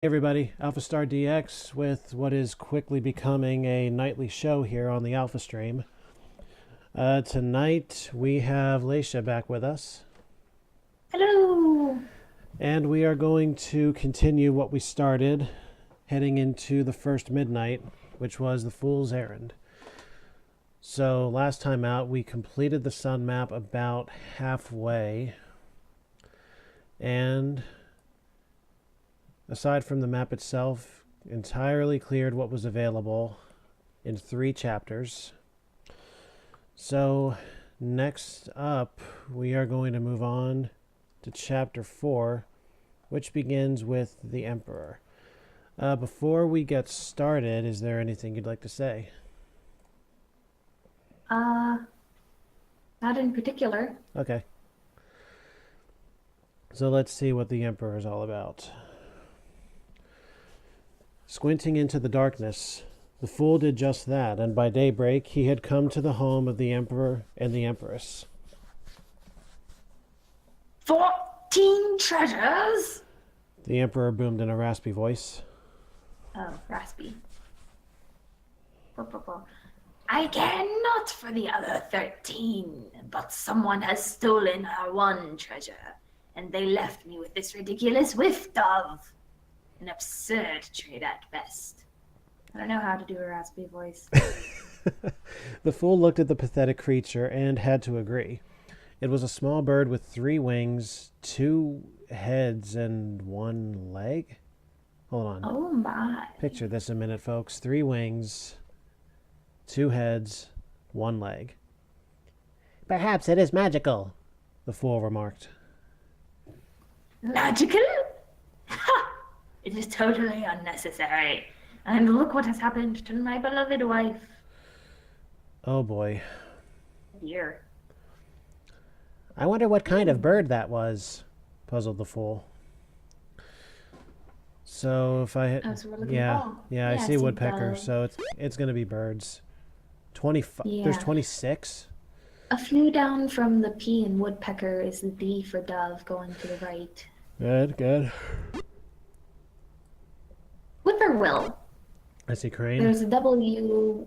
Hey everybody, AlphaStarDX with what is quickly becoming a nightly show here on the Alpha stream. Tonight we have Leisha back with us. Hello! And we are going to continue what we started, heading into the first midnight, which was the Fool's Errand. So last time out we completed the sun map about halfway, and aside from the map itself, entirely cleared what was available in 3 chapters. So next up, we are going to move on to chapter 4, which begins with the Emperor. Before we get started, is there anything you'd like to say? Not in particular. Okay. So let's see what the Emperor is all about. Squinting into the darkness, the fool did just that, and by daybreak he had come to the home of the Emperor and the Empress. 14 treasures? The Emperor boomed in a raspy voice. Oh, raspy. I care not for the other 13, but someone has stolen our one treasure, and they left me with this ridiculous whiff dove. An absurd trade at best. I don't know how to do a raspy voice. The fool looked at the pathetic creature and had to agree. It was a small bird with 3 wings, 2 heads, and 1 leg? Hold on. Oh my. Picture this a minute, folks. 3 wings, 2 heads, 1 leg. Perhaps it is magical, the fool remarked. Magical? Ha! It is totally unnecessary. And look what has happened to my beloved wife. Oh boy. Here. I wonder what kind of bird that was, puzzled the fool. So if I hit... Oh, so we're looking yeah, I see woodpecker, so it's going to be birds. 25. Yeah. There's 26. A few down from the P in woodpecker is the D for dove going to the right. Good, good. Whippoorwill. I see crane. There's a W,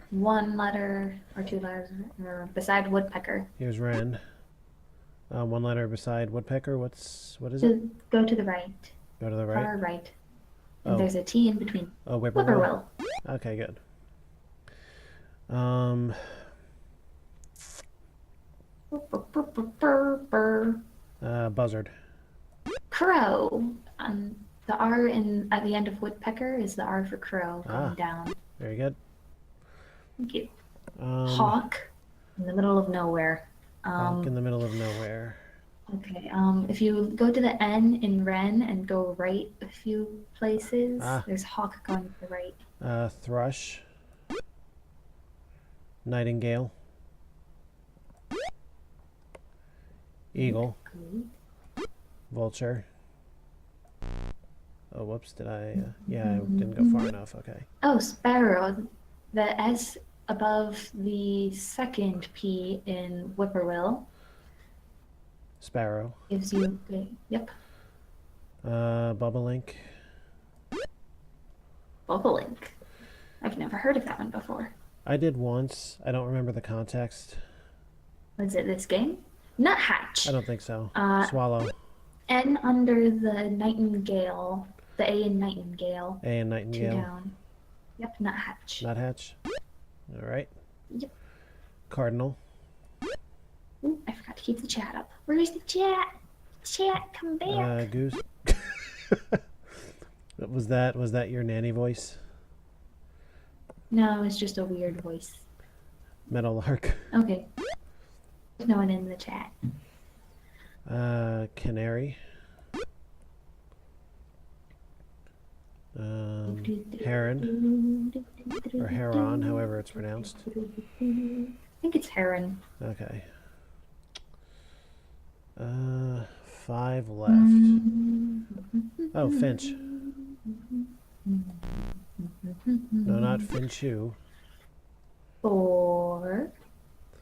1 letter or 2 letters beside woodpecker. Here's wren. 1 letter beside woodpecker. What is it? Go to the right. Go to the right. Far right. And Oh. there's a T in between. Oh, whippoorwill. Whippoorwill. Okay, good. Buzzard. Crow. The R at the end of woodpecker is the R for crow going down. Very good. Thank you. Hawk in the middle of nowhere. Hawk in the middle of nowhere. Okay. If you go to the N in Wren and go right a few places, there's hawk going to the right. Thrush. Nightingale. Eagle. Good. Vulture. Oh, whoops, did I... yeah, I didn't go far enough, okay. Oh, sparrow. The S above the second P in whippoorwill Sparrow. gives you... Yep. Bobolink. Bobolink. I've never heard of that one before. I did once. I don't remember the context. Was it this game? Nuthatch. I don't think so. Swallow. N under the nightingale. The A in nightingale. A and 2 nightingale. down. Yep, nuthatch. Nuthatch. All right. Yep. Cardinal. Ooh, I forgot to keep the chat up. Where's the chat? Chat, come back. Goose. Was that your nanny voice? No, it's just a weird voice. Meadowlark. Okay. There's no one in the chat. Canary. Heron. Or heron, however it's pronounced. I think it's heron. Okay. 5 left. Oh, finch. No, not finchu. 4.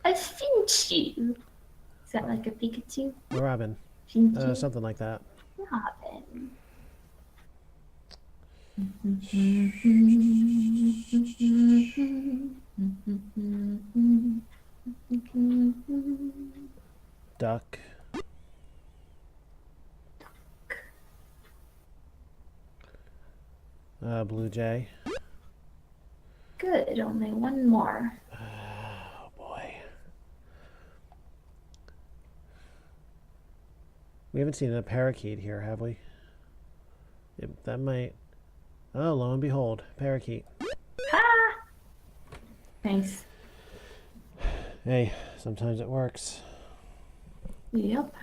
A Finchu. Is that like a Pikachu? Robin. Finchu. Something like that. Robin. Duck. Blue jay. Good, only one more. Oh boy. We haven't seen a parakeet here, have we? That might... Oh, lo and behold, parakeet. Ha! Nice. Hey, sometimes it works. Yep.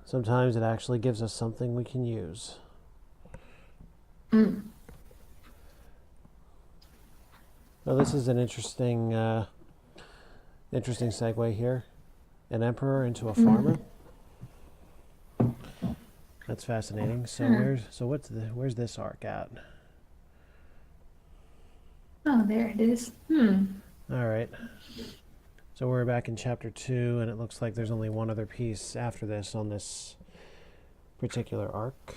Sometimes it actually gives us something we can use. Mm. Well, this is an interesting segue here. An emperor into a farmer. That's fascinating. So where's this arc at? Oh, there it is. All right. So we're back in chapter 2, and it looks like there's only one other piece after this on this particular arc.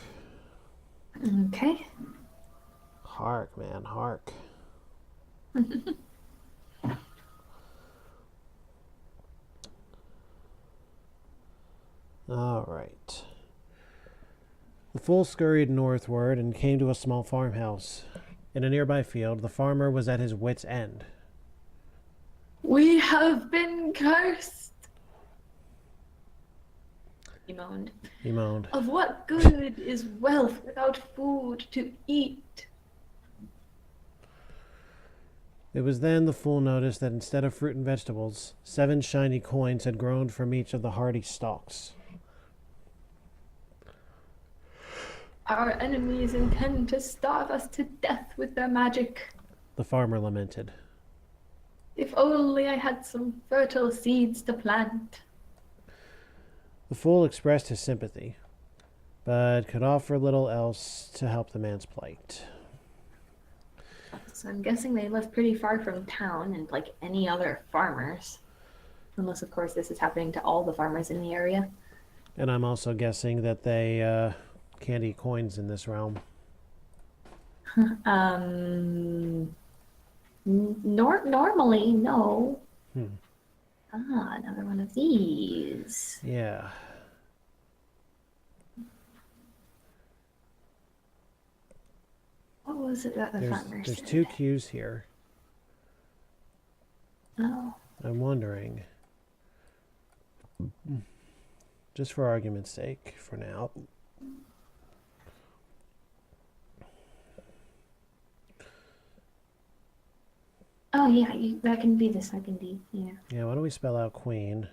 Okay. Hark, man, hark. All right. The fool scurried northward and came to a small farmhouse. In a nearby field, the farmer was at his wit's end. We have been cursed, he moaned. He moaned. Of what good is wealth without food to eat? It was then the fool noticed that instead of fruit and vegetables, 7 shiny coins had grown from each of the hardy stalks. Our enemies intend to starve us to death with their magic. The farmer lamented. If only I had some fertile seeds to plant. The fool expressed his sympathy, but could offer little else to help the man's plight. So I'm guessing they live pretty far from town and like any other farmers. Unless, of course, this is happening to all the farmers in the area. And I'm also guessing that they can't eat coins in this realm. Normally, no. Hmm. Ah, another one of these. Yeah. What was it that the farmer There's said? 2 cues here. Oh. I'm wondering, just for argument's sake, for now. Oh, yeah, that can be the second D, yeah. Yeah, why don't we spell out queen?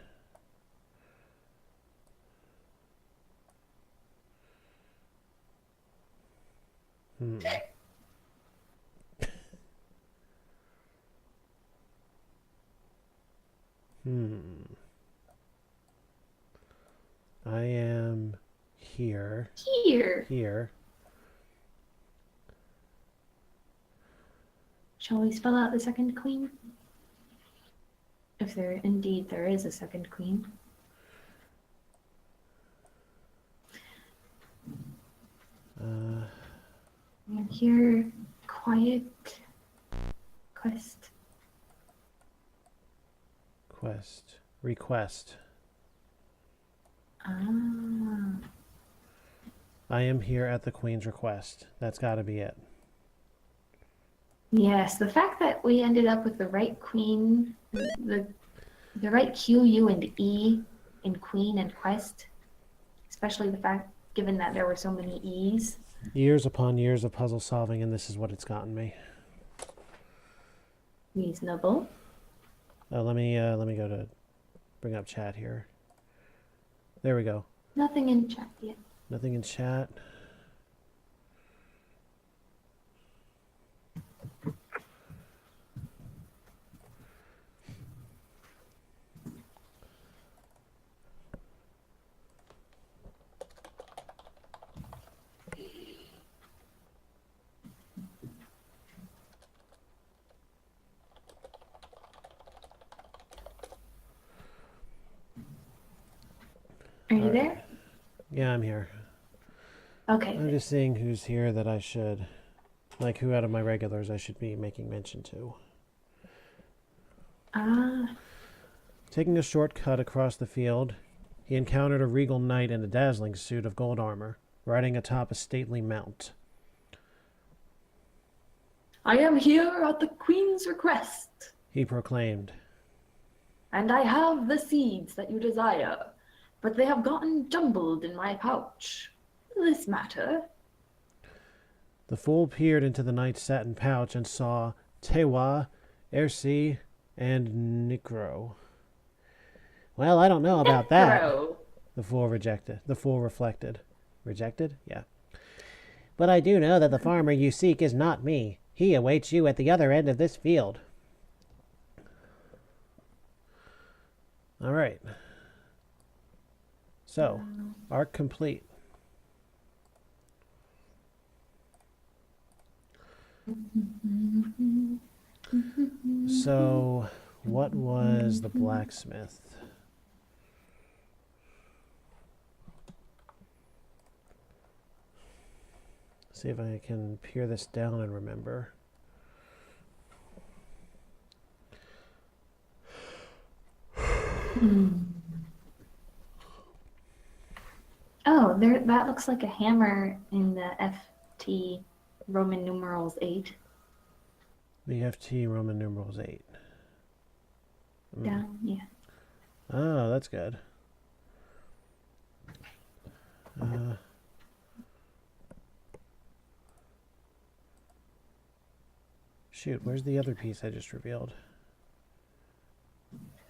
I am here. Here. Shall we spell out the second queen? If there indeed there is a second queen. I'm here, quiet, quest. Request. Ah. I am here at the queen's request. That's got to be it. Yes, the fact that we ended up with the right queen, the right Q, U, and E in queen and quest, especially the fact, given that there were so many E's. Years upon years of puzzle solving, and this is what it's gotten me. Reasonable. Let me go to bring up chat here. There we go. Nothing in chat yet. Nothing in chat. Are you there? Yeah, I'm here. Okay. I'm just seeing who's here that I should, like who out of my regulars I should be making mention to. Taking a shortcut across the field, he encountered a regal knight in a dazzling suit of gold armor, riding atop a stately mount. I am here at the Queen's request, He proclaimed. and I have the seeds that you desire, but they have gotten jumbled in my pouch. Will this matter? The fool peered into the knight's satin pouch and saw Tewa, Ersi, and Nikro. Well, I don't know about that. Necro. The fool reflected. Rejected? Yeah. But I do know that the farmer you seek is not me. He awaits you at the other end of this field. All right. So, arc complete. So, what was the blacksmith? See if I can peer this down and remember. Oh, there. That looks like a hammer in the FT Roman numerals 8. The FT Roman numerals 8. Down, yeah. Oh, that's good. Shoot, where's the other piece I just revealed?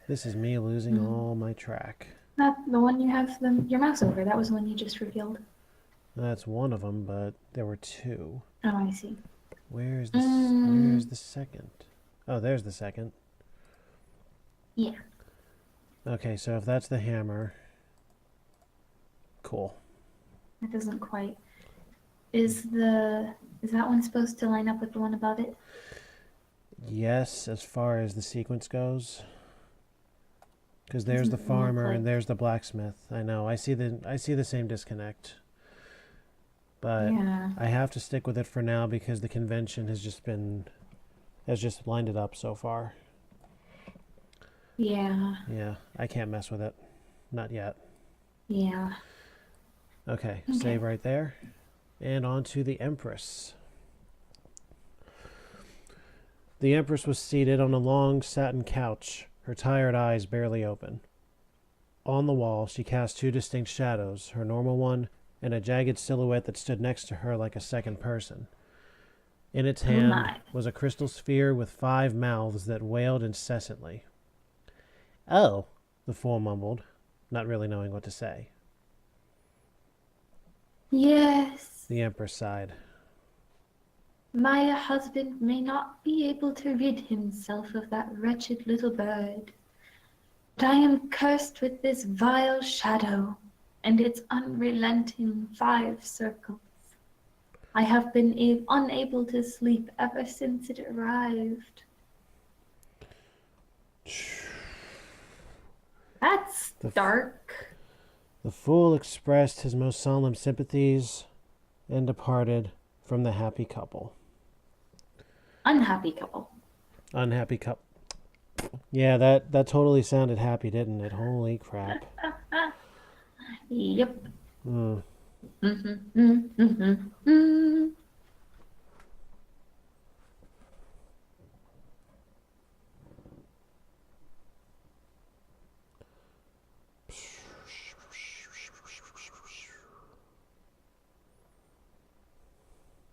This is me losing all my track. Not the one you have your mouse over. That was the one you just revealed. That's one of them, but there were two. Oh, I see. Where's the second? Oh, there's the second. Yeah. Okay, so if that's the hammer, cool. That doesn't quite. Is that one supposed to line up with the one above it? Yes, as far as the sequence goes. Because there's the Doesn't look farmer like- and there's the blacksmith. I know. I see the same disconnect. But Yeah. I have to stick with it for now because the convention has just lined it up so far. Yeah. Yeah, I can't mess with it. Not yet. Yeah. Okay, save right there. And on to the Empress. The Empress was seated on a long satin couch, her tired eyes barely open. On the wall, she cast two distinct shadows, her normal one and a jagged silhouette that stood next to her like a second person. In its hand was a crystal sphere with 5 mouths that wailed incessantly. Oh, the fool mumbled, not really knowing what to say. Yes. The Empress sighed. My husband may not be able to rid himself of that wretched little bird. But I am cursed with this vile shadow and its unrelenting 5 circles. I have been unable to sleep ever since it arrived. That's dark. The fool expressed his most solemn sympathies and departed from the happy couple. Unhappy couple. Unhappy couple. Yeah, that totally sounded happy, didn't it? Holy crap. Yep. Mm.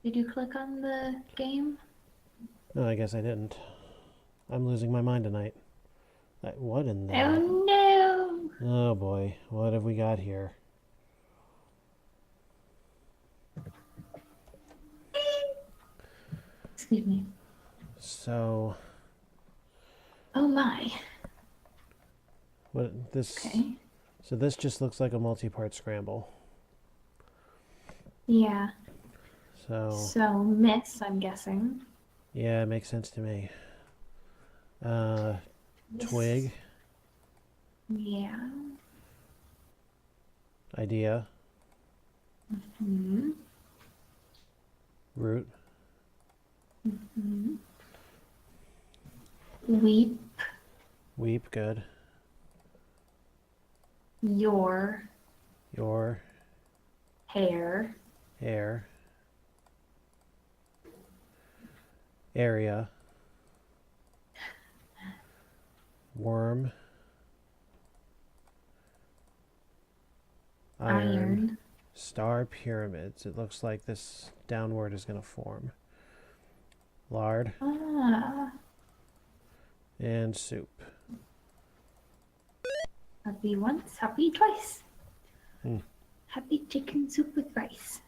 Did you click on the game? No, I guess I didn't. I'm losing my mind tonight. What in the... Oh no! Oh boy, what have we got here? Excuse me. So... Oh my. What this... Okay. So this just looks like a multi-part scramble. Yeah. So miss, I'm guessing. yeah, it makes sense to me. Twig. Yeah. Idea. Hmm. Root. Hmm. Weep. Weep, good. Your Your hair. hair. Area. Worm. Iron. Iron. Star pyramids. It looks like this downward is going to form. Lard. Ah. And soup. Happy once, happy twice. Hmm. Happy chicken soup with rice.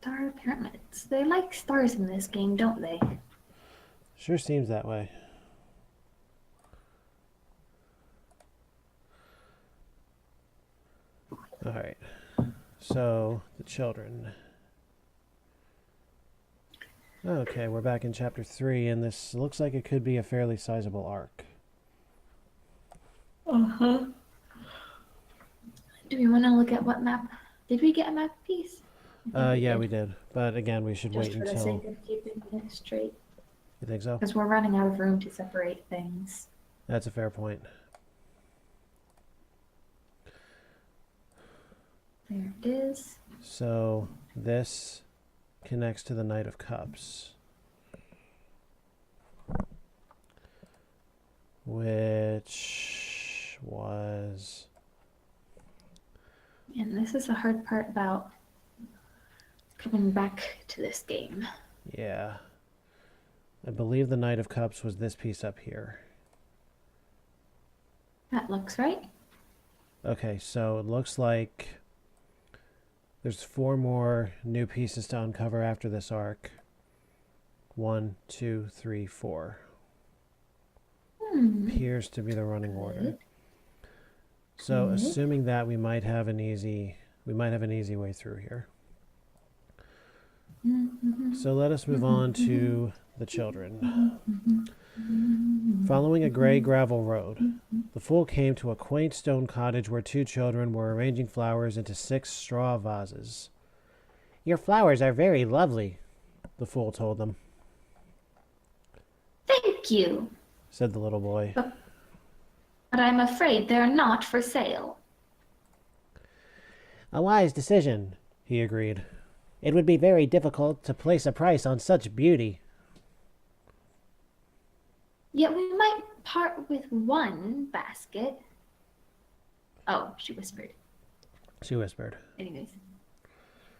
Star pyramids. They like stars in this game, don't they? Sure seems that way. Alright. So, the children. Okay, we're back in chapter 3, and this looks like it could be a fairly sizable arc. Uh-huh. Do we want to look at what map? Did we get a map piece? Yeah, we did. But again, we should Just wait for the until... sake of keeping it straight. You think so? Because we're running out of room to separate things. That's a fair point. There it is. So, this connects to the Knight of Cups. Which was... And this is the hard part about coming back to this game. Yeah. I believe the Knight of Cups was this piece up here. That looks right. Okay, so it looks like there's 4 more new pieces to uncover after this arc. 1, 2, 3, 4. Appears to be the running order. So, assuming that we might have an easy way through here. So let us move on to the children. Following a gray gravel road, the fool came to a quaint stone cottage where 2 children were arranging flowers into 6 straw vases. "Your flowers are very lovely," the fool told them. Thank you. Said the little boy. But I'm afraid they're not for sale. "A wise decision," he agreed. "It would be very difficult to place a price on such beauty." Yet we might part with one basket. Oh, she whispered. She whispered. Anyways,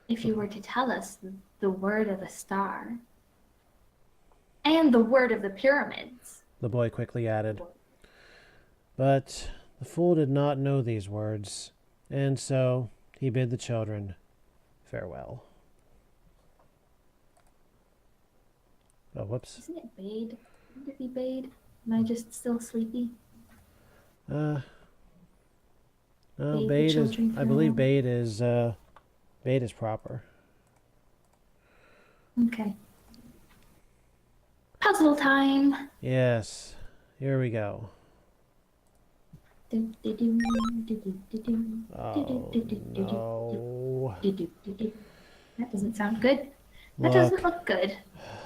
if you were to tell us the word of a star and the word of the pyramids. The boy quickly added. But the fool did not know these words, and so he bid the children farewell. Oh, whoops. Isn't it bade? Would it be bade? Am I just still sleepy? No, Bade the bade is, children I believe farewell. bade is proper. Okay. Puzzle time. Yes, here we go. Oh, no. That doesn't sound good. That Look. doesn't look good.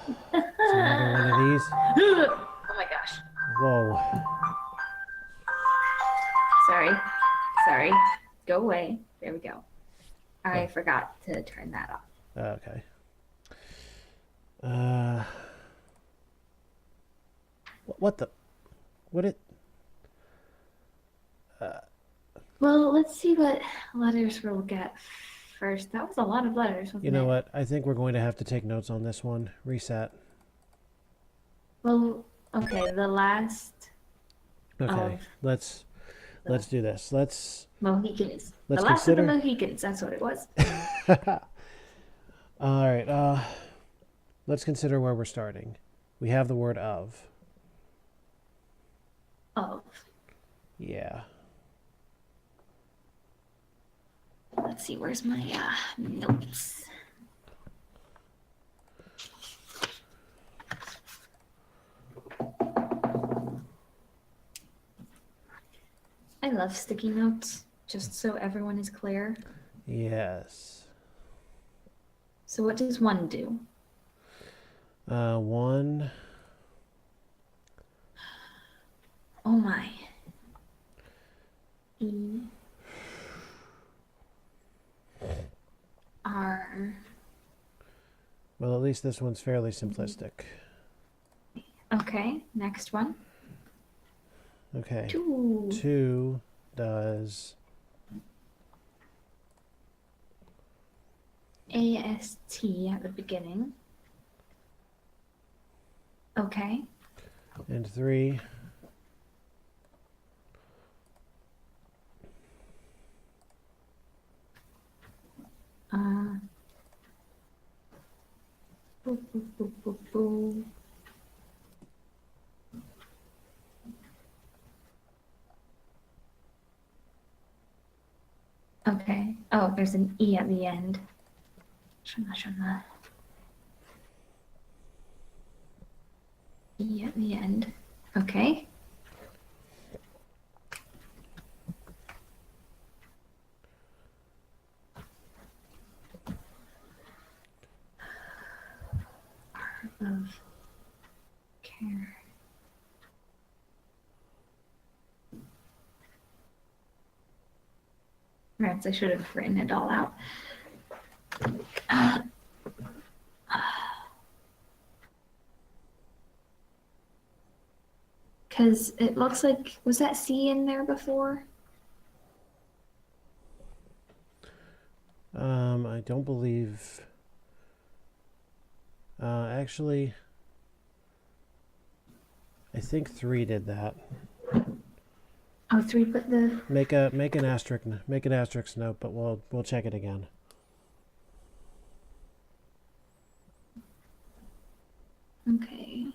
It's another one of these. Oh my gosh. Whoa. Sorry. Go away. There we go. I forgot to turn that off. Okay. What the? What it? Well, let's see what letters we'll get first. That was a lot of letters, wasn't it? You know what? I think we're going to have to take notes on this one. Reset. Well, okay, the last Okay, of let's do this. Let's Mohicans. Let's The last consider- of the Mohicans, that's what it was. All right. Let's consider where we're starting. We have the word of. Of. Yeah. Let's see, where's my notes? I love sticky notes, just so everyone is clear. Yes. So what does 1 do? 1. Oh my. E. R. Well, at least this one's fairly simplistic. Okay, next one. Okay. 2. 2 does AST at the beginning. Okay. and 3 Boop, boop, boop, boop, boop. Okay. Oh, there's an E at the end. Shana. E at the end. Okay. R of care. Perhaps I should have written it all out. Because it looks like, was that C in there before? I don't believe. Actually, I think 3 did that. Oh, 3 put the. Make an asterisk note, but we'll check it again. Okay.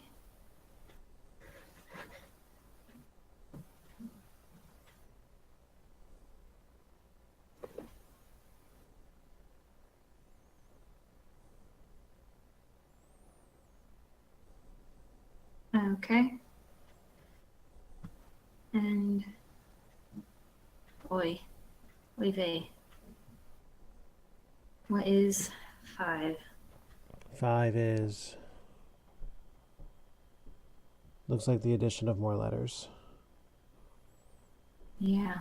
Okay. And oy vey. What is 5? 5 is. Looks like the addition of more letters. Yeah.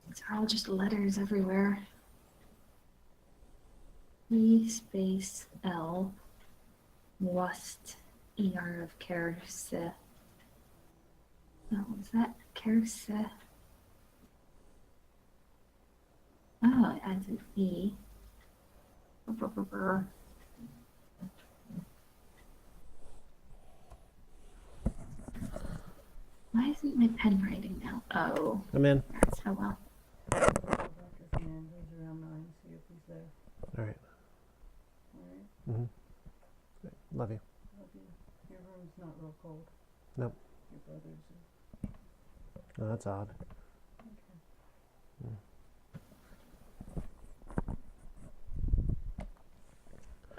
These are all just letters everywhere. E space L. Wast. ER of Kerse. Oh, was that Kerse? Oh, it adds an E. Why isn't my pen writing now? Oh, I'm in. that's how well. All right. Great. Love you. Your room's not real cold. Nope. Your brother's is. Oh, that's odd.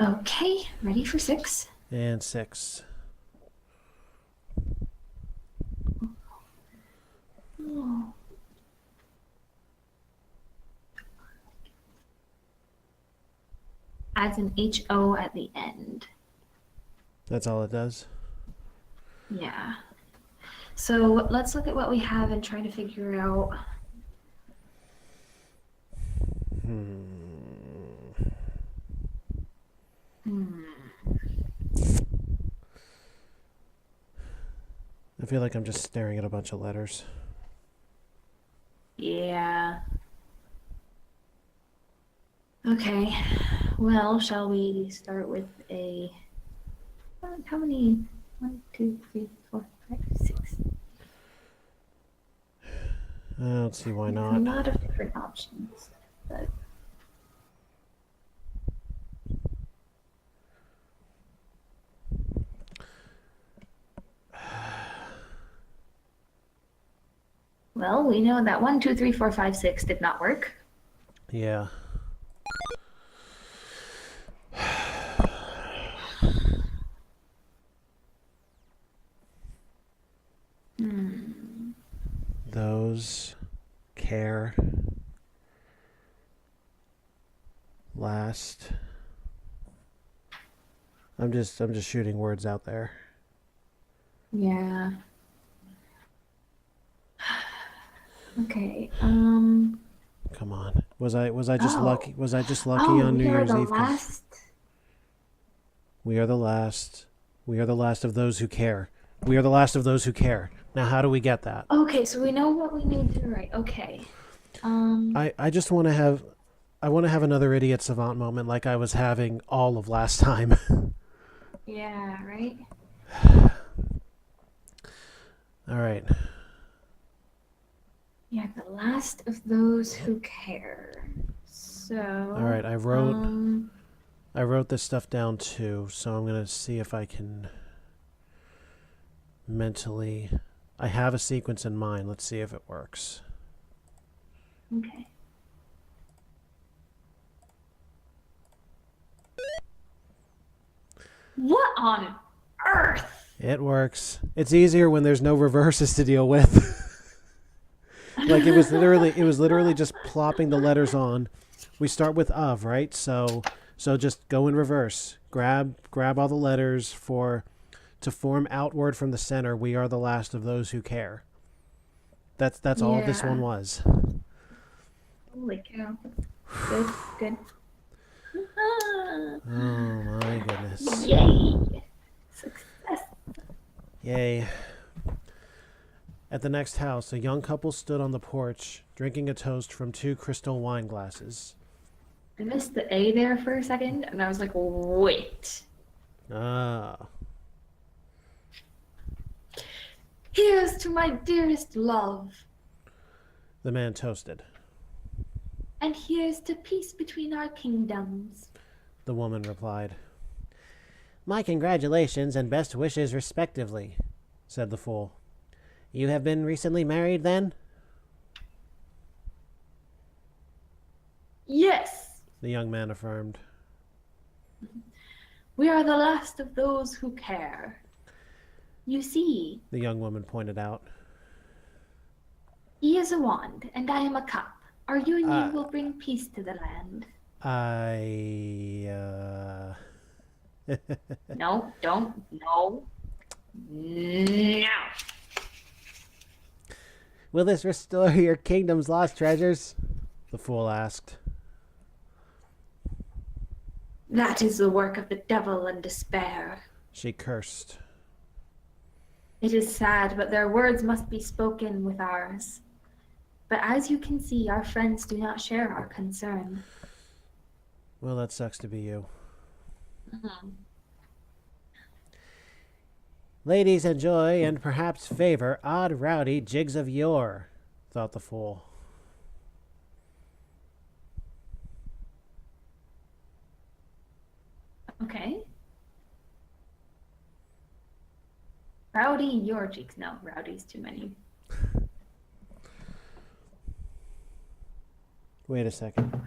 Okay, ready for 6. And 6. Oh. Adds an HO at the end. That's all it does. Yeah. So let's look at what we have and try to figure out. I feel like I'm just staring at a bunch of letters. Yeah. Okay. Well, shall we start with a. How many? 1, 2, 3, 4, 5, 6. I don't see why There's not. a lot of different options, but. Well, we know that 1, 2, 3, 4, 5, 6 did not work. Yeah. those care last. I'm just shooting words out there. Yeah. Okay. Come on. Was I just lucky? Was I just lucky Oh, on New we are Year's the Eve? 'Cause last. we are the last. We are the last of those who care. We are the last of those who care. Now, how do we get that? Okay, so we know what we need to do, right? Okay. I just want to have. I want to have another idiot savant moment like I was having all of last time. Yeah, right? All right. Yeah, the last of those who care. So. All right. I wrote this stuff down too, so I'm gonna see if I can mentally. I have a sequence in mind. Let's see if it works. Okay. What on earth? It works. It's easier when there's no reverses to deal with. Like it was literally just plopping the letters on. We start with of, right? So just go in reverse. Grab all the letters to form outward from the center. We are the last of those who care. That's all this Yeah. one was. Holy cow. Good, good. Oh my goodness. Yay! Success. Yay. At the next house, a young couple stood on the porch, drinking a toast from 2 crystal wine glasses. I missed the A there for a second, and I was like, wait. Ah. Here's to my dearest love, The man toasted. and here's to peace between our kingdoms. The woman replied. My congratulations and best wishes respectively, said the fool. You have been recently married, then? Yes, The young man affirmed. we are the last of those who care. You see, The young woman pointed out. he is a wand, and I am a cup. Our union will bring peace to the land. No, don't. No. No. Will this restore your kingdom's lost treasures? The fool asked. That is the work of the devil and despair. She cursed. It is sad, but their words must be spoken with ours. But as you can see, our friends do not share our concern. Well, that sucks to be you. Ladies enjoy and perhaps favor odd rowdy jigs of yore, thought the fool. Okay. Rowdy, your cheeks. No, rowdy's too many. Wait a second.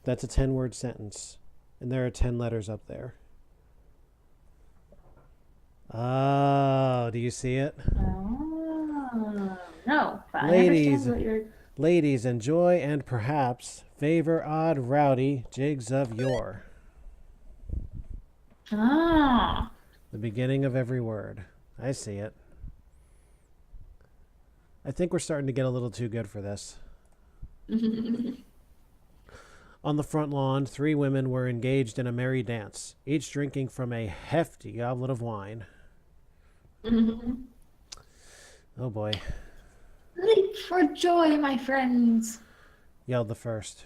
That's a 10-word sentence, and there are 10 letters up there. Oh, do you see it? Oh, no. But Ladies. I understand what you're... Ladies enjoy and perhaps favor odd rowdy jigs of yore. Ah. The beginning of every word. I see it. I think we're starting to get a little too good for this. On the front lawn, 3 women were engaged in a merry dance, each drinking from a hefty goblet of wine. Oh boy, Leap for joy, my friends. yelled the first.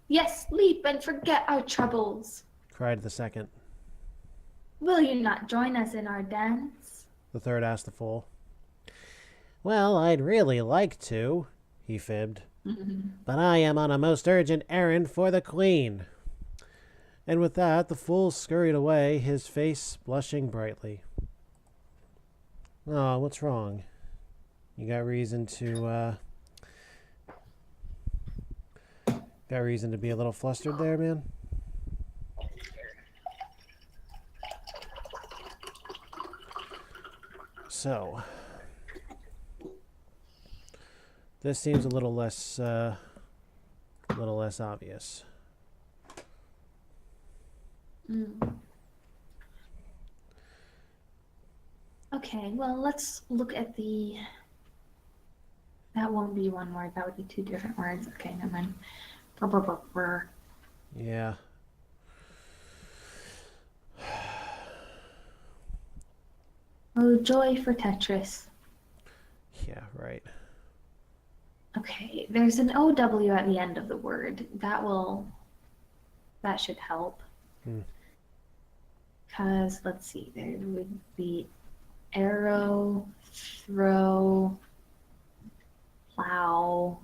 Yes, leap and forget our troubles. Cried the second. Will you not join us in our dance? The third asked the fool. Well, I'd really like to, he fibbed. But I am on a most urgent errand for the queen. And with that, the fool scurried away, his face blushing brightly. Oh, what's wrong? You got reason to be a little flustered there, man? So this seems a little less obvious. Okay, well, let's look at the... That won't be one word. That would be two different words. Okay, never mind. Brr, brr, brr, brr. Yeah. Oh, joy for Tetris. Yeah, right. Okay, there's an OW at the end of the word. That should help. Because, let's see, there would be arrow, throw, plow,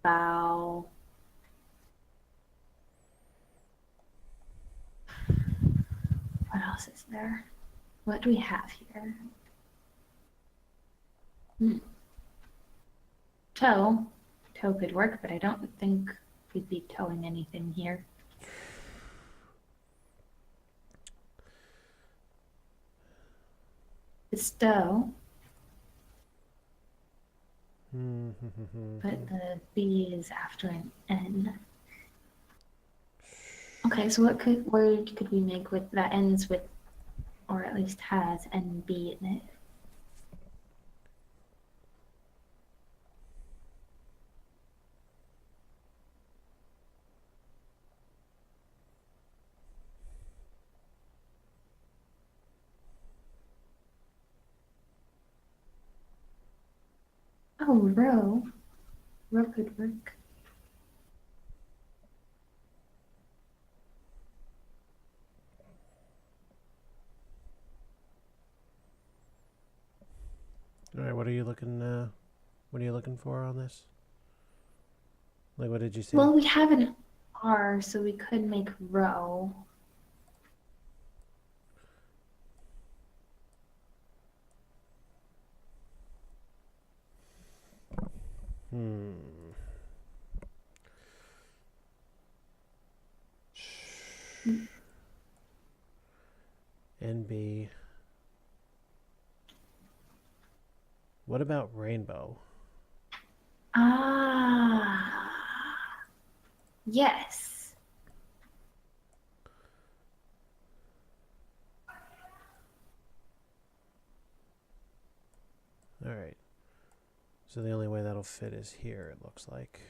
bow. What else is there? What do we have here? Tow. Tow could work, but I don't think we'd be towing anything here. Bestow. But the B is after an N. Okay, so what word could we make with that ends with, or at least has NB in it? Oh, row. Row could work. All right, what are you looking for on this? Like, what did you see? Well, we have an R, so we could make row. NB. What about rainbow? Ah, yes. All right. So the only way that'll fit is here, it looks like.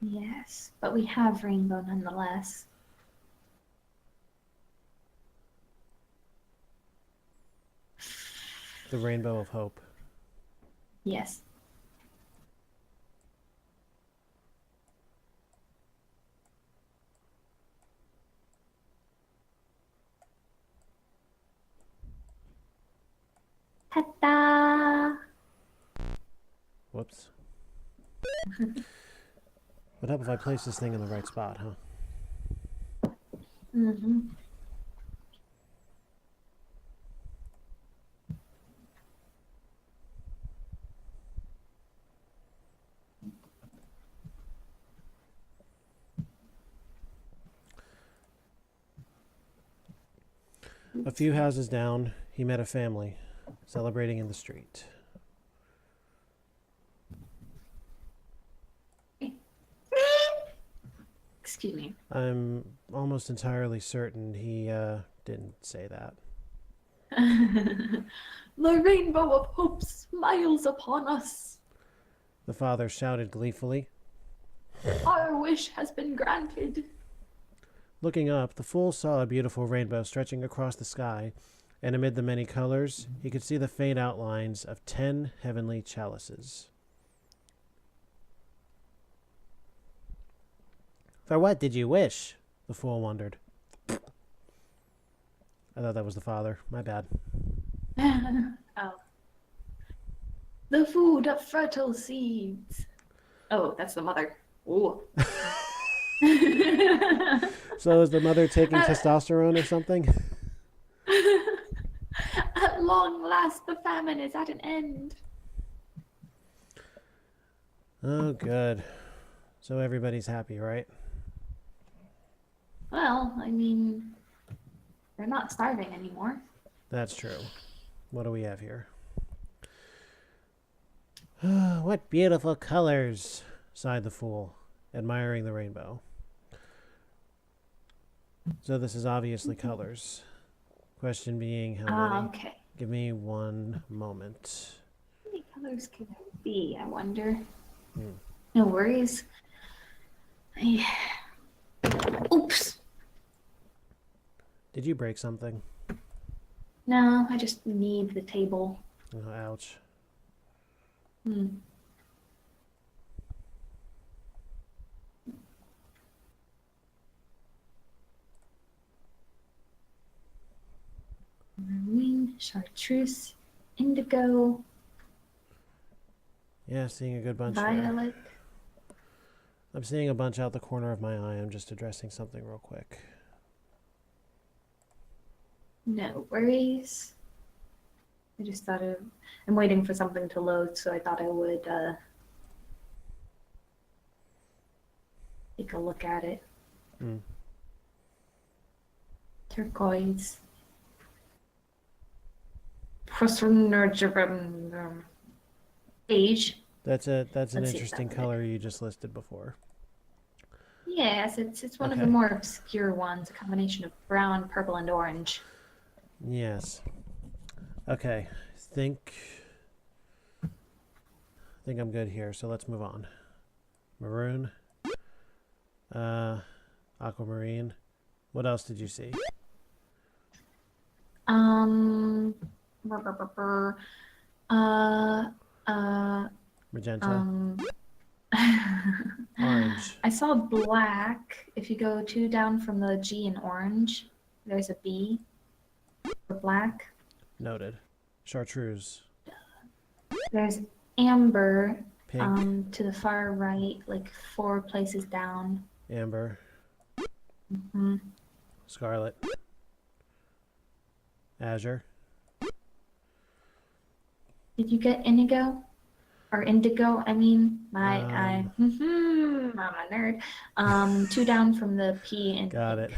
Yes, but we have rainbow nonetheless. The rainbow of hope. Yes. Ta-da! Whoops. What up if I place this thing in the right spot, huh? Mm-hmm. A few houses down, he met a family celebrating in the street. Excuse me. I'm almost entirely certain he didn't say that. The rainbow of hope smiles upon us. The father shouted gleefully. Our wish has been granted. Looking up, the fool saw a beautiful rainbow stretching across the sky, and amid the many colors, he could see the faint outlines of 10 heavenly chalices. For what did you wish? The fool wondered. I thought that was the father. My bad. Oh. The food of fertile seeds. Oh, that's the mother. Ooh. So is the mother taking testosterone or something? At long last, the famine is at an end. Oh, good. So everybody's happy, right? Well, I mean, they're not starving anymore. That's true. What do we have here? What beautiful colors, sighed the fool, admiring the rainbow. So this is obviously colors. Question being how many? Okay. Give me one moment. How many colors could there be, I wonder? Hmm. No worries. Oops. Did you break something? No, I just need the table. Oh, ouch. Hmm. Maroon, chartreuse, indigo, Yeah, seeing a good bunch here. violet. I'm seeing a bunch out the corner of my eye. I'm just addressing something real quick. No worries. I just thought I'm waiting for something to load, so I thought I would take a look at it. Hmm. Turquoise. Beige. That's an Let's see if interesting that's it. color you just listed before. Yes, it's one of the Okay. more obscure ones, a combination of brown, purple, and orange. Yes. Okay. think I'm good here, so let's move on. Maroon. Aquamarine. What else did you see? Brr, brr, brr, brr. Magenta. Orange. I saw black. If you go 2 down from the G in orange, there's a B for black. Noted. Chartreuse. There's amber Pink. to the far right, like 4 places down. Amber. Hmm. Scarlet. Azure. Did you get indigo? Or indigo, I mean. I'm a nerd. 2 down from the P in Got pink.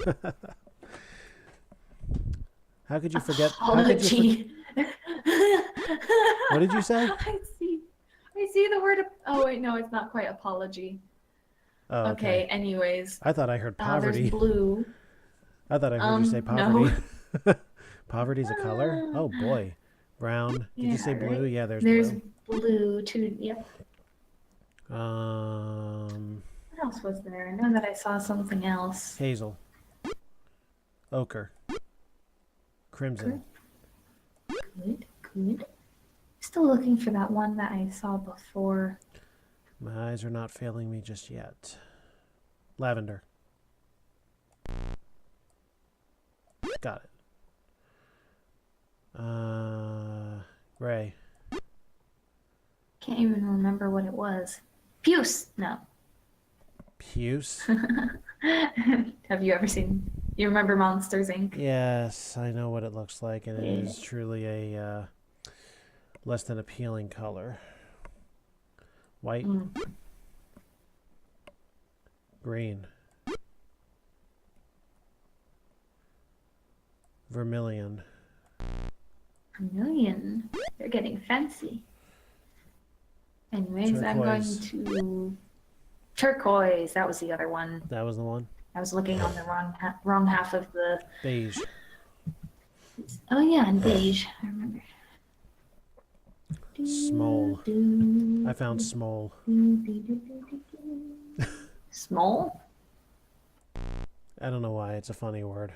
it. How could you forget? Apology. What did you say? I see the word. Oh wait, no, it's not quite apology. Oh, Okay. Anyways, I thought I heard poverty. there's blue. I thought I heard you say No. poverty. Poverty's a color? Oh boy. Brown. Did you say Yeah, blue? right? Yeah, there's There's blue. blue too. Yep. What What else was there? I know that I saw something else. Hazel. Ochre. Crimson. Good. Still looking for that one that I saw before. My eyes are not failing me just yet. Lavender. Got it. Gray. Can't even remember what it was. Puce. No. Puce. Have you ever seen? You remember Monsters Inc? Yes, I know what it looks like, and it Yeah. is truly a less than appealing color. White. Green. Vermilion. Vermilion. They're getting fancy. Anyways, I'm going Turquoise. to turquoise. That was the other one. That was the one. I was looking on the wrong half of the. Beige. Oh yeah, and beige. I remember. Small. I found small. Small? I don't know why. It's a funny word.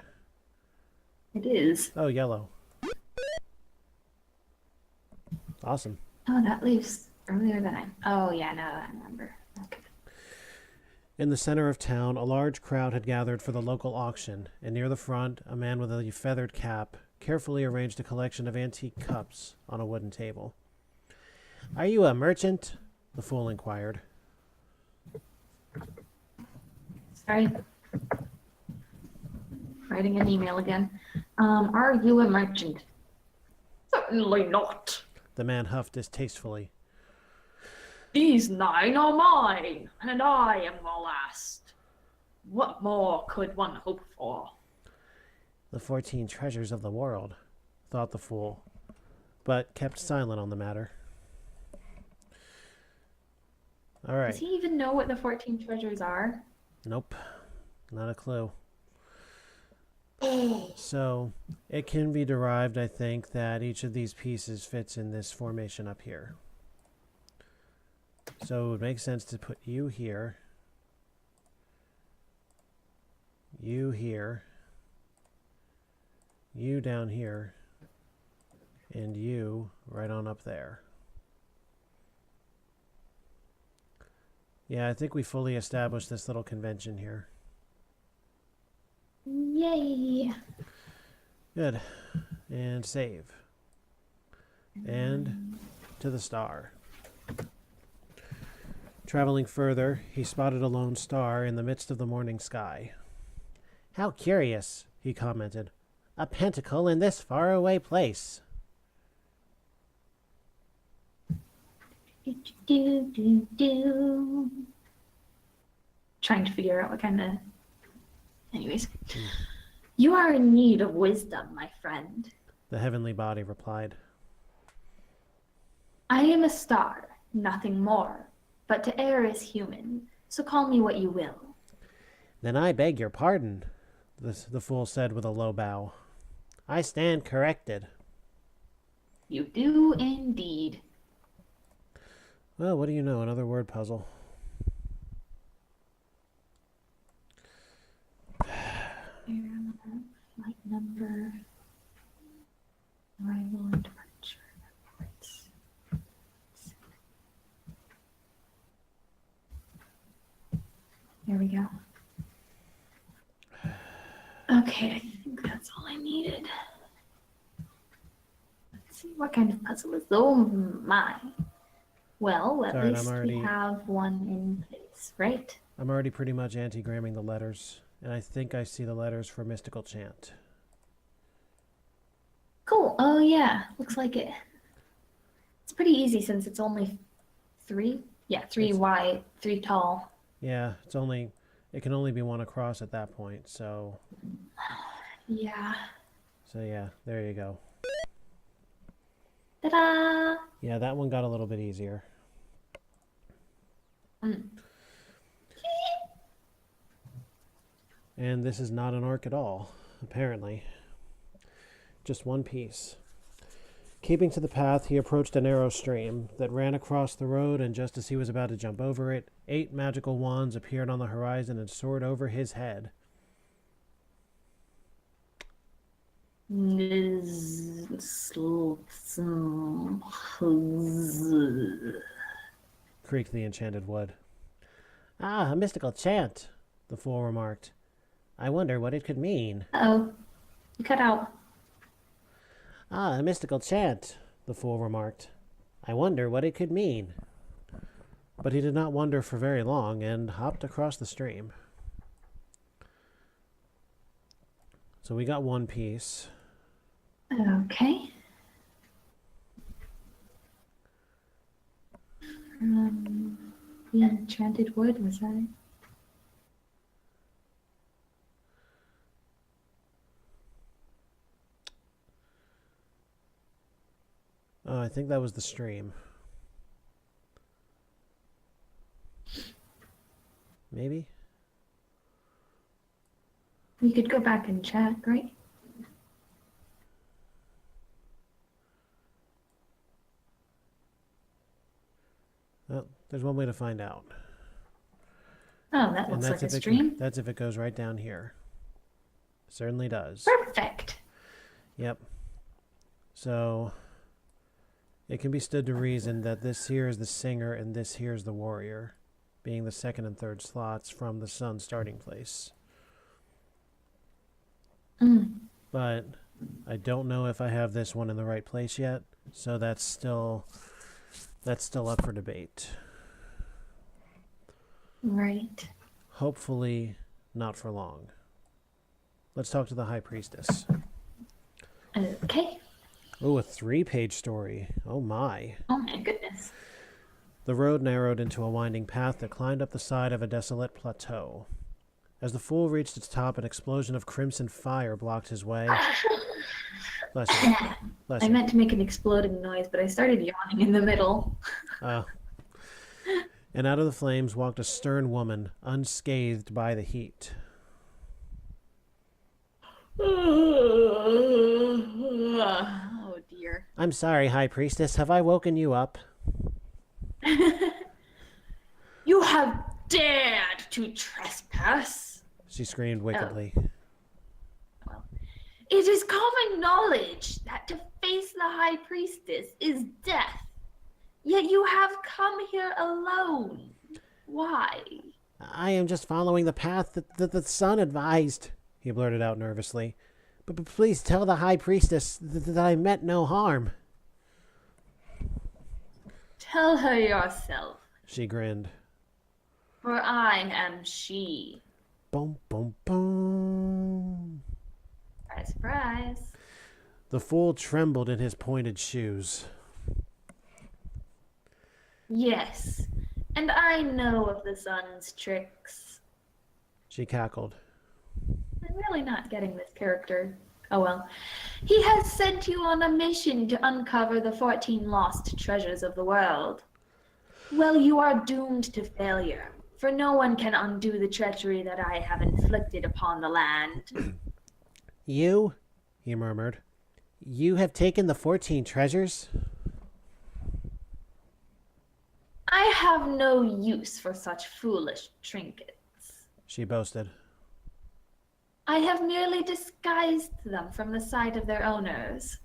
It is. Oh, yellow. Awesome. Oh, that leaves earlier than I. Oh yeah, no, I remember. Okay. In the center of town, a large crowd had gathered for the local auction, and near the front, a man with a feathered cap carefully arranged a collection of antique cups on a wooden table. "Are you a merchant?" the fool inquired. Sorry. Writing an email again. Are you a merchant? Certainly not. The man huffed distastefully. These 9 are mine, and I am the last. What more could one hope for? "The 14 treasures of the world," thought the fool. but kept silent on the matter. All right. Does he even know what the 14 treasures are? Nope. Not a clue. So, it can be derived, I think, that each of these pieces fits in this formation up here. So, it would make sense to put you here, you here, you down here, and you right on up there. Yeah, I think we fully established this little convention here. Yay! Good. And save. And to the star. Traveling further, he spotted a lone star in the midst of the morning sky. How curious, he commented. A pentacle in this faraway place. Trying to figure out what kind of... Anyways. You are in need of wisdom, my friend. The heavenly body replied. I am a star, nothing more, but to err is human, so call me what you will. Then I beg your pardon, the fool said with a low bow. I stand corrected. You do indeed. Well, what do you know? Another word puzzle. Flight number, arrival and departure reports. There we go. Okay, I think that's all I needed. Let's see what kind of puzzle is. Oh my. Well, at Sorry, least we have one in place, right? I'm already pretty much anti-gramming the letters, and I think I see the letters for mystical chant. Cool. Oh yeah, looks like it. It's pretty easy since it's only 3. Yeah, 3 wide, 3 tall. Yeah, it can only be one across at that point, so... Yeah. So yeah, there you go. Ta-da! Yeah, that one got a little bit easier. And this is not an orc at all, apparently. Just one piece. Keeping to the path, he approached a narrow stream that ran across the road, and just as he was about to jump over it, 8 magical wands appeared on the horizon and soared over his head. Creaked the enchanted wood. Ah, a mystical chant, the fool remarked. I wonder what it could mean. Uh-oh. You cut out. Ah, a mystical chant, the fool remarked. I wonder what it could mean. But he did not wonder for very long and hopped across the stream. So we got one piece. Okay. The enchanted wood, was that it? Oh, I think that was the stream. Maybe? We could go back and check, right? Well, there's one way to find out. Oh, that looks like a stream. That's if it goes right down here. Certainly does. Perfect. Yep. So it can be stood to reason that this here is the singer and this here is the warrior, being the second and third slots from the sun starting place. But I don't know if I have this one in the right place yet, so that's still up for debate. Right. Hopefully not for long. Let's talk to the High Priestess. Okay. Oh, a 3-page story. Oh my. Oh my goodness. The road narrowed into a winding path that climbed up the side of a desolate plateau. As the fool reached its top, an explosion of crimson fire blocked his way. Bless you. Bless I you. meant to make an exploding noise, but I started yawning in the middle. Oh. And out of the flames walked a stern woman, unscathed by the heat. Oh dear. I'm sorry, High Priestess. Have I woken you up? You have dared to trespass. She screamed wickedly. Well, it is common knowledge that to face the High Priestess is death. Yet you have come here alone. Why? I am just following the path that the sun advised, he blurted out nervously. But please tell the High Priestess that I meant no harm. Tell her yourself, She grinned. for I am she. Boom, boom, boom. Surprise, surprise. The fool trembled in his pointed shoes. Yes, and I know of the sun's tricks. She cackled. I'm really not getting this character. Oh well. He has sent you on a mission to uncover the 14 lost treasures of the world. Well, you are doomed to failure, for no one can undo the treachery that I have inflicted upon the land. You? He murmured. You have taken the 14 treasures? I have no use for such foolish trinkets. She boasted. I have merely disguised them from the sight of their owners.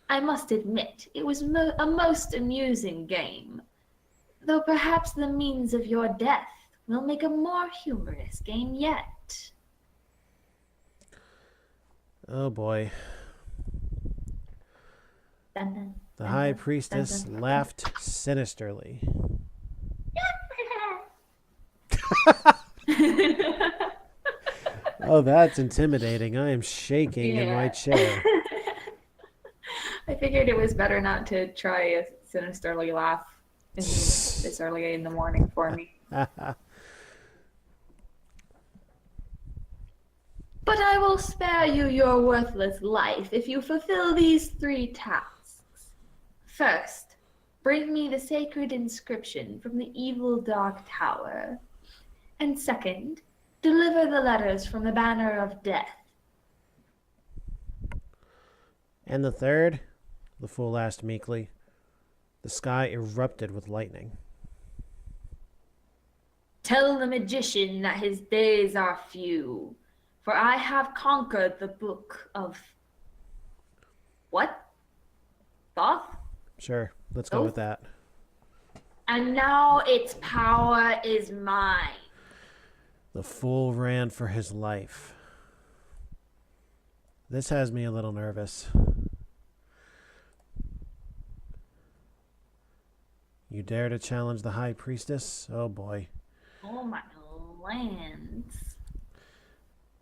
I must admit, it was a most amusing game, though perhaps the means of your death will make a more humorous game yet. Oh boy. Dun, dun, The dun, High dun, Priestess dun, dun. laughed sinisterly. Oh, that's intimidating. I am shaking in my Yeah. chair. I figured it was better not to try a sinisterly laugh this early in the morning for me. But I will spare you your worthless life if you fulfill these 3 tasks. First, bring me the sacred inscription from the evil dark tower. And second, deliver the letters from the banner of death. And the third? The fool asked meekly. The sky erupted with lightning. Tell the magician that his days are few, for I have conquered the book of... What? Thoth? Sure, let's go with that. And now its power is mine. The fool ran for his life. This has me a little nervous. You dare to challenge the High Priestess? Oh boy. Oh my lands.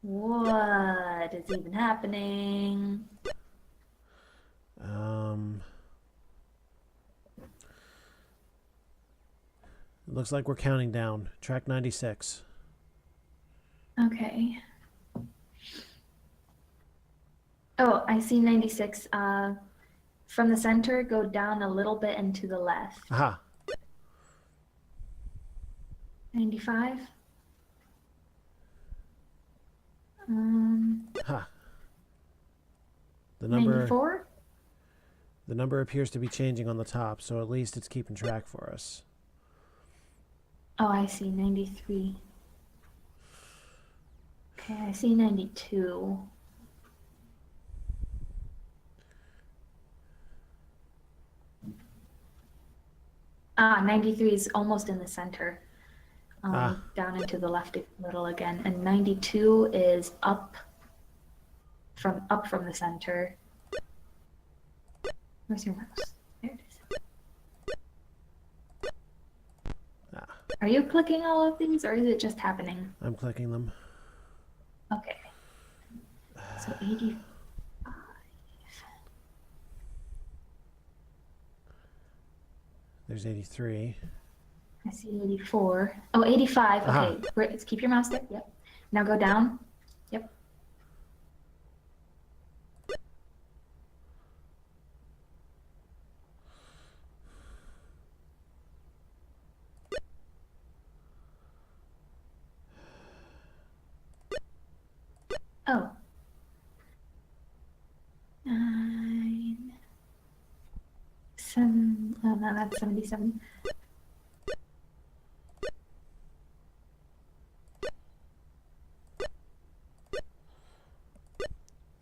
What is even happening? It looks like we're counting down. Track 96. Okay. Oh, I see 96. From the center, go down a little bit and to the left. Aha. 95. Ha. The number 94. The number appears to be changing on the top, so at least it's keeping track for us. Oh, I see 93. Okay, I see 92. Ah, 93 is almost in the center. Down and to the left a little again. And 92 is up from the center. Where's your mouse? There it is. Are you clicking all of these, or is it just happening? I'm clicking them. Okay. So 85. There's 83. I see 84. Oh, 85. Okay. Let's keep your mouse there. Yep. Now go down. Yep. 7. Oh, no, that's 77.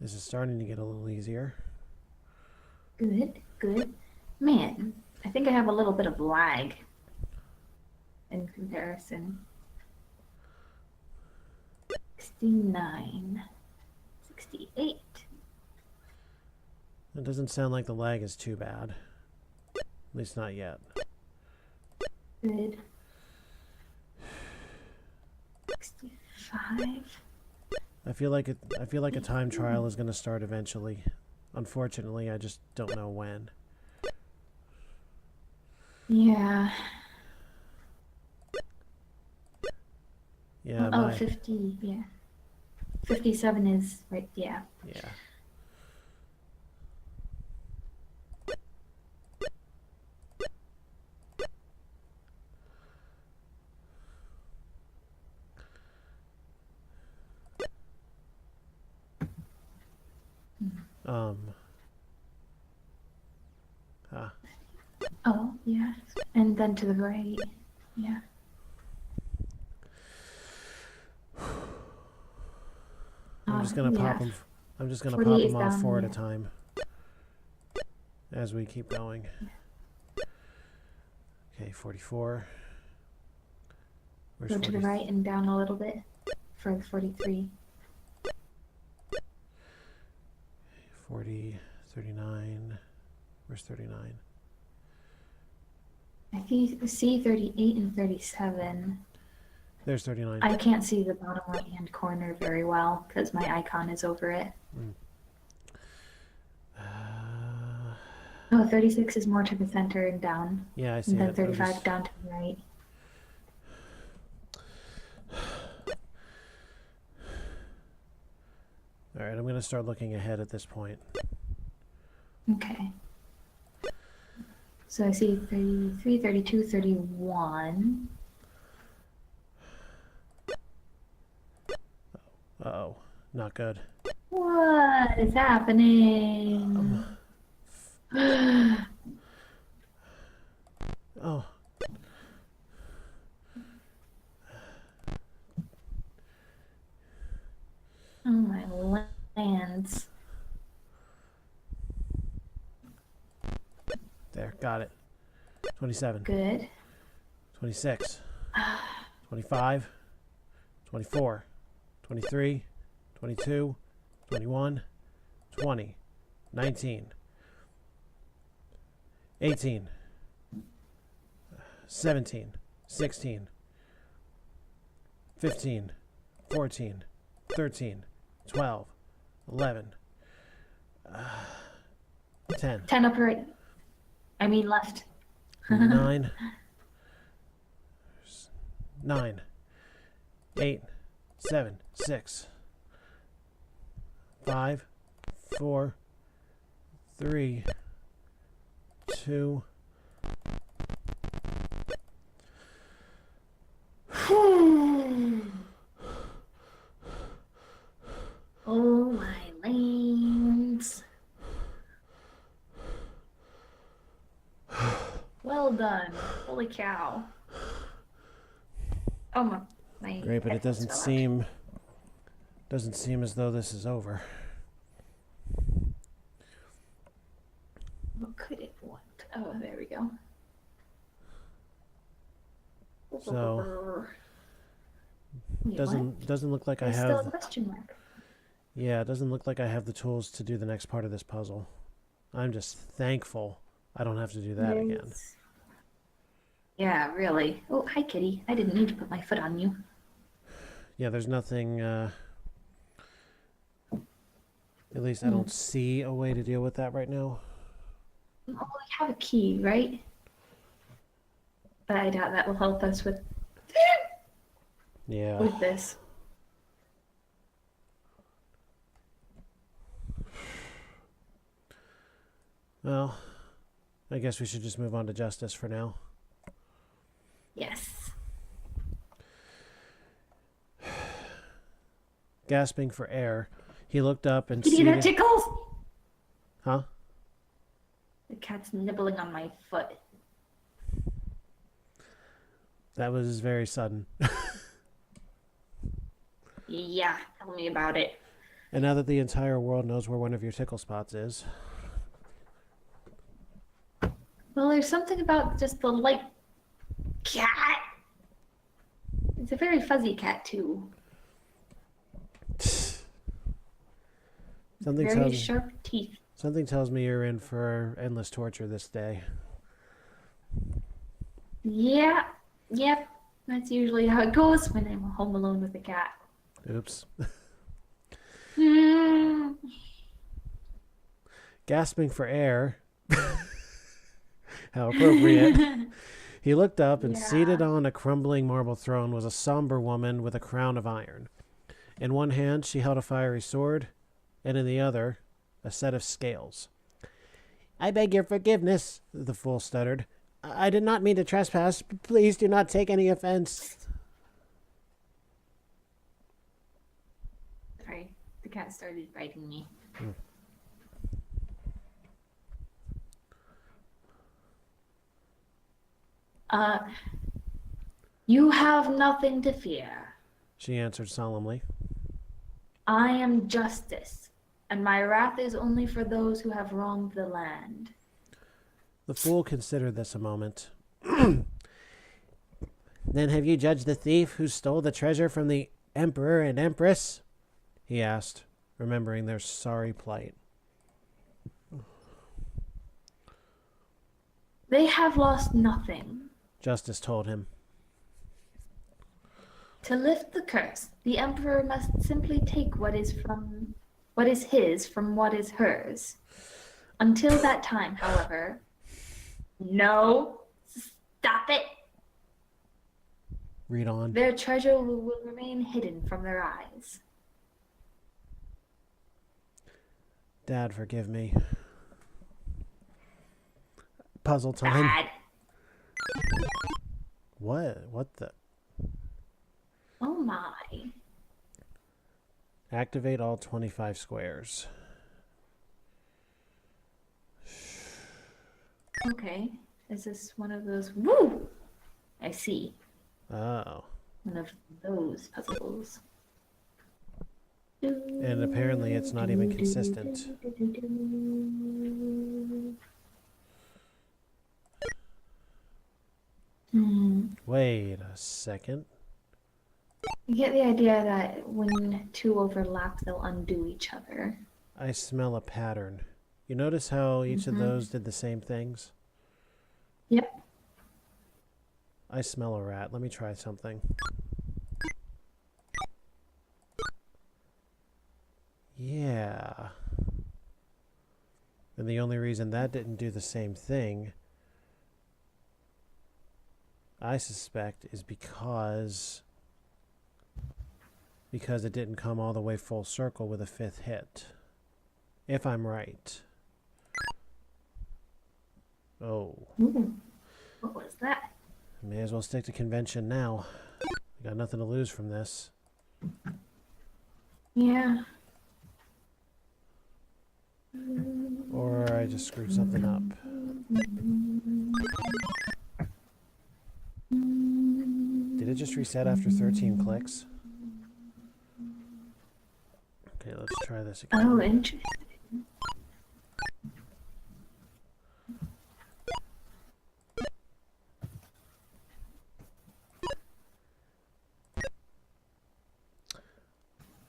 This is starting to get a little easier. Good, good. Man, I think I have a little bit of lag in comparison. 69. 68. It doesn't sound like the lag is too bad. At least not yet. Good. 65. I feel like a time trial is going to start eventually. Unfortunately, I just don't know when. Yeah. Yeah. Oh, 50. Yeah. 57 is right. Yeah. Yeah. Oh, yeah. And then to the right. Yeah. I'm just gonna pop them. I'm just gonna pop 48 is them off down, 4 at yeah. a time as we keep going. Okay, 44. Where's Go to the 40? right and down a little bit for 43. 40, 39. Where's 39? I see 38 and 37. There's 39. I can't see the bottom right hand corner very well because my icon is over it. Oh, 36 is more to the center and down. Yeah, I see And then it. 35 down to the right. All right, I'm going to start looking ahead at this point. Okay. So I see 33, 32, 31. Uh-oh, not good. What is happening? Oh. Oh my lands. There, got it. 27. Good. 26. 25. 24. 23. 22. 21. 20. 19. 18. 17. 16. 15. 14. 13. 12. 11. 10. 10 up right. I mean left. 9. 9. 8. 7. 6. 5. 4. 3. 2. Oh my lanes. Well done. Holy cow. Oh my Great, but it headphones fell out. doesn't seem as though this is over. What could it want? Oh, there we go. So Wait, doesn't look like There's I still a have. question mark. Yeah, it doesn't look like I have the tools to do the next part of this puzzle. I'm just thankful I don't have to do that again. There's- Yeah, really. Oh, hi, kitty. I didn't need to put my foot on you. Yeah, there's nothing. At least I don't see a way to deal with that right now. Oh, we have a key, right? But I doubt that will help us with Yeah. this. Well, I guess we should just move on to justice for now. Yes. Gasping for air, he looked up and Kitty, that seated. tickles. Huh? The cat's nibbling on my foot. That was very sudden. Yeah, tell me about it. And now that the entire world knows where one of your tickle spots is. Well, there's something about just the light cat. It's a very fuzzy cat, too. Something Very tells sharp teeth. Something tells me you're in for endless torture this day. Yeah, yep. That's usually how it goes when I'm home alone with a cat. Oops. Mm. Gasping for air. How appropriate. He looked up, and seated on a crumbling marble throne was a somber woman with a crown of iron. In one hand, she held a fiery sword, and in the other, a set of scales. "I beg your forgiveness," the fool stuttered. "I did not mean to trespass. Please do not take any offense." Sorry, the cat started biting me. You have nothing to fear. She answered solemnly. I am justice, and my wrath is only for those who have wronged the land. The fool considered this a moment. "Then have you judged the thief who stole the treasure from the Emperor and Empress?" he asked, remembering their sorry plight. They have lost nothing. Justice told him. To lift the curse, the Emperor must simply take what is his from what is hers. Until that time, however... No! Stop it! Read on. Their treasure will remain hidden from their eyes. Dad, forgive me. Puzzle time. Bad. What? What the? Oh my. Activate all 25 squares. Okay. Is this one of those? Woo! I see. Oh. One of those puzzles. And apparently it's not even consistent. Wait a second. You get the idea that when two overlap, they'll undo each other. I smell a pattern. You notice how each of those did the same things? Yep. I smell a rat. Let me try something. Yeah. And the only reason that didn't do the same thing, I suspect, is because it didn't come all the way full circle with a fifth hit. If I'm right. Oh. Ooh. What was that? May as well stick to convention now. Got nothing to lose from this. Yeah. Or I just screwed something up. Did it just reset after 13 clicks? Okay, let's try this again. Oh, interesting.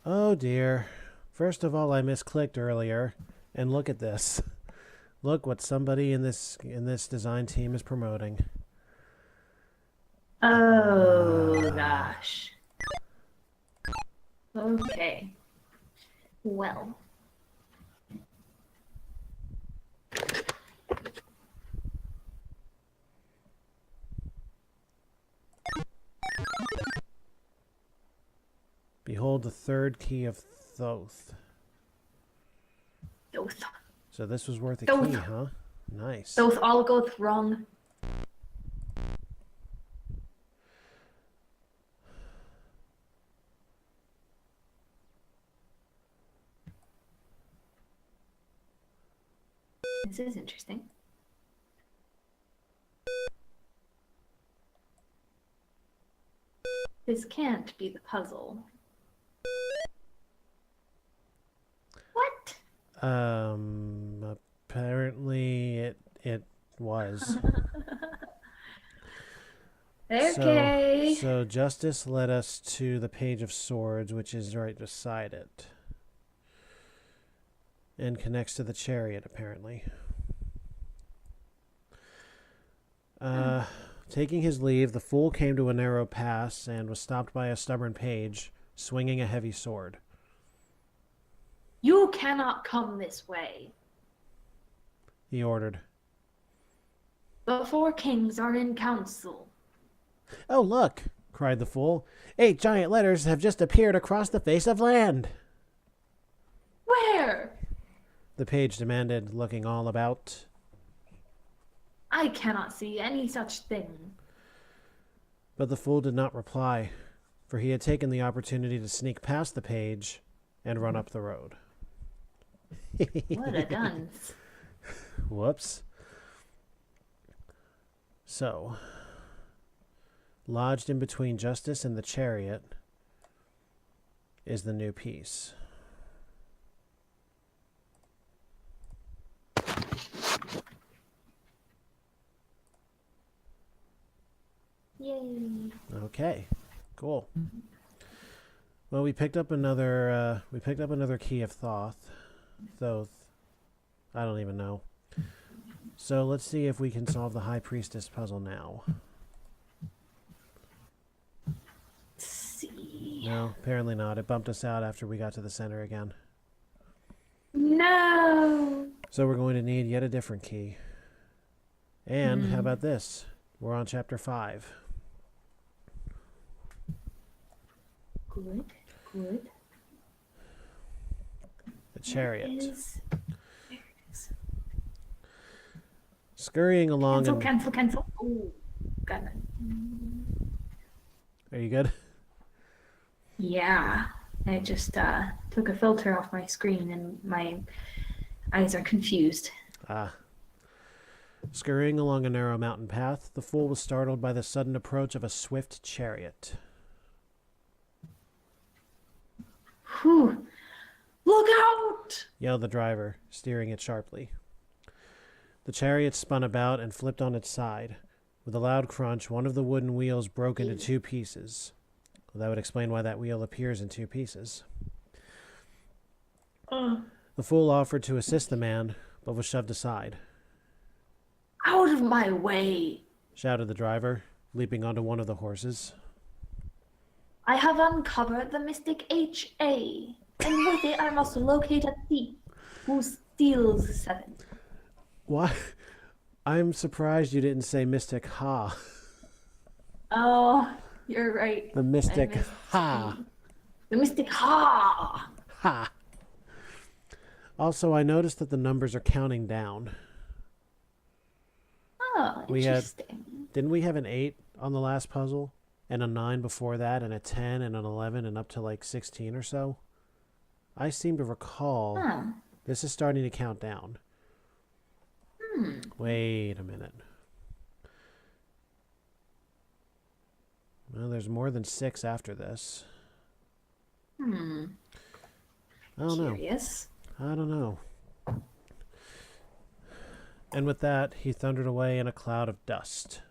Oh dear. First of all, I misclicked earlier. And look at this. Look what somebody in this design team is promoting. Oh, gosh. Okay. Well. Behold the third key of Thoth. Thoth. So this was worth a Thoth. key, huh? Nice. Thoth all go wrong. This is interesting. This can't be the puzzle. What? Apparently it was. Okay. So Justice led us to the Page of Swords, which is right beside it. And connects to the Chariot, apparently. Taking his leave, the fool came to a narrow pass and was stopped by a stubborn page, swinging a heavy sword. You cannot come this way. He ordered. The four kings are in council. "Oh, look!" cried the fool. "8 giant letters have just appeared across the face of land." Where? The page demanded, looking all about. I cannot see any such thing. But the fool did not reply, for he had taken the opportunity to sneak past the page and run up the road. What a dunce. Whoops. So, lodged in between Justice and the Chariot is the new piece. Yay. Okay, cool. Well, we picked up another key of Thoth. Thoth. I don't even know. So let's see if we can solve the High Priestess puzzle now. Let's see. No, apparently not. It bumped us out after we got to the center again. No. So we're going to need yet a different key. And how about this? We're on chapter 5. Good. Good. The Chariot. There it is. Scurrying along Cancel. Oh, got it. Are you good? Yeah. I just took a filter off my screen and my eyes are confused. Scurrying along a narrow mountain path, the fool was startled by the sudden approach of a swift chariot. Whew. Look out! Yelled the driver, steering it sharply. The chariot spun about and flipped on its side. With a loud crunch, one of the wooden wheels broke into 2 pieces. Well, that would explain why that wheel appears in 2 pieces. The fool offered to assist the man, but was shoved aside. Out of my way! Shouted the driver, leaping onto one of the horses. I have uncovered the mystic H.A., and with it I must locate a thief who steals 7. Why? I'm surprised you didn't say Mystic Ha. Oh, you're right. The Mystic Ha. The mystic Ha! Ha. Also, I noticed that the numbers are counting down. Oh, interesting. Didn't we have an 8 on the last puzzle? And a 9 before that, and a 10, and an 11, and up to like 16 or so? I seem to recall this is starting to count down. Wait a minute. Well, there's more than 6 after this. I don't know. Curious. I don't know. And with that, he thundered away in a cloud of dust.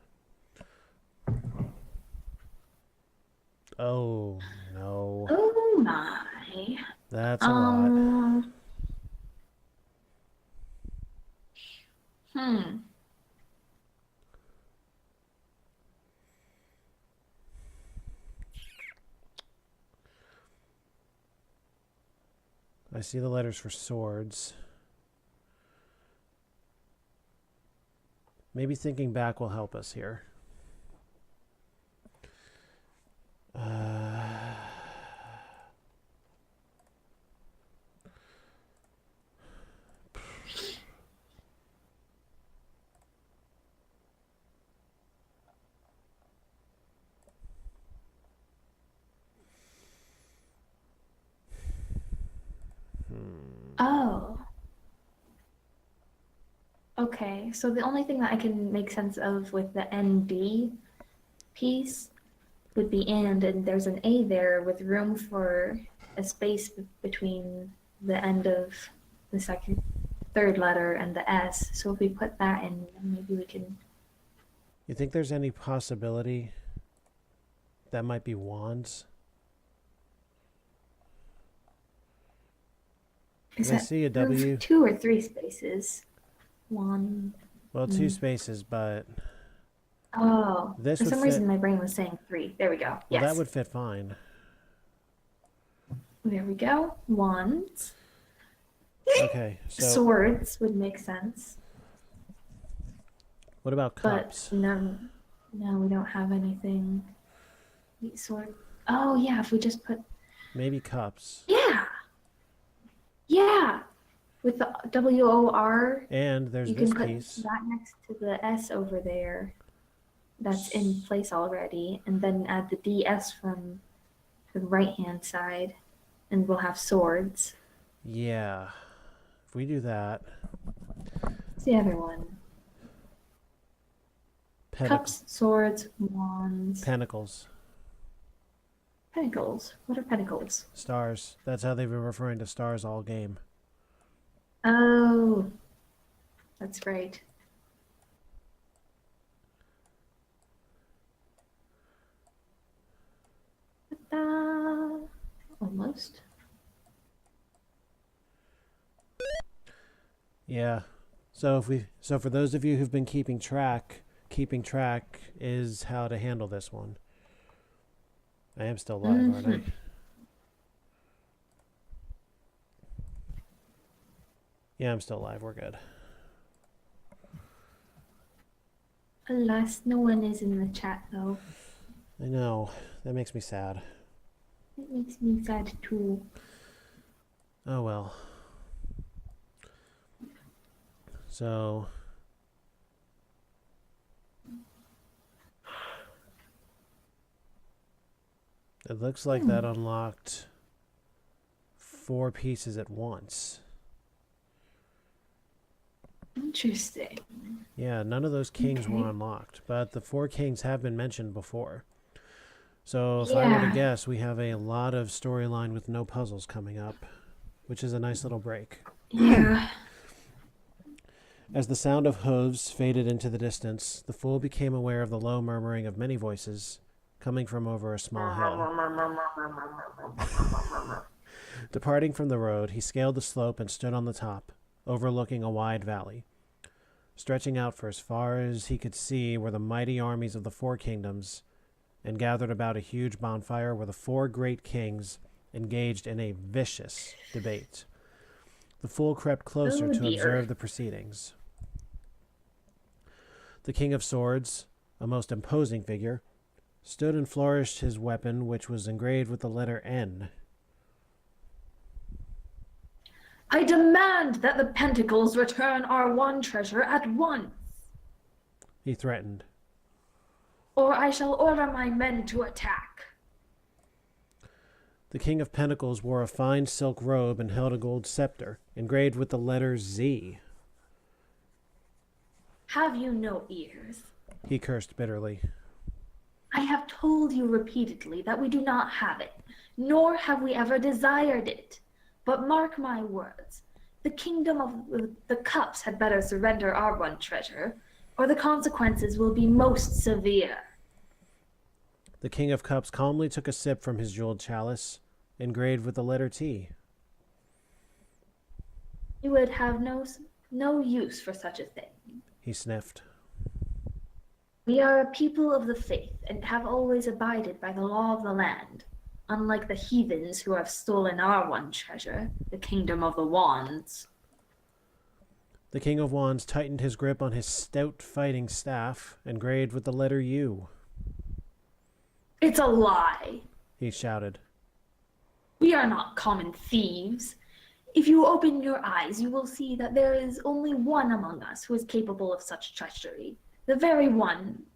Oh, no. Oh my. That's a lot. I see the letters for swords. Maybe thinking back will help us here. Oh. Okay, so the only thing that I can make sense of with the NB piece would be and there's an A there with room for a space between the end of the third letter and the S. So if we put that in, maybe we can. You think there's any possibility that might be wands? Is I that see a W. 2 or 3 spaces? 1. Well, 2 spaces, but Oh, this for would some fit. reason my brain was saying 3. There we go. Well, Yes. that would fit fine. There we go. Wands. Okay, so Swords would make sense. what about cups? But no, we don't have anything. Sword. Oh yeah, if we just put. Maybe cups. Yeah. With the WOR, And there's you this can put piece. that next to the S over there. That's in place already, and then add the DS from the right-hand side, and we'll have swords. Yeah. If we do that. What's the other one? Cups, swords, wands. Pentacles. Pentacles. What are pentacles? Stars. That's how they've been referring to stars all game. Oh, that's right. Ta-da! Almost. Yeah. So for those of you who've been keeping track is how to handle this one. I am still live, aren't I? Yeah, I'm still live. We're good. Alas, no one is in the chat though. I know. That makes me sad. It makes me sad too. Oh well. So it looks like that unlocked 4 pieces at once. Interesting. Yeah, none of those kings were unlocked, but the 4 kings have been mentioned before. So if I were to guess, we have a lot of storyline with no puzzles coming up, which is a nice little break. Yeah. As the sound of hooves faded into the distance, the fool became aware of the low murmuring of many voices coming from over a small hill. Departing from the road, he scaled the slope and stood on the top, overlooking a wide valley. Stretching out for as far as he could see were the mighty armies of the 4 kingdoms, and gathered about a huge bonfire were the 4 great kings engaged in a vicious debate. The fool crept closer to observe the proceedings. The King of Swords, a most imposing figure, stood and flourished his weapon, which was engraved with the letter N. I demand that the Pentacles return our one treasure at once, He threatened. or I shall order my men to attack. The King of Pentacles wore a fine silk robe and held a gold scepter, engraved with the letter Z. Have you no ears? He cursed bitterly. I have told you repeatedly that we do not have it, nor have we ever desired it. But mark my words, the kingdom of the cups had better surrender our one treasure, or the consequences will be most severe. The King of Cups calmly took a sip from his jeweled chalice, engraved with the letter T. You would have no use for such a thing. He sniffed. We are a people of the faith and have always abided by the law of the land, unlike the heathens who have stolen our one treasure, the kingdom of the wands. The King of Wands tightened his grip on his stout fighting staff, engraved with the letter U. It's a lie. He shouted. We are not common thieves. If you open your eyes, you will see that there is only one among us who is capable of such treachery. The very ones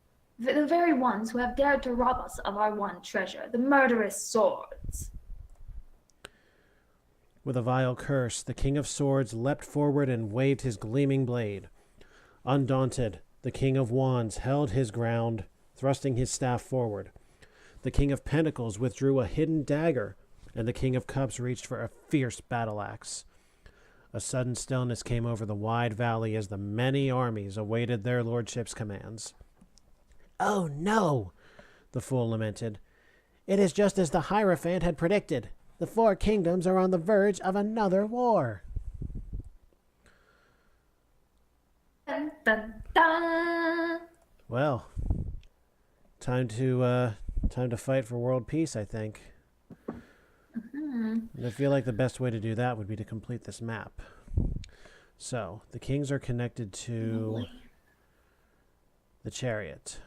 who have dared to rob us of our one treasure, the murderous swords. With a vile curse, the King of Swords leapt forward and waved his gleaming blade. Undaunted, the King of Wands held his ground, thrusting his staff forward. The King of Pentacles withdrew a hidden dagger, and the King of Cups reached for a fierce battle axe. A sudden stillness came over the wide valley as the many armies awaited their lordship's commands. "Oh no!" the fool lamented. "It is just as the Hierophant had predicted. The four kingdoms are on the verge of another war." Dun, dun, dun. Well, time to fight for world peace, I think. And I feel like the best way to do that would be to complete this map. So, the kings are connected to the Chariot.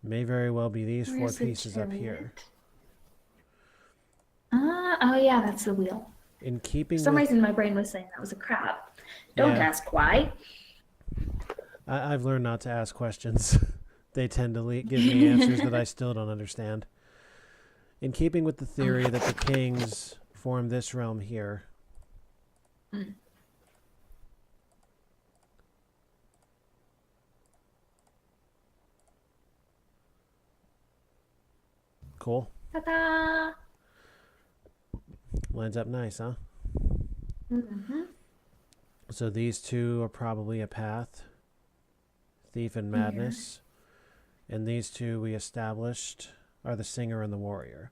May very well be these four Where's the pieces up here. Chariot? Oh yeah, that's the wheel. In keeping For some with... reason my brain was saying that was a crab. Don't Yeah. ask why. I've learned not to ask questions. They tend to give me answers that I still don't understand. In keeping with the theory that the kings form this realm here, cool. Ta-da! Lines up nice, huh? Mm-hmm. So these two are probably a path. Thief and Madness. And these two we established are the Singer and the Warrior.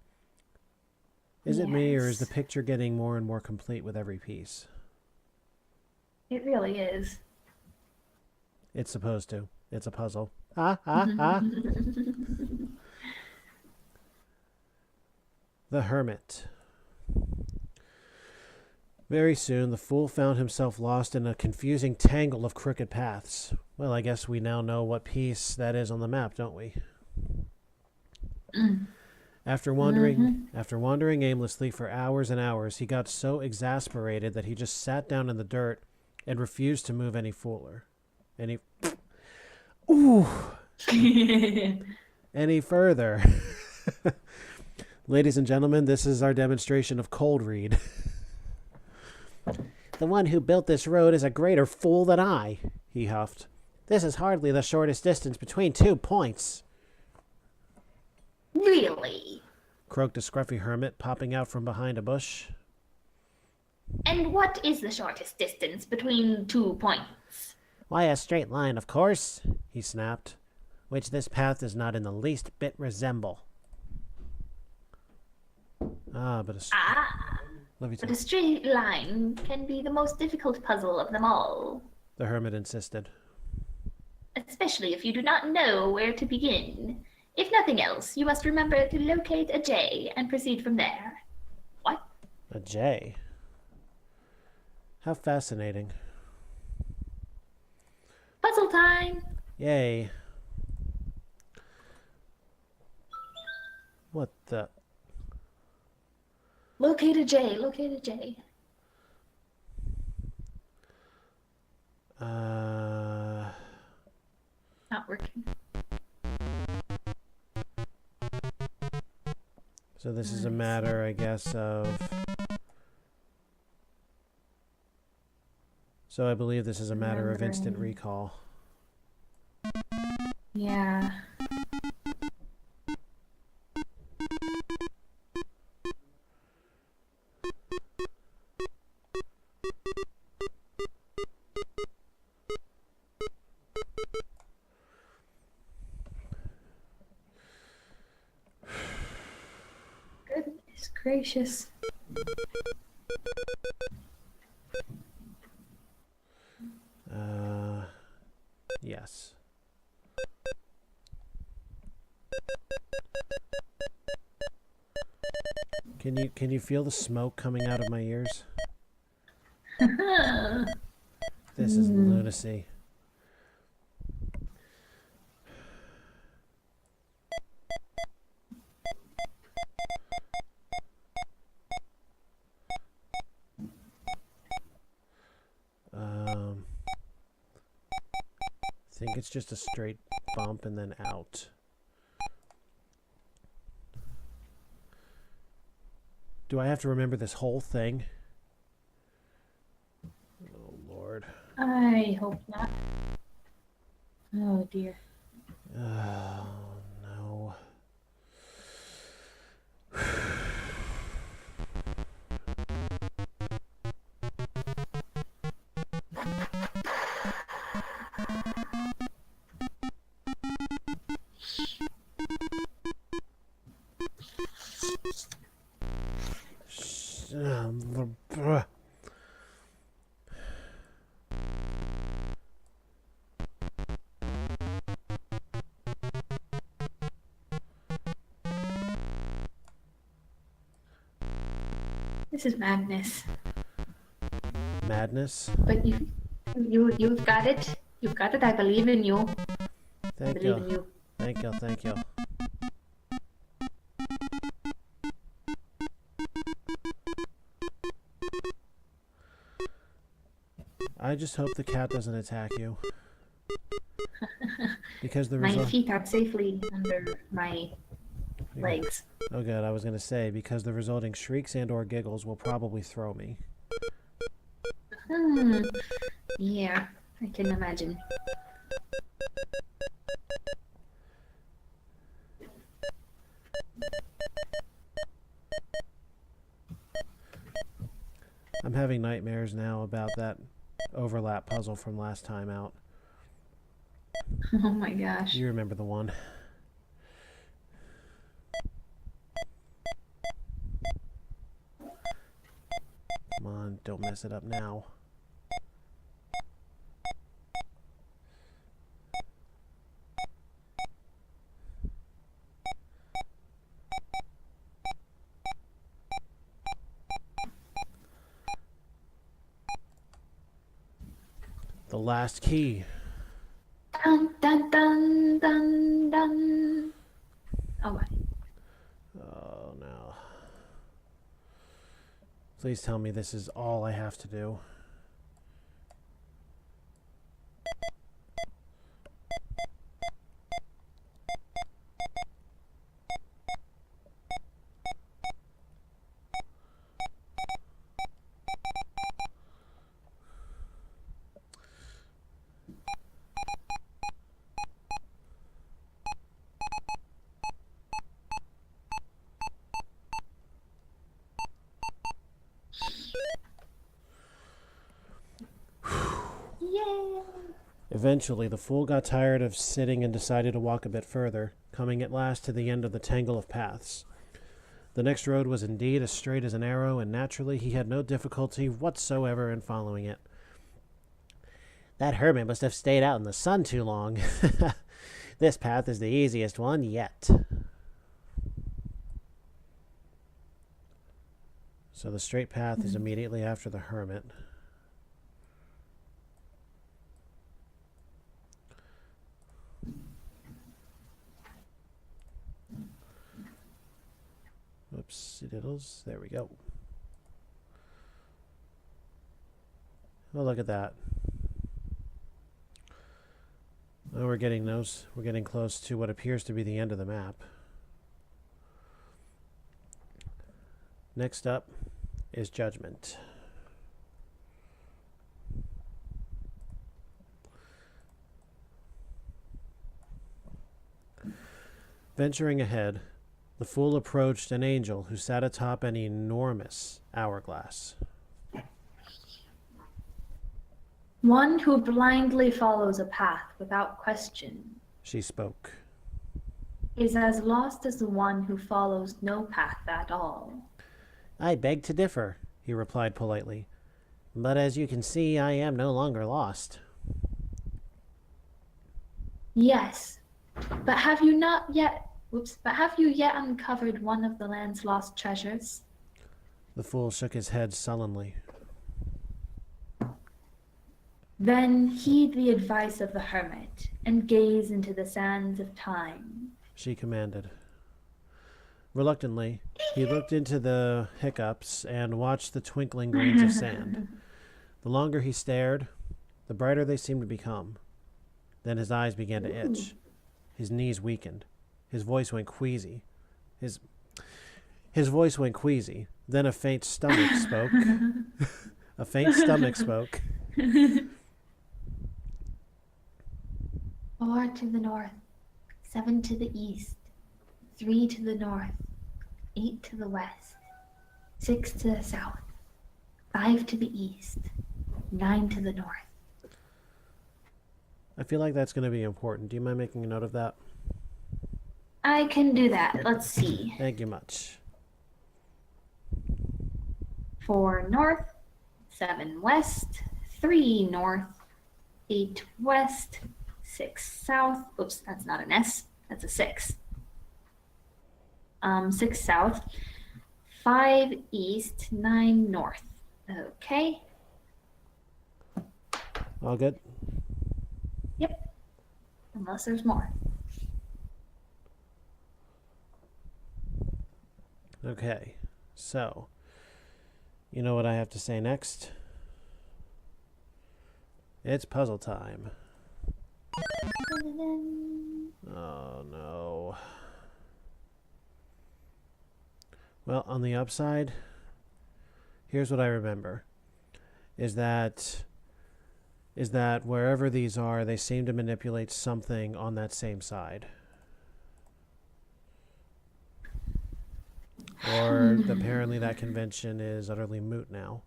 Is it me, or is the Yes. picture getting more and more complete with every piece? It really is. It's supposed to. It's a puzzle. Ah, ah, ah. The Hermit. Very soon, the fool found himself lost in a confusing tangle of crooked paths. Well, I guess we now know what piece that is on the map, don't we? After wandering aimlessly for hours and hours, he got so exasperated that he just sat down in the dirt and refused to move any any further. Ladies and gentlemen, this is our demonstration of cold read. "The one who built this road is a greater fool than I," he huffed. "This is hardly the shortest distance between 2 points." Really? Croaked a scruffy hermit, popping out from behind a bush. And what is the shortest distance between 2 points? "Why, a straight line, of course," he snapped, "which this path does not in the least bit resemble." But a straight line can be the most difficult puzzle of them all. The hermit insisted. Especially if you do not know where to begin. If nothing else, you must remember to locate a J and proceed from there. What? A J? How fascinating. Puzzle time! Yay. What the... Locate a J, locate a J. Not working. So this is a matter, I guess, of... So I believe this is a matter of instant recall. Yeah. Goodness gracious. Yes. Can you feel the smoke coming out of my ears? This is lunacy. I think it's just a straight bump and then out. Do I have to remember this whole thing? Oh, Lord. I hope not. Oh dear. Oh, no. This is madness. Madness? But you've got it. You've got it. I believe in you. I Thank believe you. in you. Thank you, thank you. I just hope the cat doesn't attack you. Because the My result... feet are safely under my legs. Oh good, I was going to say, because the resulting shrieks and or giggles will probably throw me. Yeah, I can imagine. I'm having nightmares now about that overlap puzzle from last time out. Oh my gosh. You remember the one. Come on, don't mess it up now. The last key. Dun dun dun dun dun. Oh my. Oh no. Please tell me this is all I have to do. Yay! Eventually, the fool got tired of sitting and decided to walk a bit further, coming at last to the end of the tangle of paths. The next road was indeed as straight as an arrow, and naturally he had no difficulty whatsoever in following it. That hermit must have stayed out in the sun too long. This path is the easiest one yet. So the straight path is immediately after the hermit. Oops, diddles. There we go. Oh, look at that. Oh, we're getting close to what appears to be the end of the map. Next up is Judgment. Venturing ahead, the fool approached an angel who sat atop an enormous hourglass. One who blindly follows a path without question She spoke. is as lost as the one who follows no path at all. I beg to differ, he replied politely. But as you can see, I am no longer lost. Yes, but have you yet uncovered one of the land's lost treasures? The fool shook his head sullenly. Then heed the advice of the hermit and gaze into the sands of time. She commanded. Reluctantly, he looked into the hiccups and watched the twinkling grains of sand. The longer he stared, the brighter they seemed to become. Then his eyes began to itch. His knees weakened. His voice went queasy. His voice went queasy. Then a faint stomach spoke. A faint stomach spoke. 4 to the north, 7 to the east, 3 to the north, 8 to the west, 6 to the south, 5 to the east, 9 to the north. I feel like that's going to be important. Do you mind making a note of that? I can do that. Let's see. Thank you much. 4 north, 7 west, 3 north, 8 west, 6 south. Oops, that's not an S. That's a 6. 6 south, 5 east, 9 north. Okay. All good? Yep. Unless there's more. Okay. So, you know what I have to say next? It's puzzle time. Oh, no. Well, on the upside, here's what I remember. Is that wherever these are, they seem to manipulate something on that same side. Or apparently that convention is utterly moot now.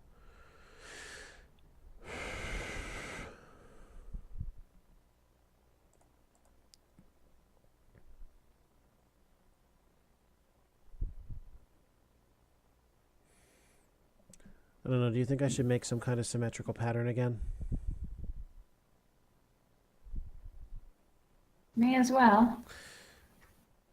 I don't know, do you think I should make some kind of symmetrical pattern again? May as well.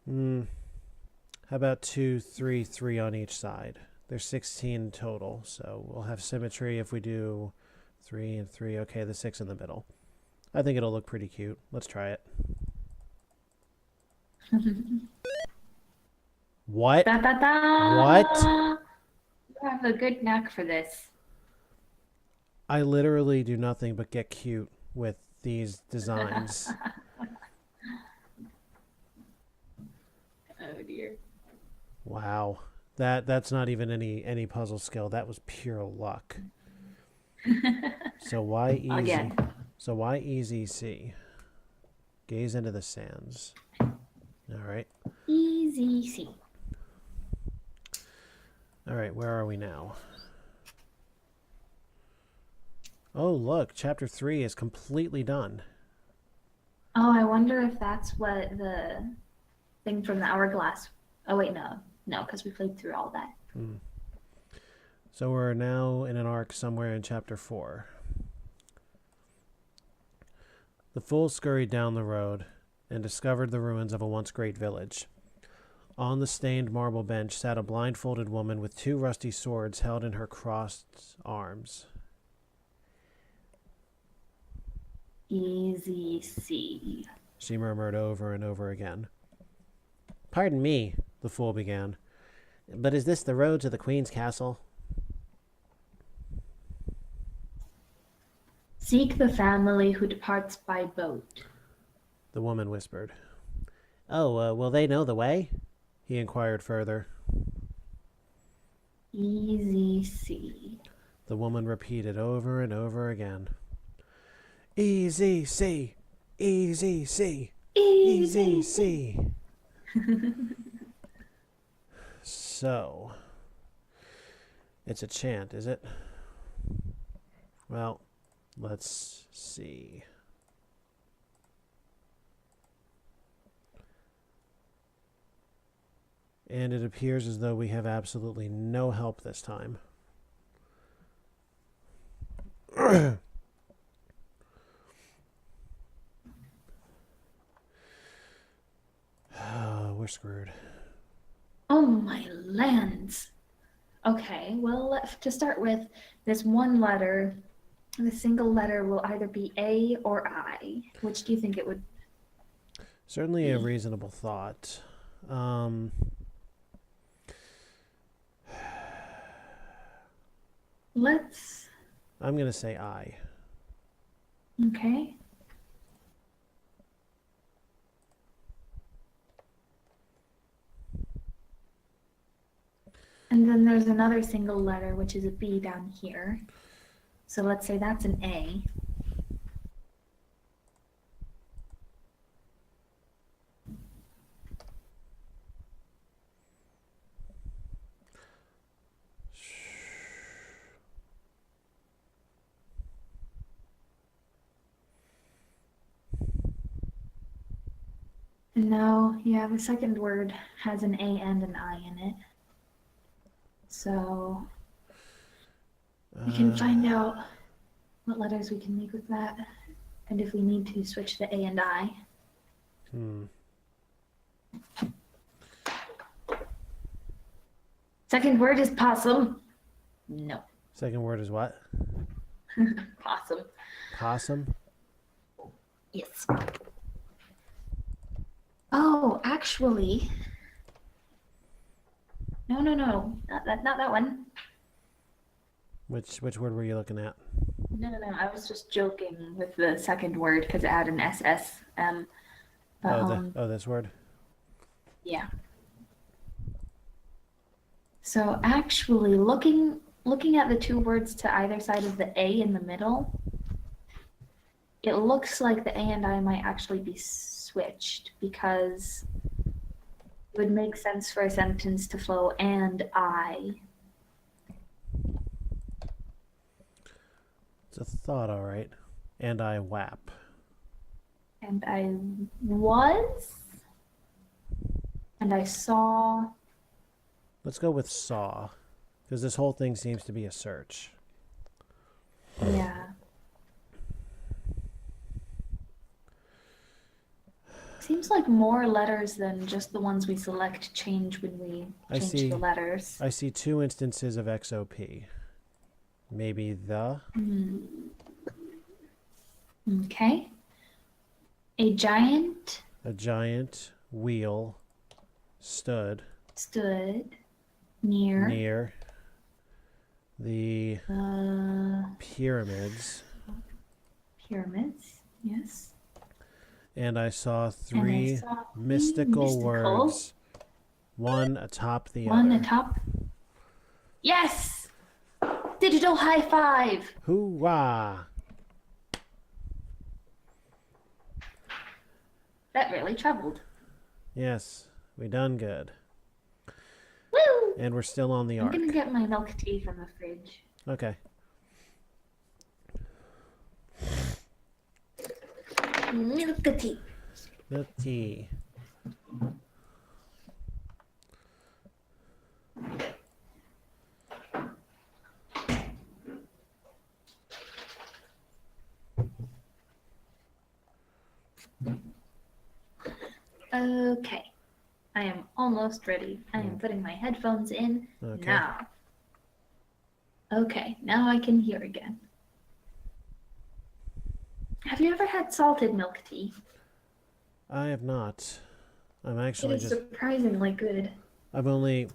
How about 2, 3, 3 on each side? There's 16 total, so we'll have symmetry if we do 3 and 3. Okay, the 6 in the middle. I think it'll look pretty cute. Let's try it. What? Da, da, da. What? You have a good knack for this. I literally do nothing but get cute with these designs. Oh dear. Wow. That's not even any puzzle skill. That was pure luck. So why easy? Again. So why easy C? Gaze into the sands. All right. Easy C. All right, where are we now? Oh, look, chapter 3 is completely done. Oh, I wonder if that's what the thing from the hourglass. Oh wait, no, because we played through all that. So we're now in an arc somewhere in chapter 4. The fool scurried down the road and discovered the ruins of a once great village. On the stained marble bench sat a blindfolded woman with 2 rusty swords held in her crossed arms. Easy C. She murmured over and over again. Pardon me, the fool began, but is this the road to the Queen's castle? Seek the family who departs by boat. The woman whispered. Oh, will they know the way? He inquired further. Easy C. The woman repeated over and over again. Easy C, easy C, easy C. So, it's a chant, is it? Well, let's see. And it appears as though we have absolutely no help this time. We're screwed. Oh my lands. Okay, well, to start with, this one letter, the single letter will either be A or I. Which do you think it would? Certainly a reasonable thought. Let's. I'm going to say I. Okay. And then there's another single letter, which is a B down here. So let's say that's an A. And now, yeah, the second word has an A and an I in it. So we can find out what letters we can make with that, and if we need to switch the A and I. Second word is possum. No. Second word is what? Possum. Possum? Yes. Oh, actually. No. Not that one. Which word were you looking at? No. I was just joking with the second word because it had an SS. This word? Yeah. So actually, looking at the two words to either side of the A in the middle, it looks like the A and I might actually be switched because it would make sense for a sentence to flow and I. It's a thought, all right. And I whap. And I was. And I saw. Let's go with saw, because this whole thing seems to be a search. Yeah. Seems like more letters than just the ones we select change when we change the letters. I see 2 instances of XOP. Maybe the. Okay. A giant. A giant wheel stood near the pyramids. Pyramids, yes. And I saw three mystical words, one atop the other. One atop. Yes! Digital high five! Hoorah! That really troubled. Yes, we done good. Woo! And we're still on the arc. I'm gonna get my milk tea from the fridge. Okay. Milk tea. Milk tea. Okay. I am almost ready. I am putting my headphones in now. Okay, now I can hear again. Have you ever had salted milk tea? I have not. I'm It actually is just. surprisingly good. I've only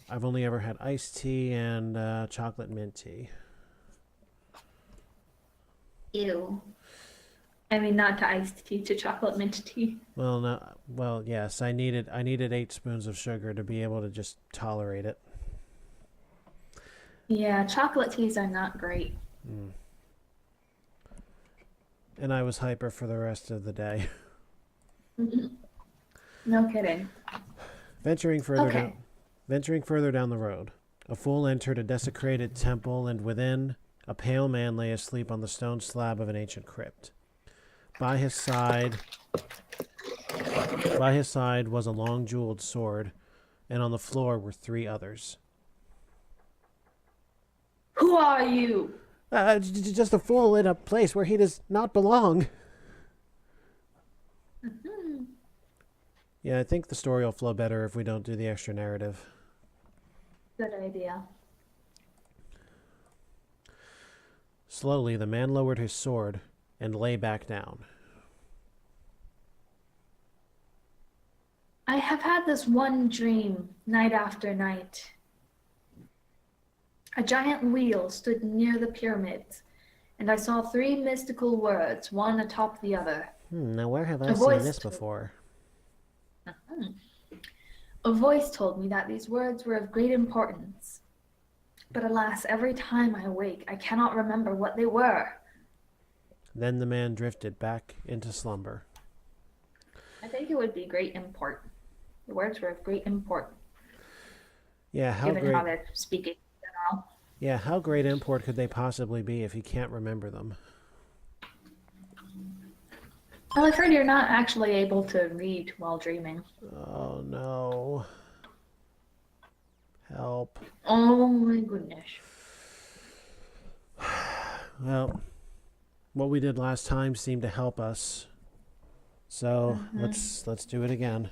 ever had iced tea and chocolate mint tea. Ew. I mean, not to iced tea, to chocolate mint tea. Well, no. Well, yes. I needed 8 spoons of sugar to be able to just tolerate it. Yeah, chocolate teas are not great. And I was hyper for the rest of the day. No kidding. Venturing further down the road, a fool entered a desecrated temple, and within, a pale man lay asleep on the stone slab of an ancient crypt. By his side was a long jeweled sword, and on the floor were 3 others. Who are you? Just a fool in a place where he does not belong. Yeah, I think the story will flow better if we don't do the extra narrative. Good idea. Slowly, the man lowered his sword and lay back down. I have had this one dream, night after night. A giant wheel stood near the pyramids, and I saw 3 mystical words, one atop the other. Now where have I seen this before? A voice told me that these words were of great importance. But alas, every time I awake, I cannot remember what they were. Then the man drifted back into slumber. I think it would be great import. The words were of great import. Yeah, how given great. how they're speaking in general. Yeah, how great import could they possibly be if you can't remember them? Well, I've heard you're not actually able to read while dreaming. Oh no. Help. Oh my goodness. Well, what we did last time seemed to help us. So let's do it again.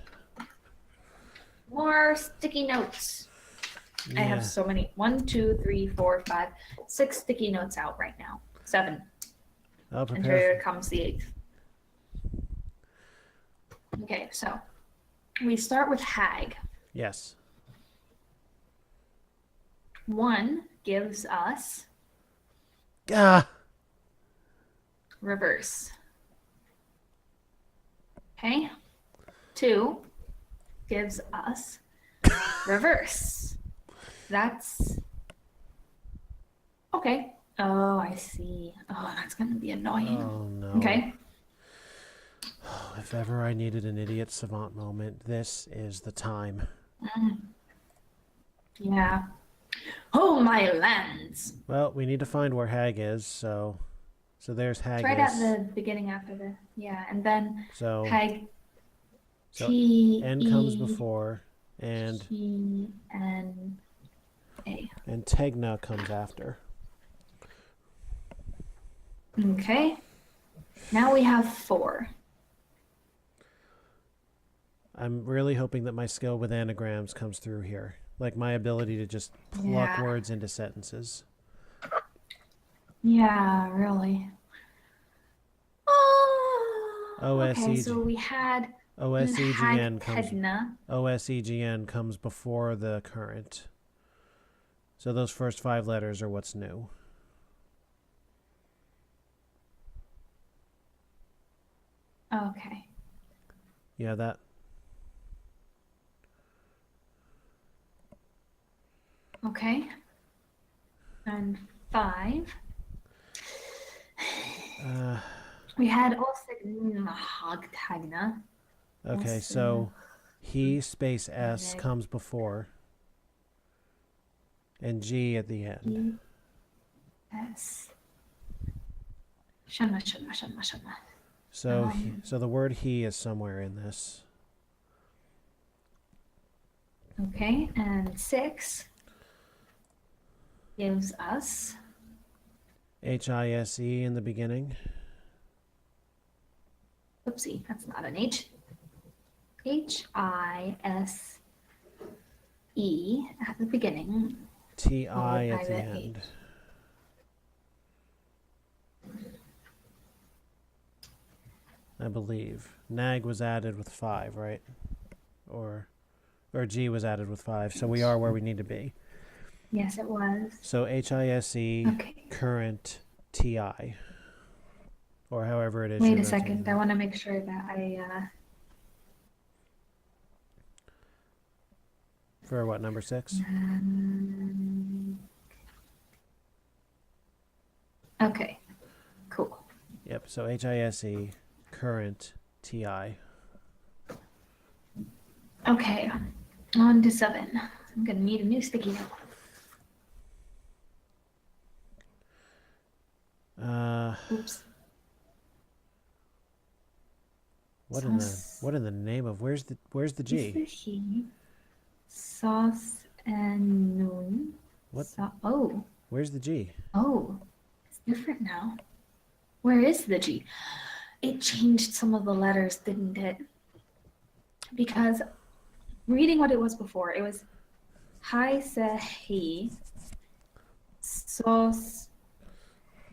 More sticky notes. I have Yeah. so many. 1, 2, 3, 4, 5, 6 sticky notes out right now. 7. I'll And prepare. here comes the 8th. Okay, so we start with Hag. Yes. 1 gives us Ah. reverse. Okay. 2 gives us reverse. That's okay. Oh, I see. Oh, that's gonna be annoying. Oh no. Okay. If ever I needed an idiot savant moment, this is the time. Yeah. Oh, my lands. Well, we need to find where Hag is, so there's It's Hag. right at the beginning after the and then So Hag so T N E comes before, and T N A. and Tegna comes after. Okay. Now we have 4. I'm really hoping that my skill with anagrams comes through here. Like my ability to just pluck words into sentences. Yeah, really. Okay, so we had OSEGN comes. Tegna. OSEGN comes before the current. So those first 5 letters are what's new. Okay. Yeah, that. Okay. And 5. We had Tegna. Okay, so he space S comes before, and G at the end. S. Shanma. So so the word he is somewhere in this. Okay, and 6 gives us HISE in the beginning. Oopsie, that's not an H. H-I-S-E at the beginning. TI at the end. I believe. Nag was added with 5, right? Or G was added with 5, so we are where we need to be. Yes, it was. So HISE, Okay. current, TI. Or however it is. Wait a second, I want to make sure that I... For what, number 6? Okay, cool. Yep, so HISE, current, TI. Okay, on to 7. I'm going to need a new sticky note. Oops. What in the name of where's the G? Is the he? Sauce and noon. What? Oh. Where's the G? Oh, it's different now. Where is the G? It changed some of the letters, didn't it? Because reading what it was before, it was hi se he sauce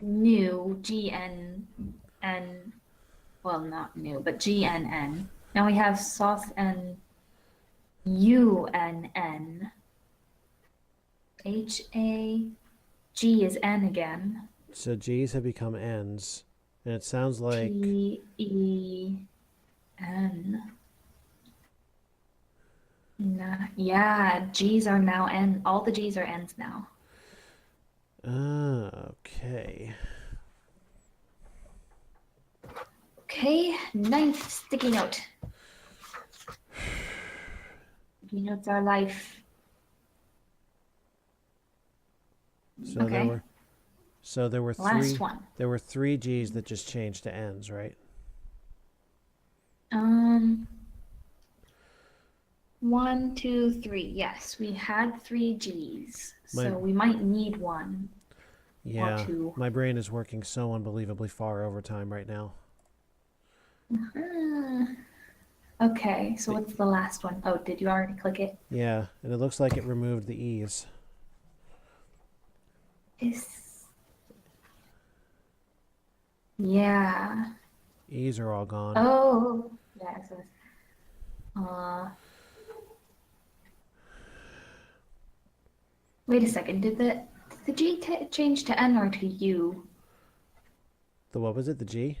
new GN and well, not new, but GNN. Now we have sauce and UNN. HA G is N again. So G's have become N's, and it sounds like TEN. Yeah, G's are now N. All the G's are N's now. Okay. Okay, 9th sticky note. Sticky notes are life. So Okay. there were Last 3. one. There were 3 G's that just changed to N's, right? 1, 2, 3. Yes, we had 3 G's, so we might need 1 Yeah. or 2. My brain is working so unbelievably far overtime right now. Okay, so what's the last one? Oh, did you already click it? Yeah, and it looks like it removed the E's. Yeah. E's are all gone. Oh, yeah. So, uh, wait a second. Did the G change to N or to U? The what was it? The G?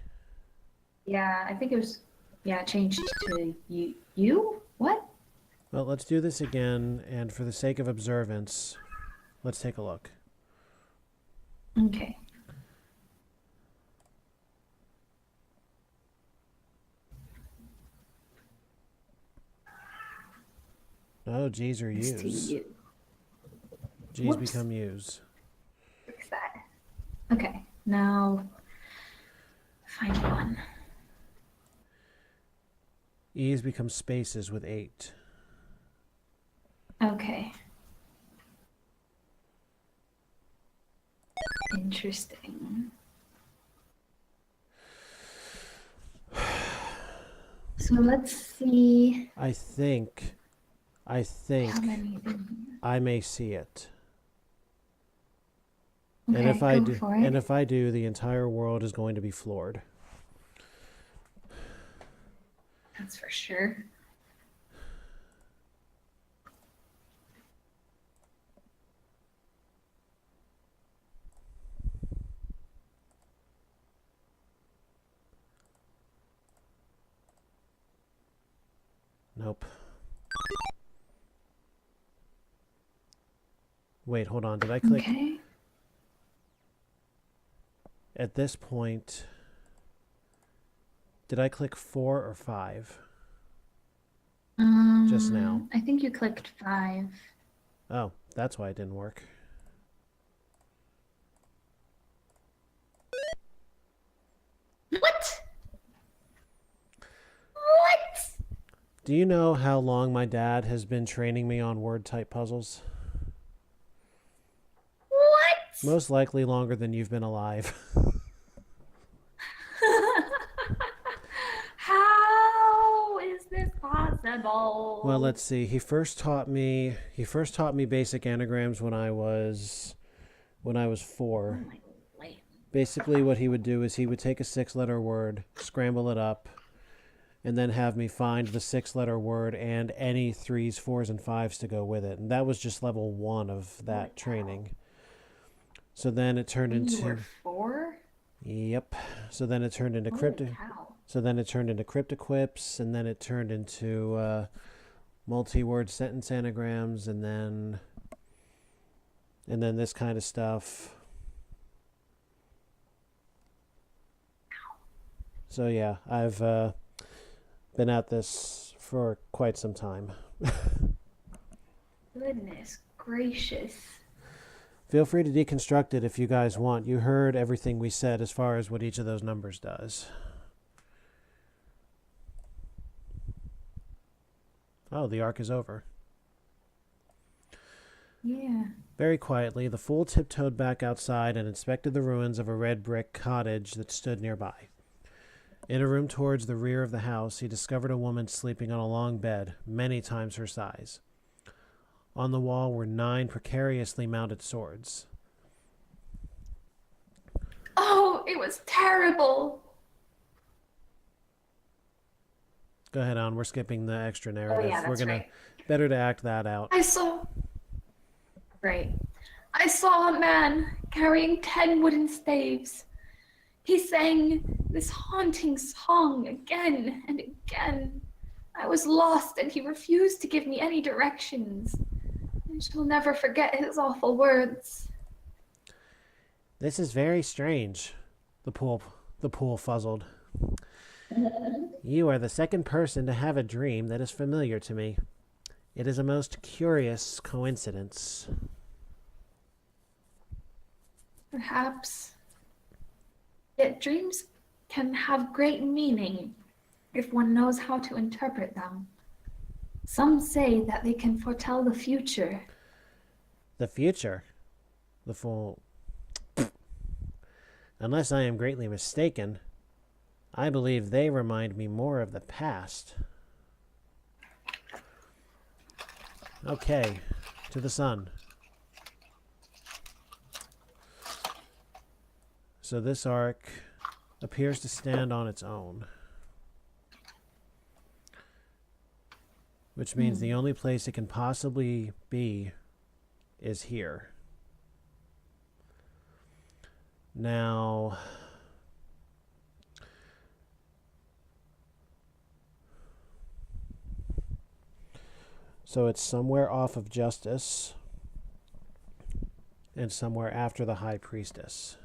Yeah, I think it was. Yeah, it changed to U. U? What? Well, let's do this again, and for the sake of observance, let's take a look. Okay. Oh, G's are It's to U's. U. G's Whoops. become U's. Fix that. Okay, now find one. E's become spaces with 8. Okay. Interesting. So let's see I think how many. I may see it. Okay, And if I go do, for it. and if I do, the entire world is going to be floored. That's for sure. Nope. Wait, hold on. Did I click? Okay. At this point, did I click 4 or 5? Just now. I think you clicked 5. Oh, that's why it didn't work. What? What? Do you know how long my dad has been training me on word type puzzles? What? Most likely longer than you've been alive. How is this possible? Well, let's see. He first taught me basic anagrams when I was 4. Oh my land. Basically what he would do is he would take a 6-letter word, scramble it up, and then have me find the 6-letter word and any 3s, 4s, and 5s to go with it. And that was just level 1 of that training. So then it turned You into were 4? Yep. So then it turned into Holy crypt. cow. So then it turned into crypt equips, and then it turned into multi-word sentence anagrams, and then this kind of stuff. So yeah, I've been at this for quite some time. Goodness gracious. Feel free to deconstruct it if you guys want. You heard everything we said as far as what each of those numbers does. Oh, the arc is over. Yeah. Very quietly, the fool tiptoed back outside and inspected the ruins of a red brick cottage that stood nearby. In a room towards the rear of the house, he discovered a woman sleeping on a long bed, many times her size. On the wall were 9 precariously mounted swords. Oh, it was terrible. Go ahead on, we're skipping the extra narrative. Oh, yeah, that's right. Better to act that out. Right. I saw a man carrying 10 wooden staves. He sang this haunting song again and again. I was lost and he refused to give me any directions. I shall never forget his awful words. This is very strange, the pool fuzzled. You are the second person to have a dream that is familiar to me. It is a most curious coincidence. Perhaps. Yet dreams can have great meaning if one knows how to interpret them. Some say that they can foretell the future. The future? The fool... Unless I am greatly mistaken, I believe they remind me more of the past. Okay, to the sun. So this arc appears to stand on its own. Which means the only place it can possibly be is here. Now, so it's somewhere off of Justice and somewhere after the High Priestess.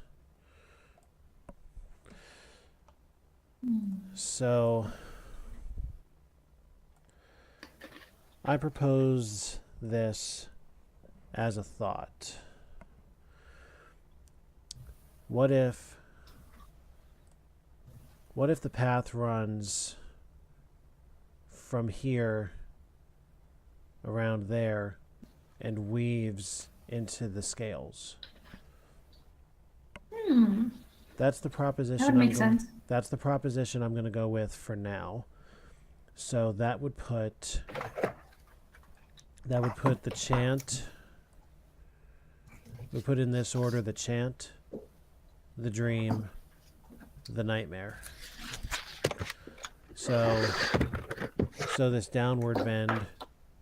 So I propose this as a thought. What if the path runs from here around there and weaves into the scales? That's the proposition. That would make sense. That's the proposition I'm going to go with for now. So that would put the chant. We put in this order the chant, the dream, the nightmare. So this downward bend,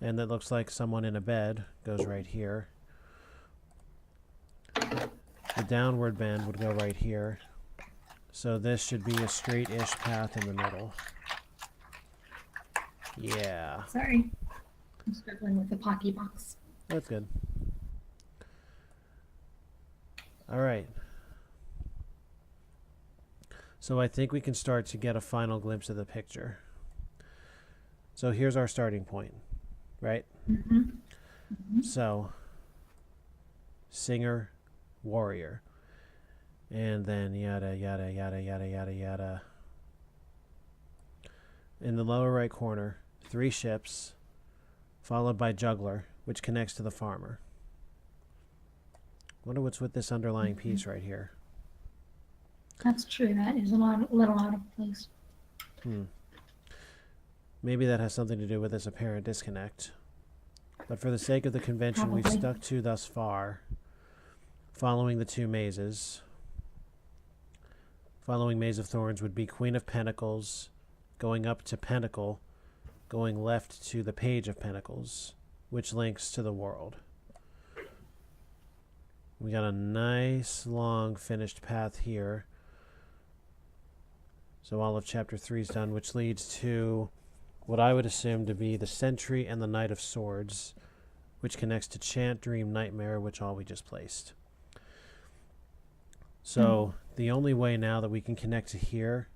and that looks like someone in a bed, goes right here. The downward bend would go right here. So this should be a straight-ish path in the middle. Yeah. Sorry. I'm struggling with the Pocky box. That's good. All right. So I think we can start to get a final glimpse of the picture. So here's our starting point, right? So, singer, warrior. And then yada, yada, yada, yada, yada, yada. In the lower right corner, 3 ships, followed by Juggler, which connects to the farmer. Wonder what's with this underlying piece right here. That's true. That is a little out of place. Maybe that has something to do with this apparent disconnect. But for the sake of the convention we've stuck to thus far, following the 2 mazes, following Maze of Thorns would be Queen of Pentacles, going up to Pentacle, going left to the Page of Pentacles, which links to the world. We got a nice long finished path here. So all of chapter 3 is done, which leads to what I would assume to be the Sentry and the Knight of Swords, which connects to Chant, Dream, Nightmare, which all we just placed. So the only way now that we can connect to here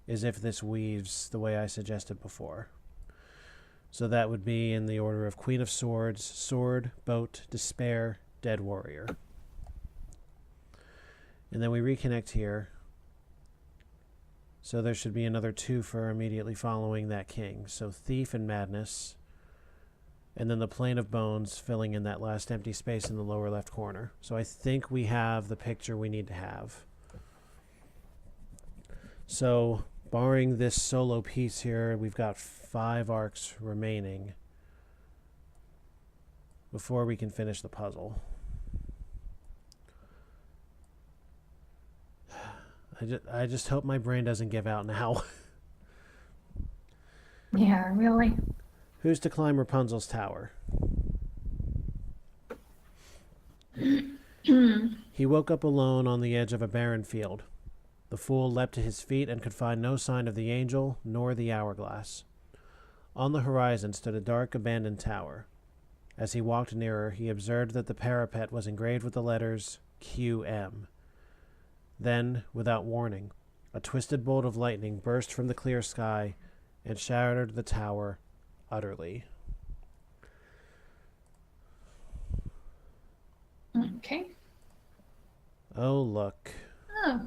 is if this weaves the way I suggested before. So that would be in the order of Queen of Swords, Sword, Boat, Despair, Dead Warrior. And then we reconnect here. So there should be another 2 for immediately following that king. So Thief and Madness. And then the Plane of Bones filling in that last empty space in the lower left corner. So I think we have the picture we need to have. So barring this solo piece here, we've got 5 arcs remaining before we can finish the puzzle. I just hope my brain doesn't give out now. Yeah, really. Who's to climb Rapunzel's tower? He woke up alone on the edge of a barren field. The fool leapt to his feet and could find no sign of the angel nor the hourglass. On the horizon stood a dark, abandoned tower. As he walked nearer, he observed that the parapet was engraved with the letters QM. Then, without warning, a twisted bolt of lightning burst from the clear sky and shattered the tower utterly. Okay. Oh, look. Oh.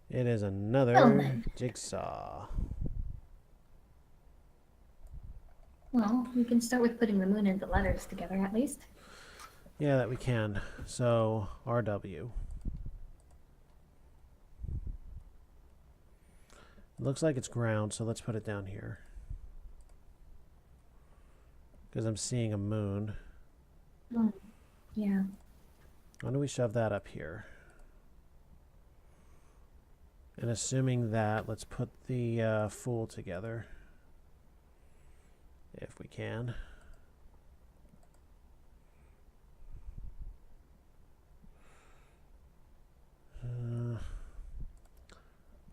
It is another then. jigsaw. Well, we can start with putting the moon and the letters together at least. Yeah, that we can. So, RW. It looks like it's ground, so let's put it down here. Because I'm seeing a moon. Yeah. Why don't we shove that up here? And assuming that, let's put the Fool together. If we can.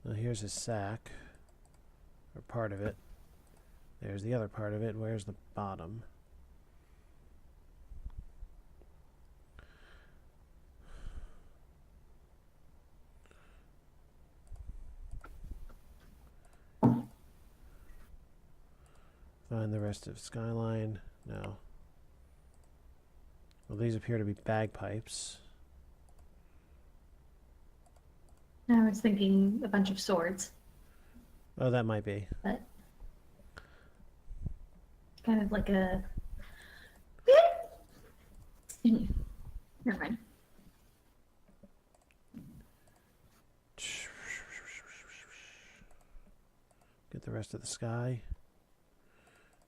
Well, here's his sack. Or part of it. There's the other part of it. Where's the bottom? Find the rest of Skyline. No. Well, these appear to be bagpipes. I was thinking a bunch of swords, Oh, that might be. but kind of like a. Never mind. Get the rest of the sky.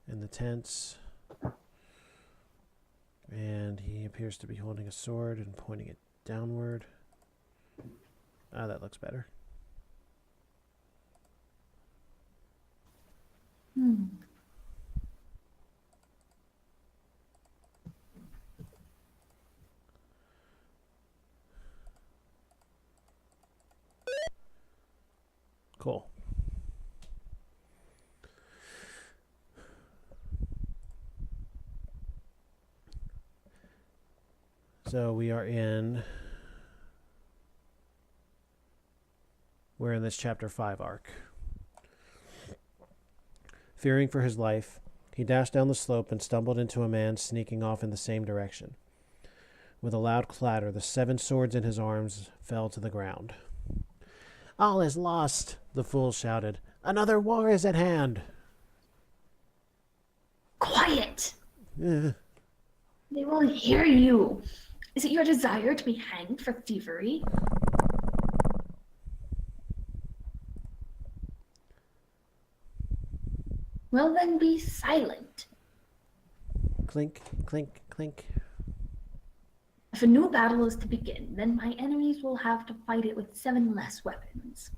And the tents. And he appears to be holding a sword and pointing it downward. Ah, that looks better. Cool. So we're in this chapter 5 arc. Fearing for his life, he dashed down the slope and stumbled into a man sneaking off in the same direction. With a loud clatter, the 7 swords in his arms fell to the ground. All is lost, the fool shouted. Another war is at hand. Quiet! Eh. They will hear you. Is it your desire to be hanged for thievery? Well, then be silent. Clink, clink, clink. If a new battle is to begin, then my enemies will have to fight it with 7 less weapons.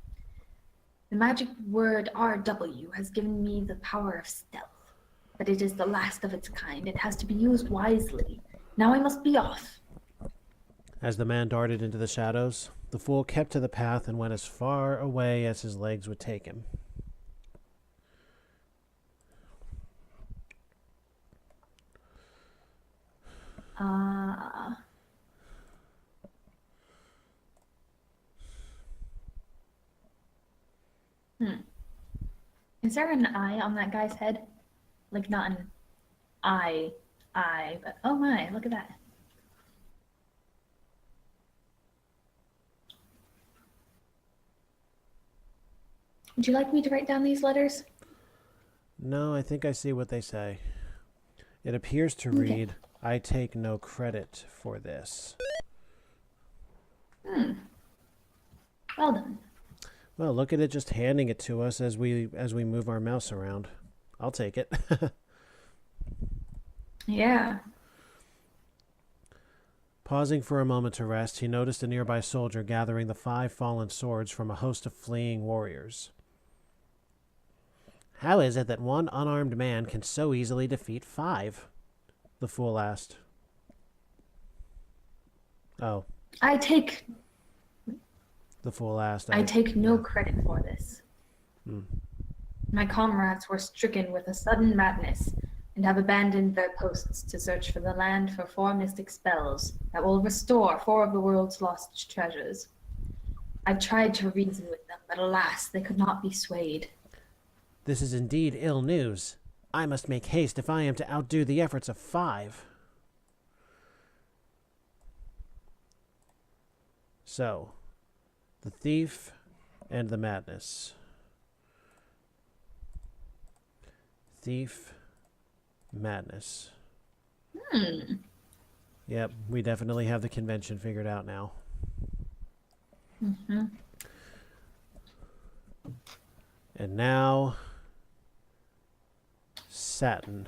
The magic word RW has given me the power of stealth, but it is the last of its kind. It has to be used wisely. Now I must be off. As the man darted into the shadows, the fool kept to the path and went as far away as his legs would take him. Is there an eye on that guy's head? Like not an eye, but oh my, look at that. Would you like me to write down these letters? No, I think I see what they say. It appears to read, I take no credit for this. Well done. Well, look at it just handing it to us as we move our mouse around. I'll take it. Yeah. Pausing for a moment to rest, he noticed a nearby soldier gathering the 5 fallen swords from a host of fleeing warriors. How is it that one unarmed man can so easily defeat 5? The fool asked. Oh. The fool asked. I take no credit for this. My comrades were stricken with a sudden madness and have abandoned their posts to search for the land for 4 mystic spells that will restore 4 of the world's lost treasures. I tried to reason with them, but alas, they could not be swayed. This is indeed ill news. I must make haste if I am to outdo the efforts of 5. So, the thief and the madness. Thief, madness. Yep, we definitely have the convention figured out now. And now, Satin.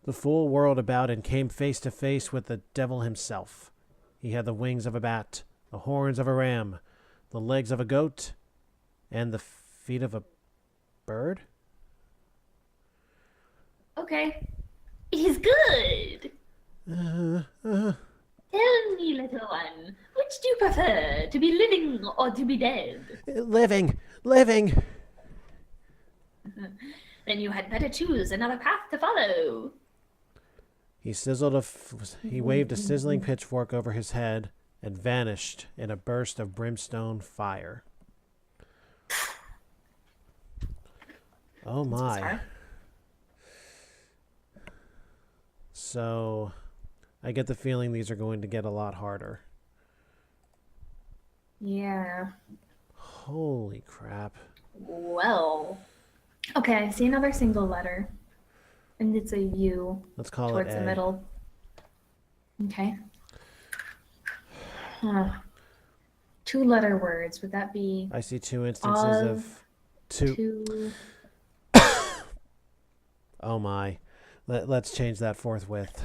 The fool whirled about and came face to face with the devil himself. He had the wings of a bat, the horns of a ram, the legs of a goat, and the feet of a bird? Okay. It is good. Tell me, little one, which do you prefer, to be living or to be dead? Living! Living! Then you had better choose another path to follow. He waved a sizzling pitchfork over his head and vanished in a burst of brimstone fire. Oh my. So, I get the feeling these are going to get a lot harder. Yeah. Holy crap. Well. Okay, I see another single letter. And it's a U. Let's call towards it A. the middle. Okay. 2-letter words. Would that be I see 2 instances of two. Oh my. Let's change that forthwith.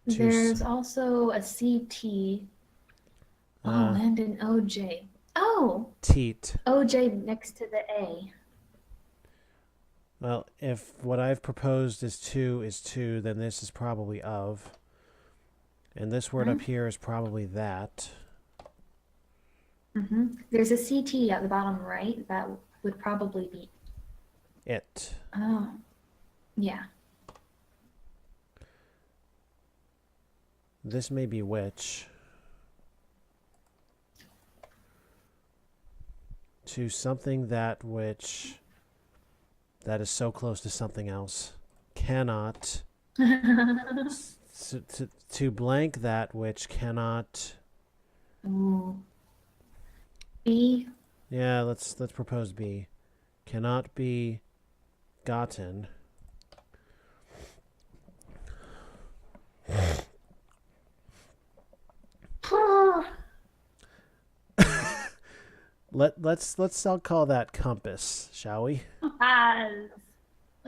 There's also a CT. And an OJ. Oh! Teat. OJ next to the A. Well, if what I've proposed is 2, then this is probably of. And this word up here is probably that. There's a CT at the bottom right. That would probably be It. Oh. Yeah. This may be which. To something that which that is so close to something else cannot to blank that which cannot. Ooh. B. Yeah, let's propose B. Cannot be gotten. Let's call that compass, shall we?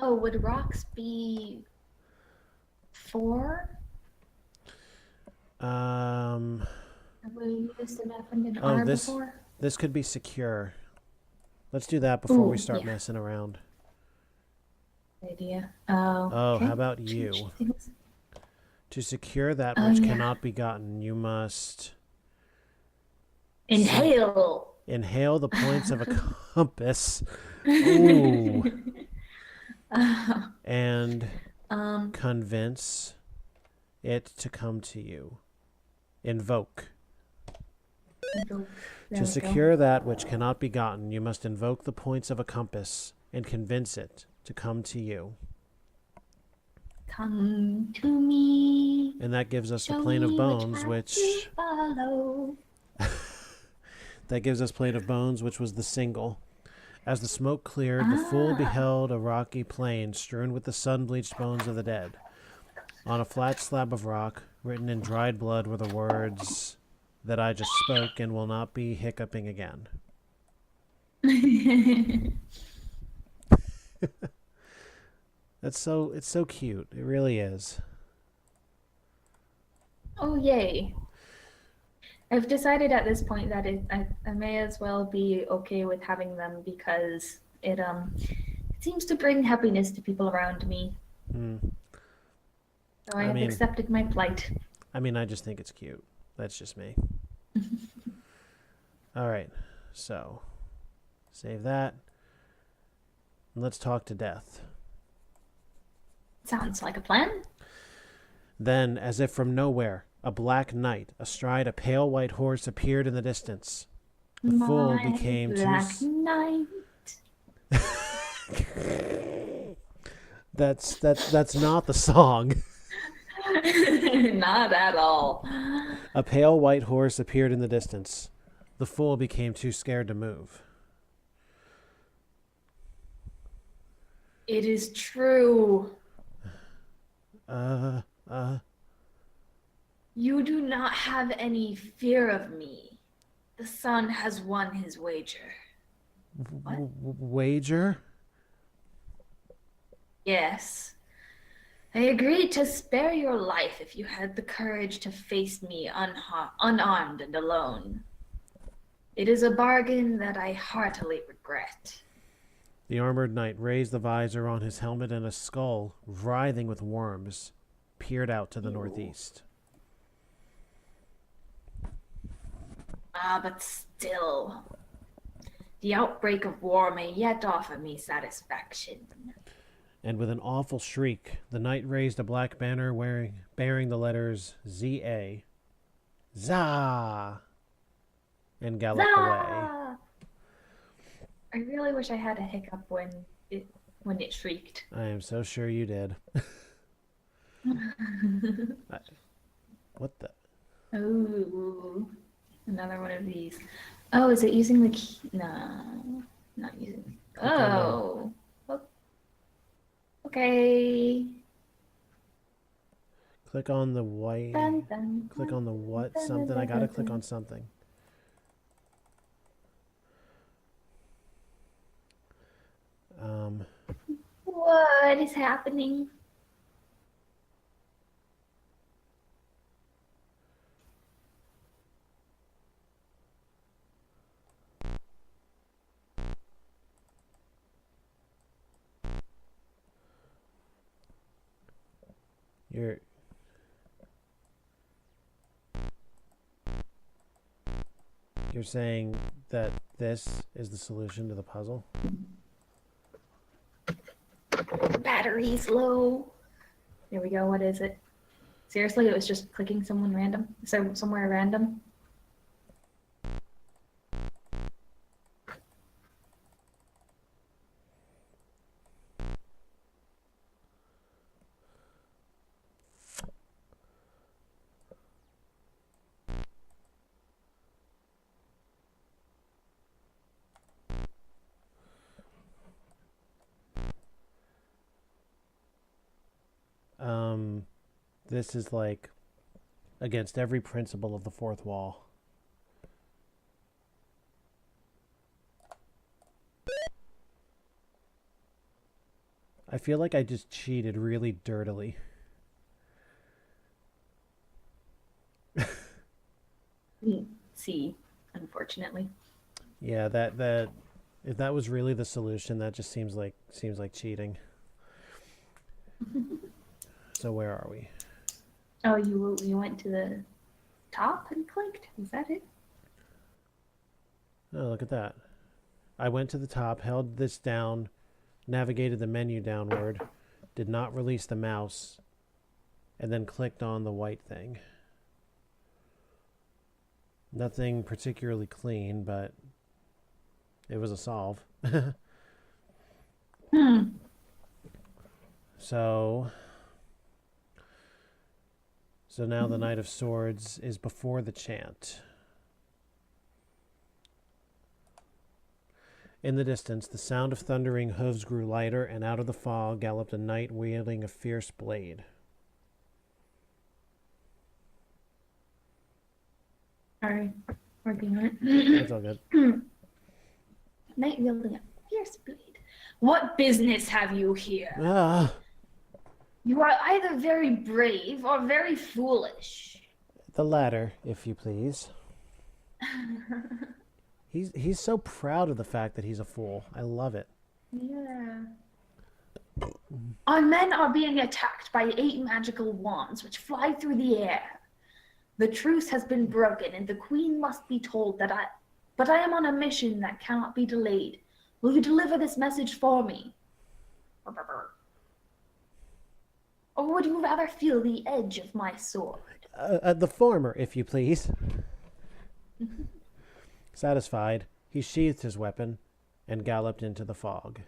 Oh, would rocks be 4? Have we used an F and an R before? This could be secure. Let's do that before we start yeah. messing around. Idea. Oh, Okay. how about you? To secure that which cannot be gotten, you must inhale. Inhale the points of a compass. Ooh. And convince it to come to you. Invoke. To secure that which cannot be gotten, you must invoke the points of a compass and convince it to come to you. Come to me. And that gives us the plane of bones, which that gives us plane of bones, which was the single. As the smoke cleared, the fool beheld a rocky plain strewn with the sun-bleached bones of the dead. On a flat slab of rock, written in dried blood, were the words that I just spoke and will not be hiccuping again. It's so cute. It really is. Oh, yay. I've decided at this point that I may as well be okay with having them because it seems to bring happiness to people around me. So I have accepted my plight. I mean, I just think it's cute. That's just me. All right. So, save that. And let's talk to death. Sounds like a plan. Then, as if from nowhere, a black knight astride a pale white horse appeared in the distance. The fool became black knight. That's not the song. Not at all. A pale white horse appeared in the distance. The fool became too scared to move. It is true. You do not have any fear of me. The sun has won his wager. What? Wager? Yes. I agreed to spare your life if you had the courage to face me unarmed and alone. It is a bargain that I heartily regret. The armored knight raised the visor on his helmet, and a skull, writhing with worms, peered out to the northeast. Ah, but still, the outbreak of war may yet offer me satisfaction. And with an awful shriek, the knight raised a black banner bearing the letters Z-A, Za, and galloped away. Zah! I really wish I had a hiccup when it shrieked. I am so sure you did. What the? Ooh, another one of these. Oh, is it using the key? No, not using. Oh, okay. Click on the white. Dun, dun, Click on the what? dun, Something. dun, I gotta dun, click dun. on something. What is happening? You're saying that this is the solution to the puzzle? Battery's low. There we go. What is it? Seriously, it was just clicking someone random. So somewhere random. This is like against every principle of the fourth wall. I feel like I just cheated really dirtily. C, unfortunately. Yeah, that if that was really the solution, that just seems like cheating. So where are we? Oh, you went to the top and clicked? Is that it? Oh, look at that. I went to the top, held this down, navigated the menu downward, did not release the mouse, and then clicked on the white thing. Nothing particularly clean, but it was a solve. So now the Knight of Swords is before the chant. In the distance, the sound of thundering hooves grew lighter, and out of the fog galloped a knight wielding a fierce blade. Sorry, working on it. That's all good. Knight wielding a fierce blade. What business have you here? Ah, You are either very brave or very foolish. the latter, if you please. He's so proud of the fact that he's a fool. I love it. Yeah. Our men are being attacked by 8 magical wands which fly through the air. The truce has been broken, and the queen must be told that I am on a mission that cannot be delayed. Will you deliver this message for me? Or would you rather feel the edge of my sword? The former, if you please. Satisfied, he sheathed his weapon and galloped into the fog.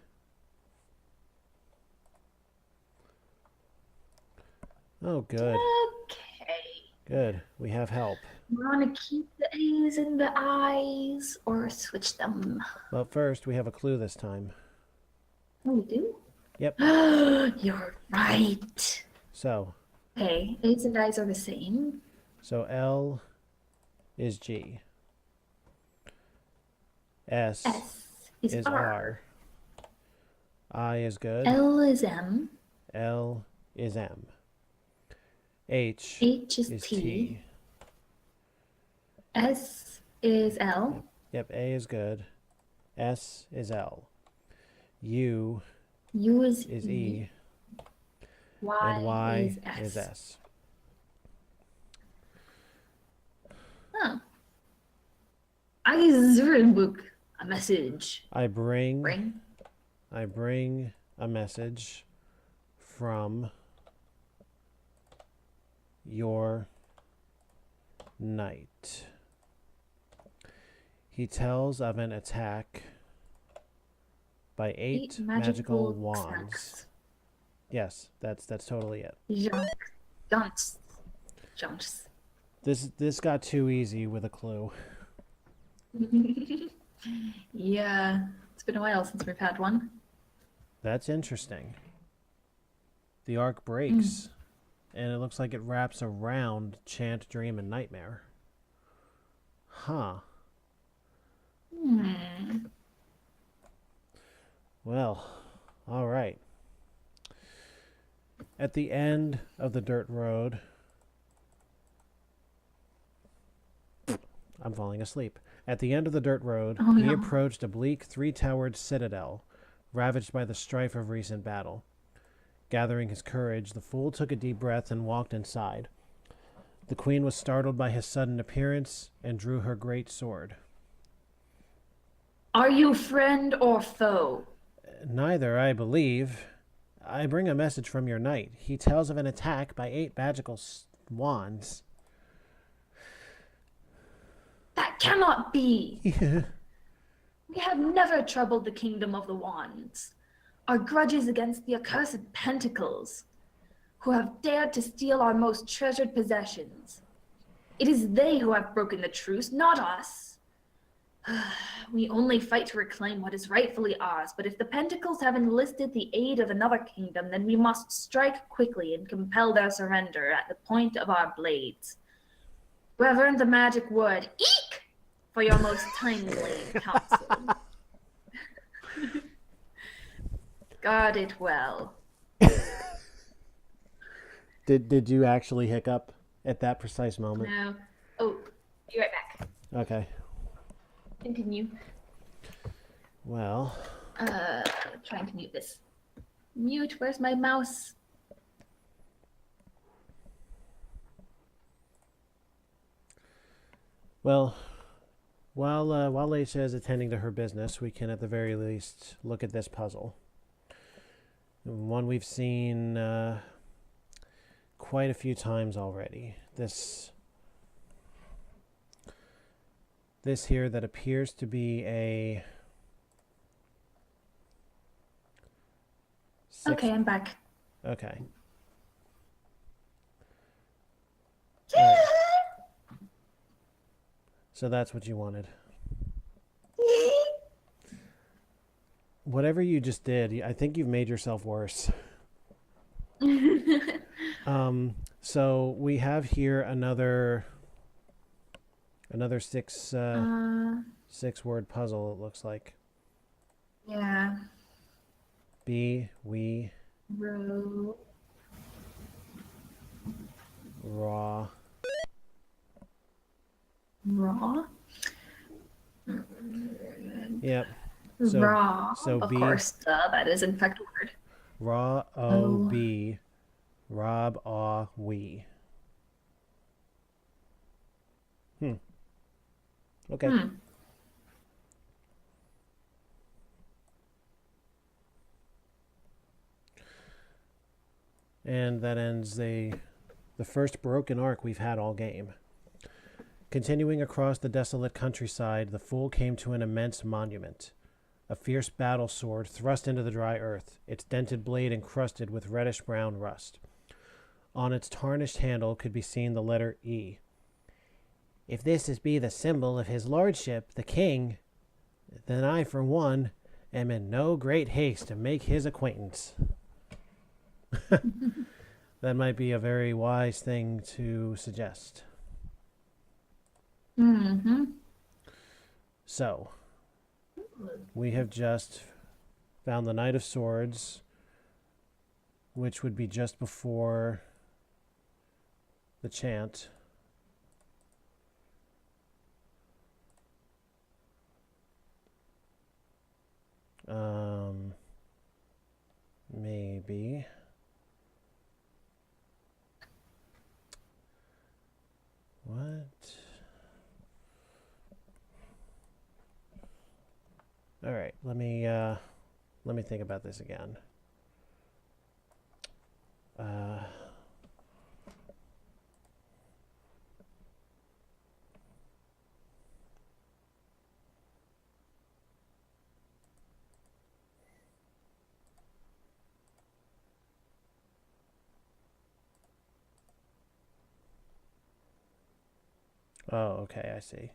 Oh, good. Okay. Good. We have help. You want to keep the A's in the I's or switch them? But first, we have a clue this time. Oh, we do? Yep. You're right. So Okay, A's and I's are the same. L is G. S is is R. R. I is good. L is M. L is M. H H is is T. T. S is L. Yep, A is good. S is L. U U is is E. E. Y, And Y is S. is S. Huh. I Zurbook a message. I bring Bring. a message from your knight. He tells of an attack by eight magical wands. Snacks. Yes, that's totally it. Jumps. This got too easy with a clue. Yeah, it's been a while since we've had one. That's interesting. The arc breaks, and it looks like it wraps around Chant, Dream, and Nightmare. Huh. Well, all right. At the end of the dirt road, I'm falling asleep. At the end of the dirt road, he approached a bleak, three-towered citadel, ravaged by the strife of recent battle. Gathering his courage, the fool took a deep breath and walked inside. The queen was startled by his sudden appearance and drew her great sword. Are you friend or foe? Neither, I believe. I bring a message from your knight. He tells of an attack by 8 magical wands. That cannot be. Yeah. We have never troubled the kingdom of the wands. Our grudge is against the accursed Pentacles, who have dared to steal our most treasured possessions. It is they who have broken the truce, not us. We only fight to reclaim what is rightfully ours, but if the Pentacles have enlisted the aid of another kingdom, then we must strike quickly and compel their surrender at the point of our blades. You have earned the magic word, eek, for your most timely counsel. Guard it well. Did you actually hiccup at that precise moment? No. Oh, be right back. Okay. Continue. Well. Trying to mute this. Mute, where's my mouse? Well, while Leisha is attending to her business, we can at the very least look at this puzzle. One we've seen quite a few times already. This here that appears to be a... Okay, I'm back. Okay. So that's what you wanted. Whatever you just did, I think you've made yourself worse. So we have here another 6-word puzzle, it looks like. Yeah. Be, we, Row. raw. Raw? Yep. Raw. So of B, course, that is in fact a word. Raw, O, B, Rob, aw, we. Okay. And that ends the first broken arc we've had all game. Continuing across the desolate countryside, the fool came to an immense monument. A fierce battle sword thrust into the dry earth, its dented blade encrusted with reddish-brown rust. On its tarnished handle could be seen the letter E. If this is be the symbol of his lordship, the king, then I, for one, am in no great haste to make his acquaintance. That might be a very wise thing to suggest. Mm-hmm. So, we have just found the Knight of Swords, which would be just before the chant. Maybe. What? All right, let me think about this again. Oh, okay, I see.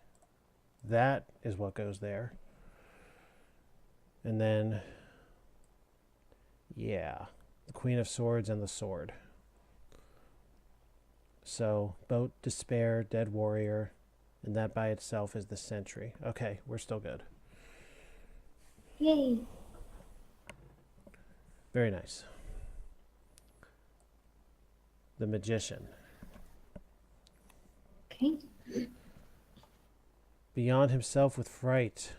That is what goes there. And then, yeah, the Queen of Swords and the sword. So, boat, despair, dead warrior, and that by itself is the sentry. Okay, we're still good. Yay. Very nice. The magician. Okay. Beyond himself with fright,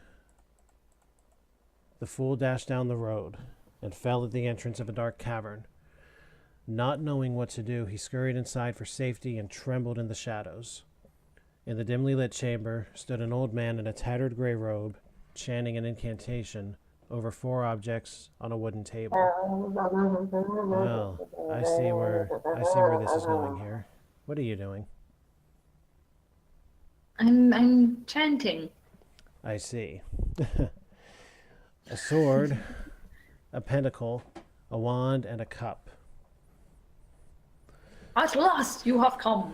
the fool dashed down the road and fell at the entrance of a dark cavern. Not knowing what to do, he scurried inside for safety and trembled in the shadows. In the dimly lit chamber stood an old man in a tattered gray robe, chanting an incantation over 4 objects on a wooden table. Well, I see where this is going here. What are you doing? I'm chanting. I see. A sword, a pentacle, a wand, and a cup. At last you have come.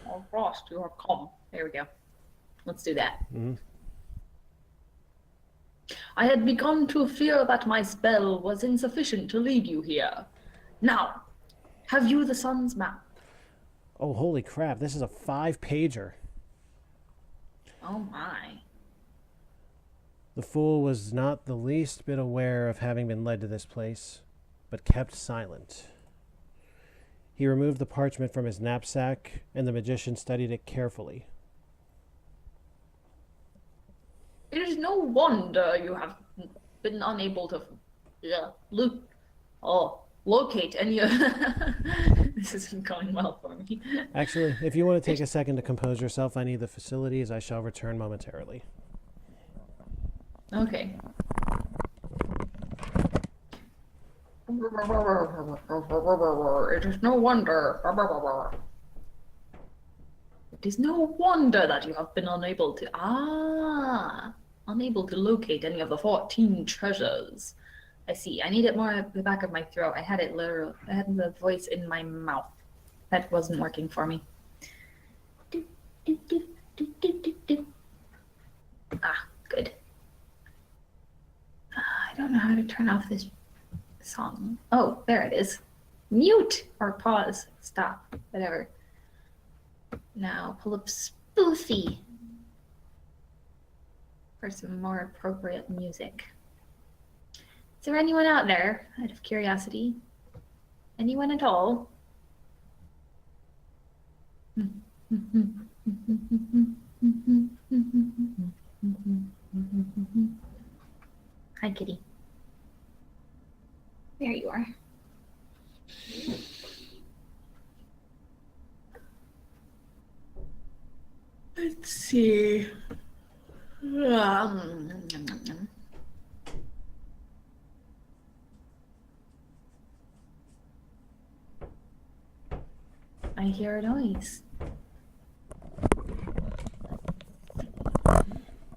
At last you have come. There we go. Let's do that. Mm-hmm. I had begun to fear that my spell was insufficient to lead you here. Now, have you the sun's map? Oh, holy crap. This is a 5-pager. Oh my. The fool was not the least bit aware of having been led to this place, but kept silent. He removed the parchment from his knapsack, and the magician studied it carefully. It is no wonder you have been unable to locate any of... This isn't going well for me. Actually, if you want to take a second to compose yourself, I need the facilities. I shall return momentarily. Okay. It is no wonder. It is no wonder that you have been unable to locate any of the 14 treasures. I see. I need it more at the back of my throat. I had it literal. I had the voice in my mouth. That wasn't working for me. Ah, good. I don't know how to turn off this song. Oh, there it is. Mute or pause. Stop. Whatever. Now pull up Spoofy for some more appropriate music. Is there anyone out there, out of curiosity? Anyone at all? Hi, kitty. There you are. Let's see. I hear a noise.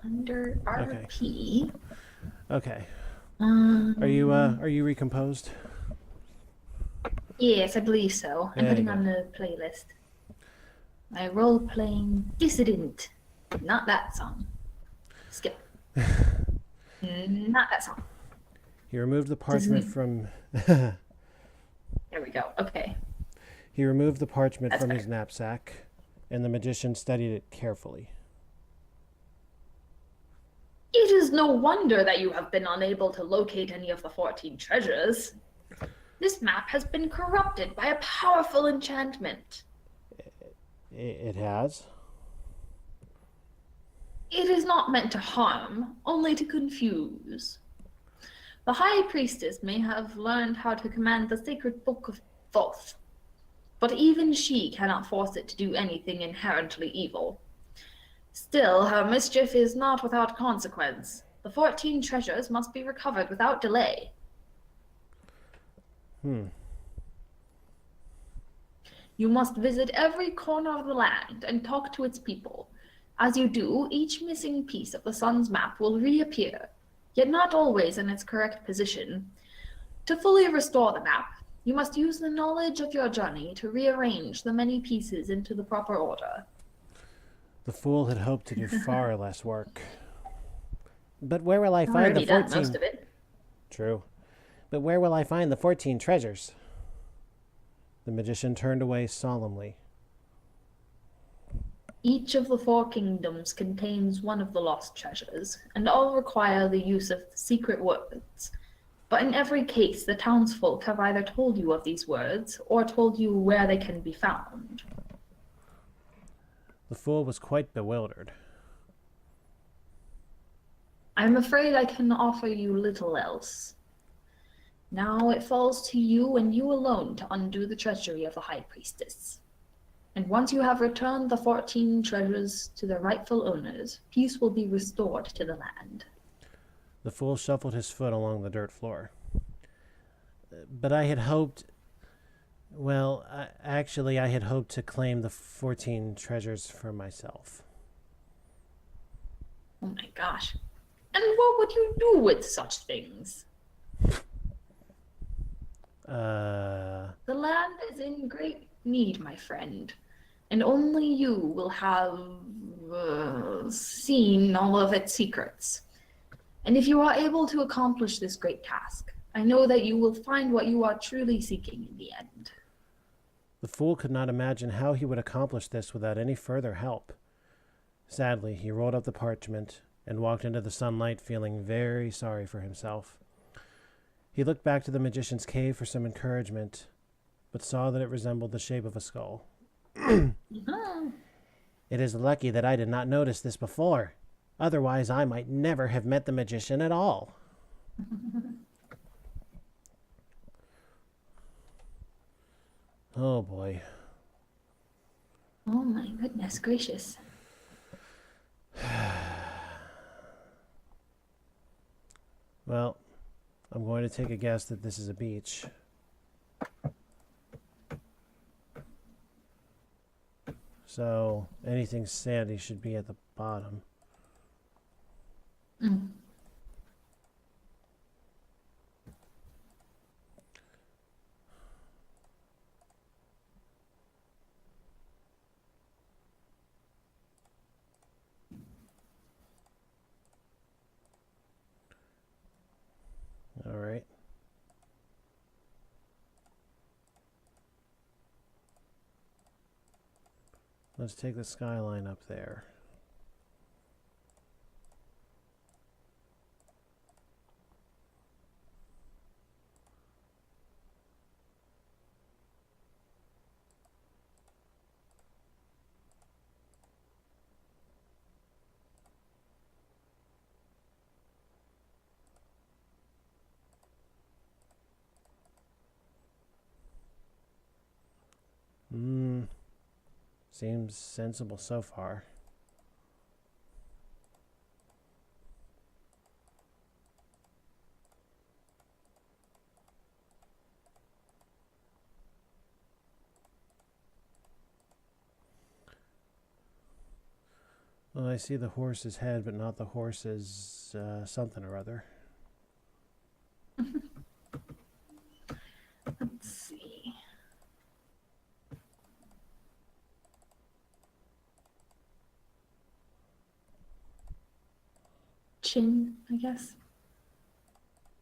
Under RP. Okay. Are you recomposed? Yes, I believe so. I'm There putting you on the playlist. My role-playing dissident. Not that song. Skip. Not that song. He removed the parchment from... There we go. Okay. He removed the parchment That's from better. his knapsack, and the magician studied it carefully. It is no wonder that you have been unable to locate any of the 14 treasures. This map has been corrupted by a powerful enchantment. It has? It is not meant to harm, only to confuse. The High Priestess may have learned how to command the sacred book of Thoth, but even she cannot force it to do anything inherently evil. Still, her mischief is not without consequence. The 14 treasures must be recovered without delay. You must visit every corner of the land and talk to its people. As you do, each missing piece of the sun's map will reappear, yet not always in its correct position. To fully restore the map, you must use the knowledge of your journey to rearrange the many pieces into the proper order. The fool had hoped to do far less work. But where will I I've find the already done 14? most of it. True. But where will I find the 14 treasures? The magician turned away solemnly. Each of the 4 kingdoms contains one of the lost treasures, and all require the use of secret words. But in every case, the townsfolk have either told you of these words, or told you where they can be found. The fool was quite bewildered. I'm afraid I can offer you little else. Now it falls to you and you alone to undo the treachery of the High Priestess. And once you have returned the 14 treasures to their rightful owners, peace will be restored to the land. The fool shuffled his foot along the dirt floor. But I had hoped... Well, actually, I had hoped to claim the 14 treasures for myself. Oh my gosh. And what would you do with such things? The land is in great need, my friend. And only you will have seen all of its secrets. And if you are able to accomplish this great task, I know that you will find what you are truly seeking in the end. The fool could not imagine how he would accomplish this without any further help. Sadly, he rolled up the parchment and walked into the sunlight feeling very sorry for himself. He looked back to the magician's cave for some encouragement, but saw that it resembled the shape of a skull. It is lucky that I did not notice this before. Otherwise, I might never have met the magician at all. Oh boy. Oh my goodness gracious. Well, I'm going to take a guess that this is a beach. So anything sandy should be at the bottom. All right. Let's take the skyline up there. Seems sensible so far. Well, I see the horse's head, but not the horse's something or other. Let's see. Chin, I guess.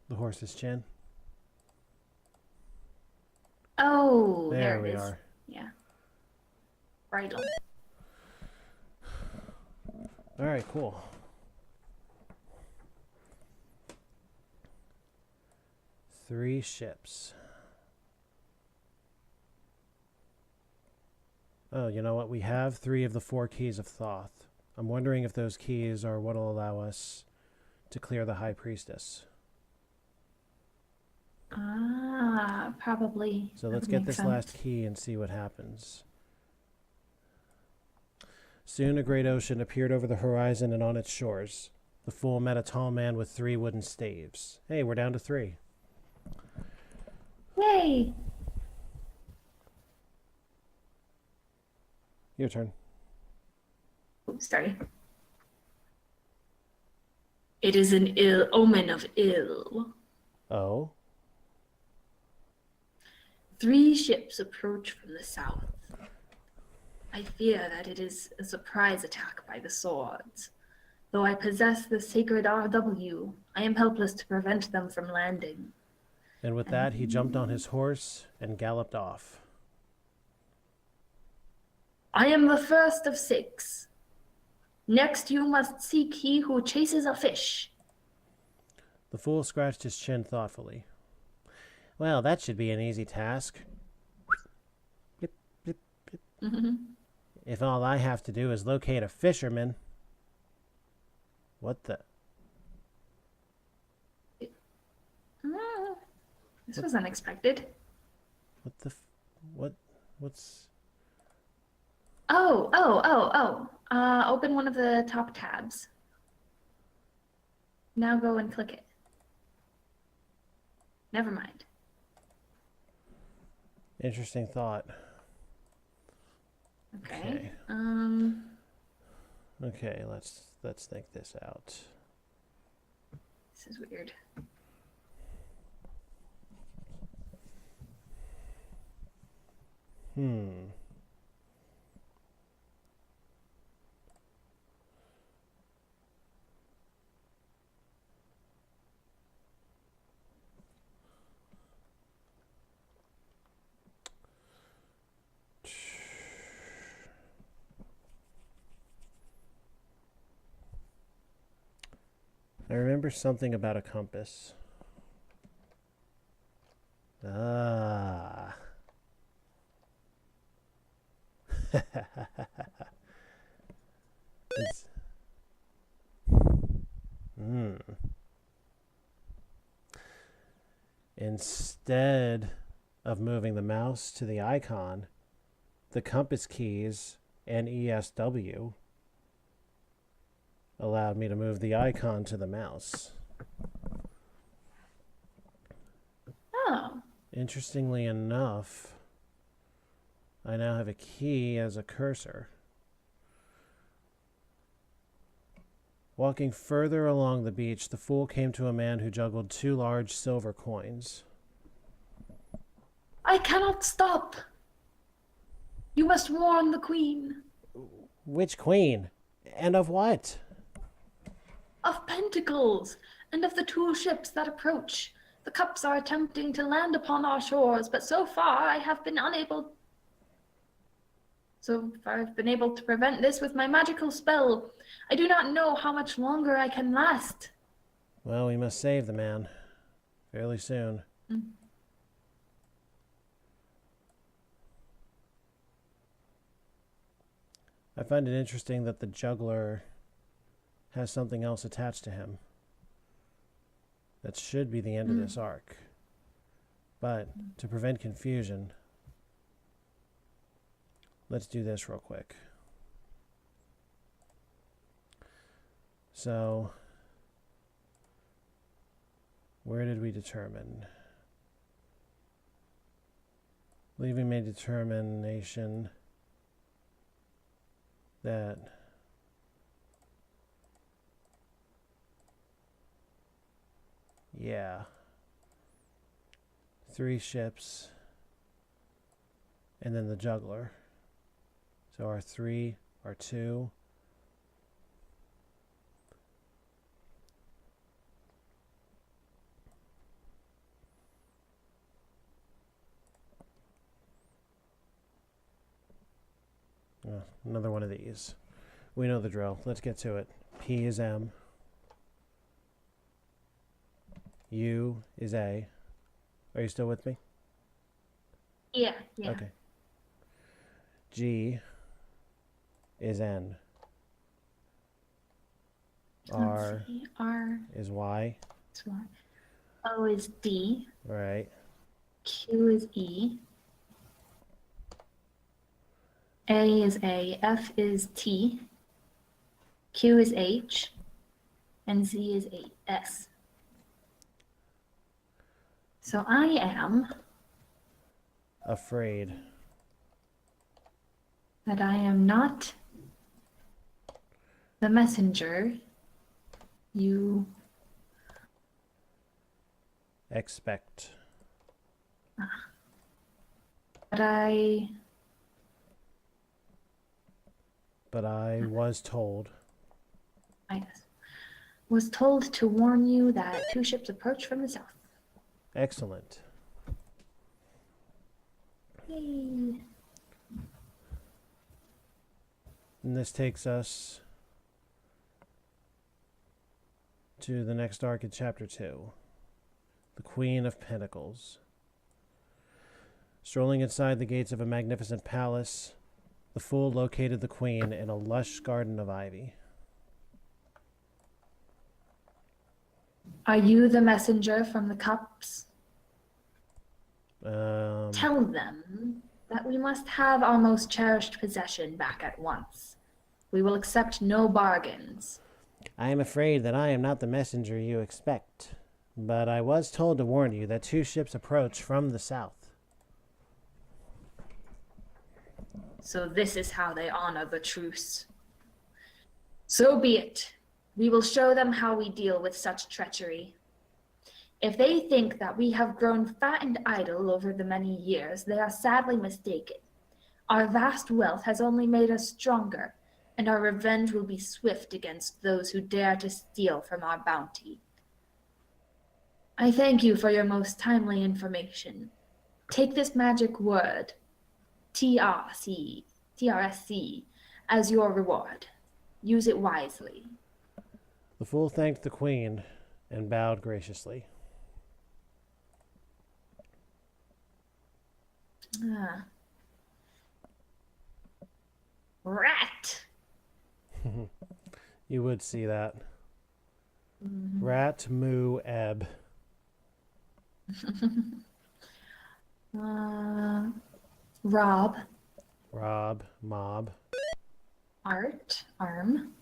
The horse's chin. Oh, There it we is. are. Yeah. Right on. All right, cool. 3 ships. Oh, you know what? We have 3 of the 4 keys of Thoth. I'm wondering if those keys are what will allow us to clear the High Priestess. Ah, probably. So That let's would get make this sense. last key and see what happens. Soon a great ocean appeared over the horizon and on its shores. The fool met a tall man with 3 wooden staves. Hey, we're down to 3. Yay! Your turn. Oops, sorry. It is an ill omen of ill. Oh? 3 ships approach from the south. I fear that it is a surprise attack by the swords. Though I possess the sacred RW, I am helpless to prevent them from landing. And with that, he jumped on his horse and galloped off. I am the first of 6. Next you must seek he who chases a fish. The fool scratched his chin thoughtfully. Well, that should be an easy task. Blip, blip, blip. If all I have to do is locate a fisherman. What the? This was unexpected. What the? What's? Oh. Open one of the top tabs. Now go and click it. Never mind. Interesting thought. Okay. Okay, let's think this out. This is weird. I remember something about a compass. Ah. It's, Instead of moving the mouse to the icon, the compass keys and ESW allowed me to move the icon to the mouse. Oh. Interestingly enough, I now have a key as a cursor. Walking further along the beach, the fool came to a man who juggled 2 large silver coins. I cannot stop. You must warn the queen. Which queen? And of what? Of Pentacles, and of the 2 ships that approach. The cups are attempting to land upon our shores, but so far I have been able to prevent this with my magical spell. I do not know how much longer I can last. Well, we must save the man fairly soon. I find it interesting that the juggler has something else attached to him. That should be the end of this arc. But to prevent confusion, let's do this real quick. So, where did we determine? Leaving made determination that yeah, 3 ships and then the juggler. So our 3, our 2. Another one of these. We know the drill. Let's get to it. P is M. U is A. Are you still with me? Yeah, yeah. Okay. G is N. R Let's see. R is Y. is Y. O is D. Right. Q is E. A is A. F is T. Q is H. And Z is S. So I am Afraid. that I am not the messenger you Expect. but I But I was told. was told to warn you that 2 ships approach from the south. Excellent. Yay. And this takes us to the next arc in Chapter 2. The Queen of Pentacles. Strolling inside the gates of a magnificent palace, the fool located the queen in a lush garden of ivy. Are you the messenger from the cups? Um, Tell them that we must have our most cherished possession back at once. We will accept no bargains. I am afraid that I am not the messenger you expect, but I was told to warn you that 2 ships approach from the south. So this is how they honor the truce. So be it. We will show them how we deal with such treachery. If they think that we have grown fat and idle over the many years, they are sadly mistaken. Our vast wealth has only made us stronger, and our revenge will be swift against those who dare to steal from our bounty. I thank you for your most timely information. Take this magic word, TRSC, as your reward. Use it wisely. The fool thanked the queen and bowed graciously. Rat! You would see that. Rat, moo, ebb. Rob. Rob, mob. Art, arm.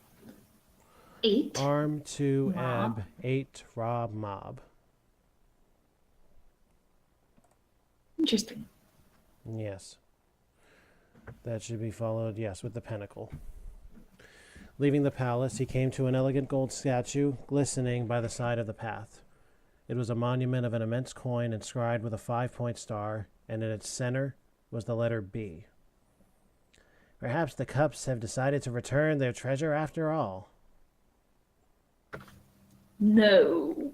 8. Arm, 2, Mob. ebb, 8, rob, mob. Interesting. Yes. That should be followed, yes, with the pentacle. Leaving the palace, he came to an elegant gold statue glistening by the side of the path. It was a monument of an immense coin inscribed with a 5-point star, and in its center was the letter B. Perhaps the cups have decided to return their treasure after all. No.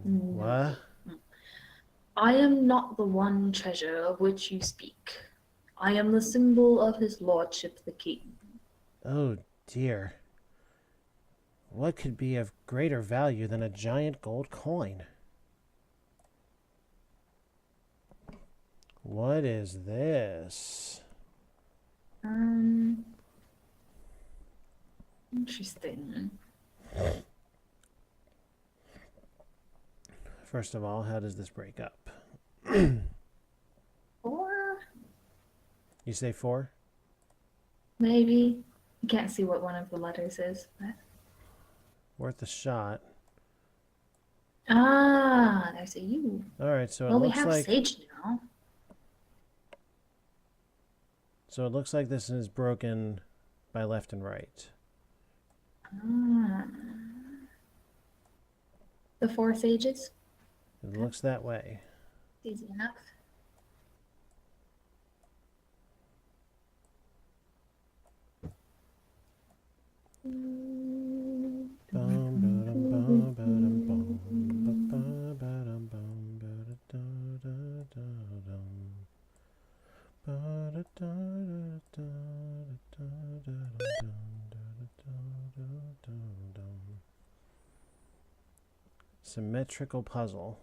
What? I am not the one treasure of which you speak. I am the symbol of his lordship the king. Oh, dear. What could be of greater value than a giant gold coin? What is this? Interesting. First of all, how does this break up? 4? You say 4? Maybe. I can't see what one of the letters is. But... Worth a shot. Ah, there's a U. Alright, so it Well, we looks have like... Sage now. So it looks like this is broken by left and right. The 4 sages? It looks that way. Easy enough. Symmetrical puzzle.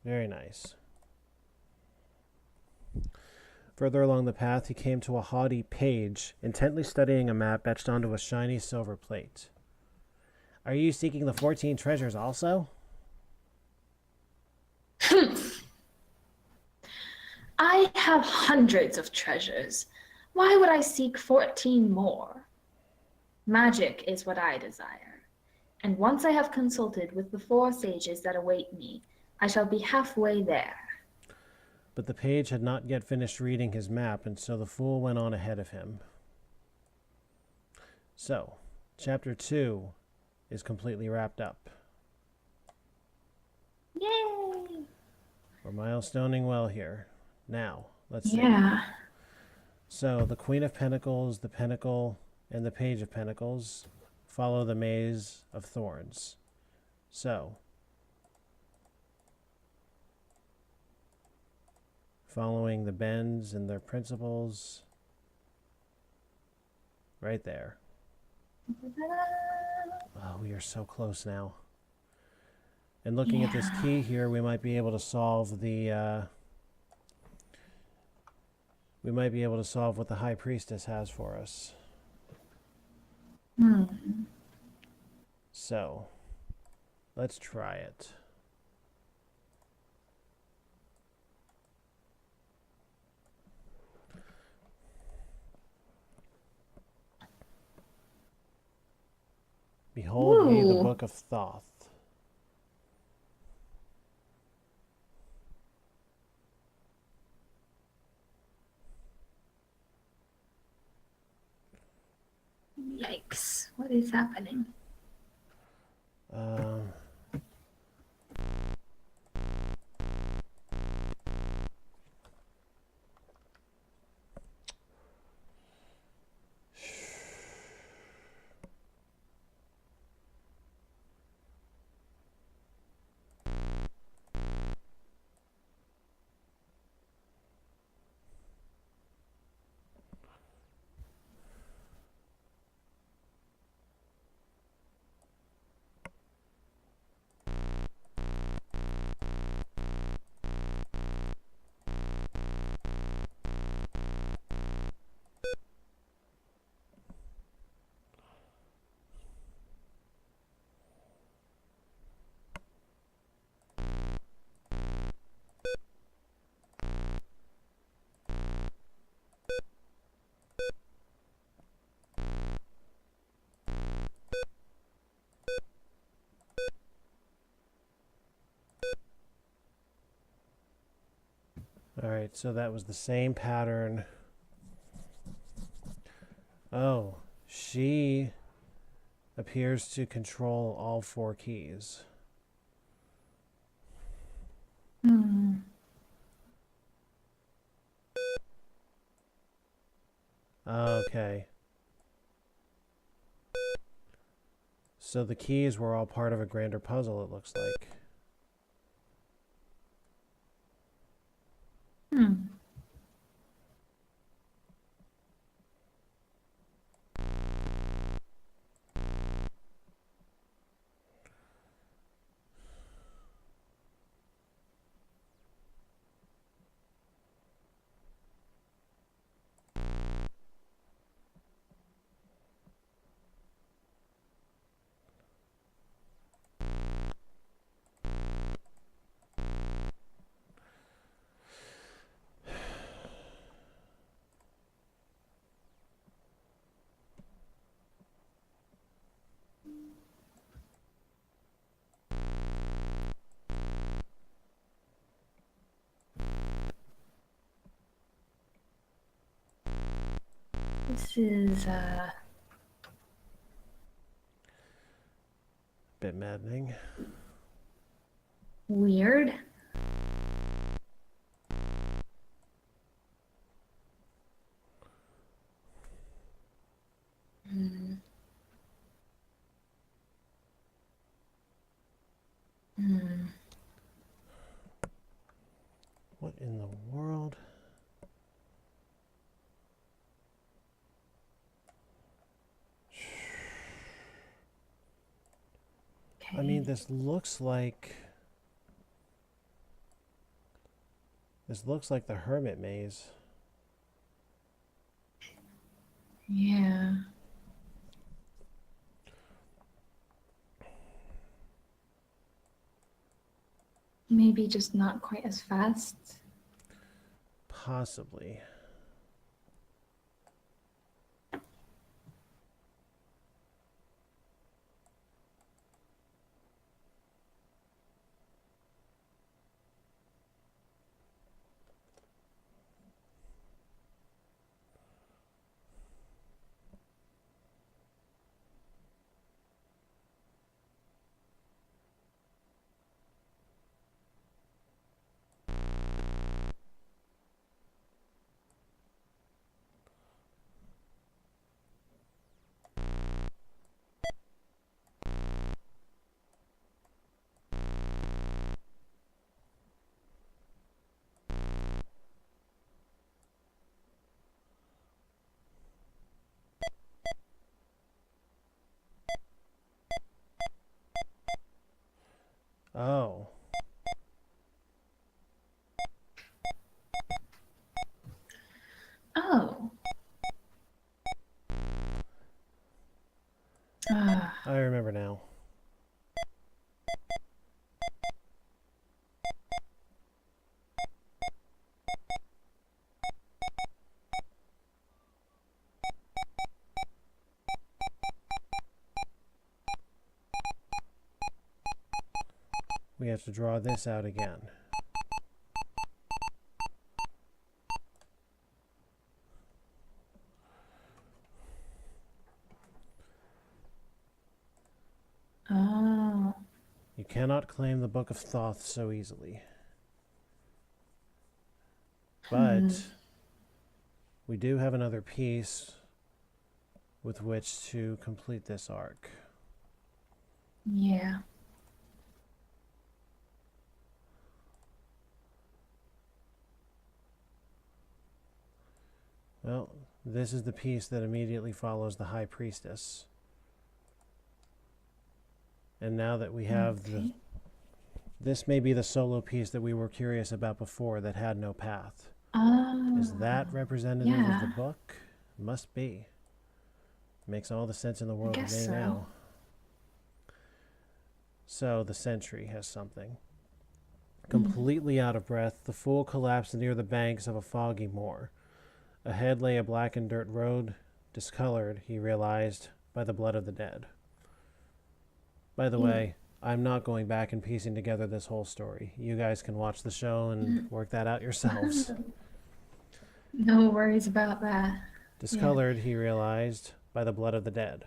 Very nice. Further along the path, he came to a haughty page, intently studying a map etched onto a shiny silver plate. Are you seeking the 14 treasures also? I have hundreds of treasures. Why would I seek 14 more? Magic is what I desire. And once I have consulted with the 4 sages that await me, I shall be halfway there. But the page had not yet finished reading his map, and so the fool went on ahead of him. So, Chapter 2 is completely wrapped up. Yay! We're milestoning well here. Now, let's see. Yeah. So, the Queen of Pentacles, the Pentacle, and the Page of Pentacles follow the Maze of Thorns. So, following the bends and their principles, right there. Oh, we are so close now. And looking at this key here, we might be able to solve the what the High Priestess has for us. So, let's try it. Behold ye the Ooh. Book of Thoth. Yikes. What is happening? Alright, so that was the same pattern. Oh, she appears to control all 4 keys. Okay. So the keys were all part of a grander puzzle, it looks like. This is, Bit maddening. weird. What in the world? I mean, this looks like This looks like the Hermit maze. Yeah. Maybe just not quite as fast. Possibly. Oh. Oh. Ah. I remember now. We have to draw this out again. Oh. You cannot claim the Book of Thoth so easily. But we do have another piece with which to complete this arc. Yeah. Well, this is the piece that immediately follows the High Priestess. And now that we have this may be the solo piece that we were curious about before that had no path. Oh. Is that representative of the book? Must be. Makes all the sense in the world to me so. now. So the sentry has something. Completely out of breath, the fool collapsed near the banks of a foggy moor. Ahead lay a blackened dirt road, discolored, he realized, by the blood of the dead. By the way, I'm not going back and piecing together this whole story. You guys can watch the show and work that out yourselves. No worries about that. Discolored, he realized, by the blood of the dead.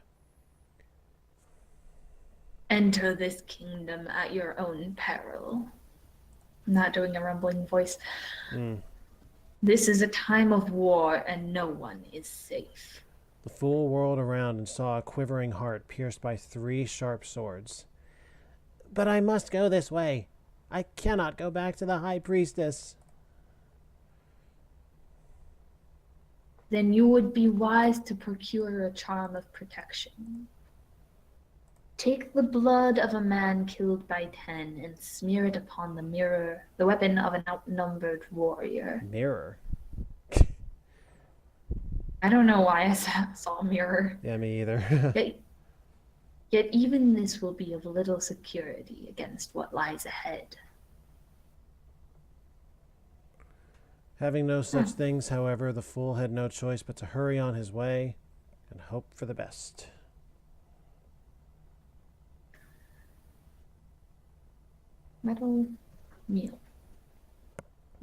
Enter this kingdom at your own peril. I'm not doing a rumbling voice. This is a time of war and no one is safe. The fool whirled around and saw a quivering heart pierced by 3 sharp swords. But I must go this way. I cannot go back to the High Priestess. Then you would be wise to procure a charm of protection. Take the blood of a man killed by 10 and smear it upon the mirror, the weapon of an outnumbered warrior. Mirror? I don't know why I saw a mirror. Yeah, me either. Yet even this will be of little security against what lies ahead. Having no such things, however, the fool had no choice but to hurry on his way and hope for the best. Metal meal.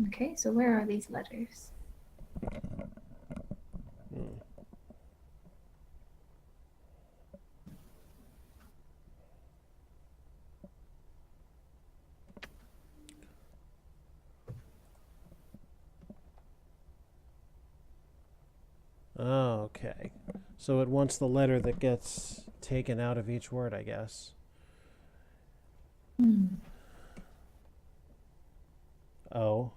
Okay, so where are these letters? Okay. So it wants the letter that gets taken out of each word, I guess. O.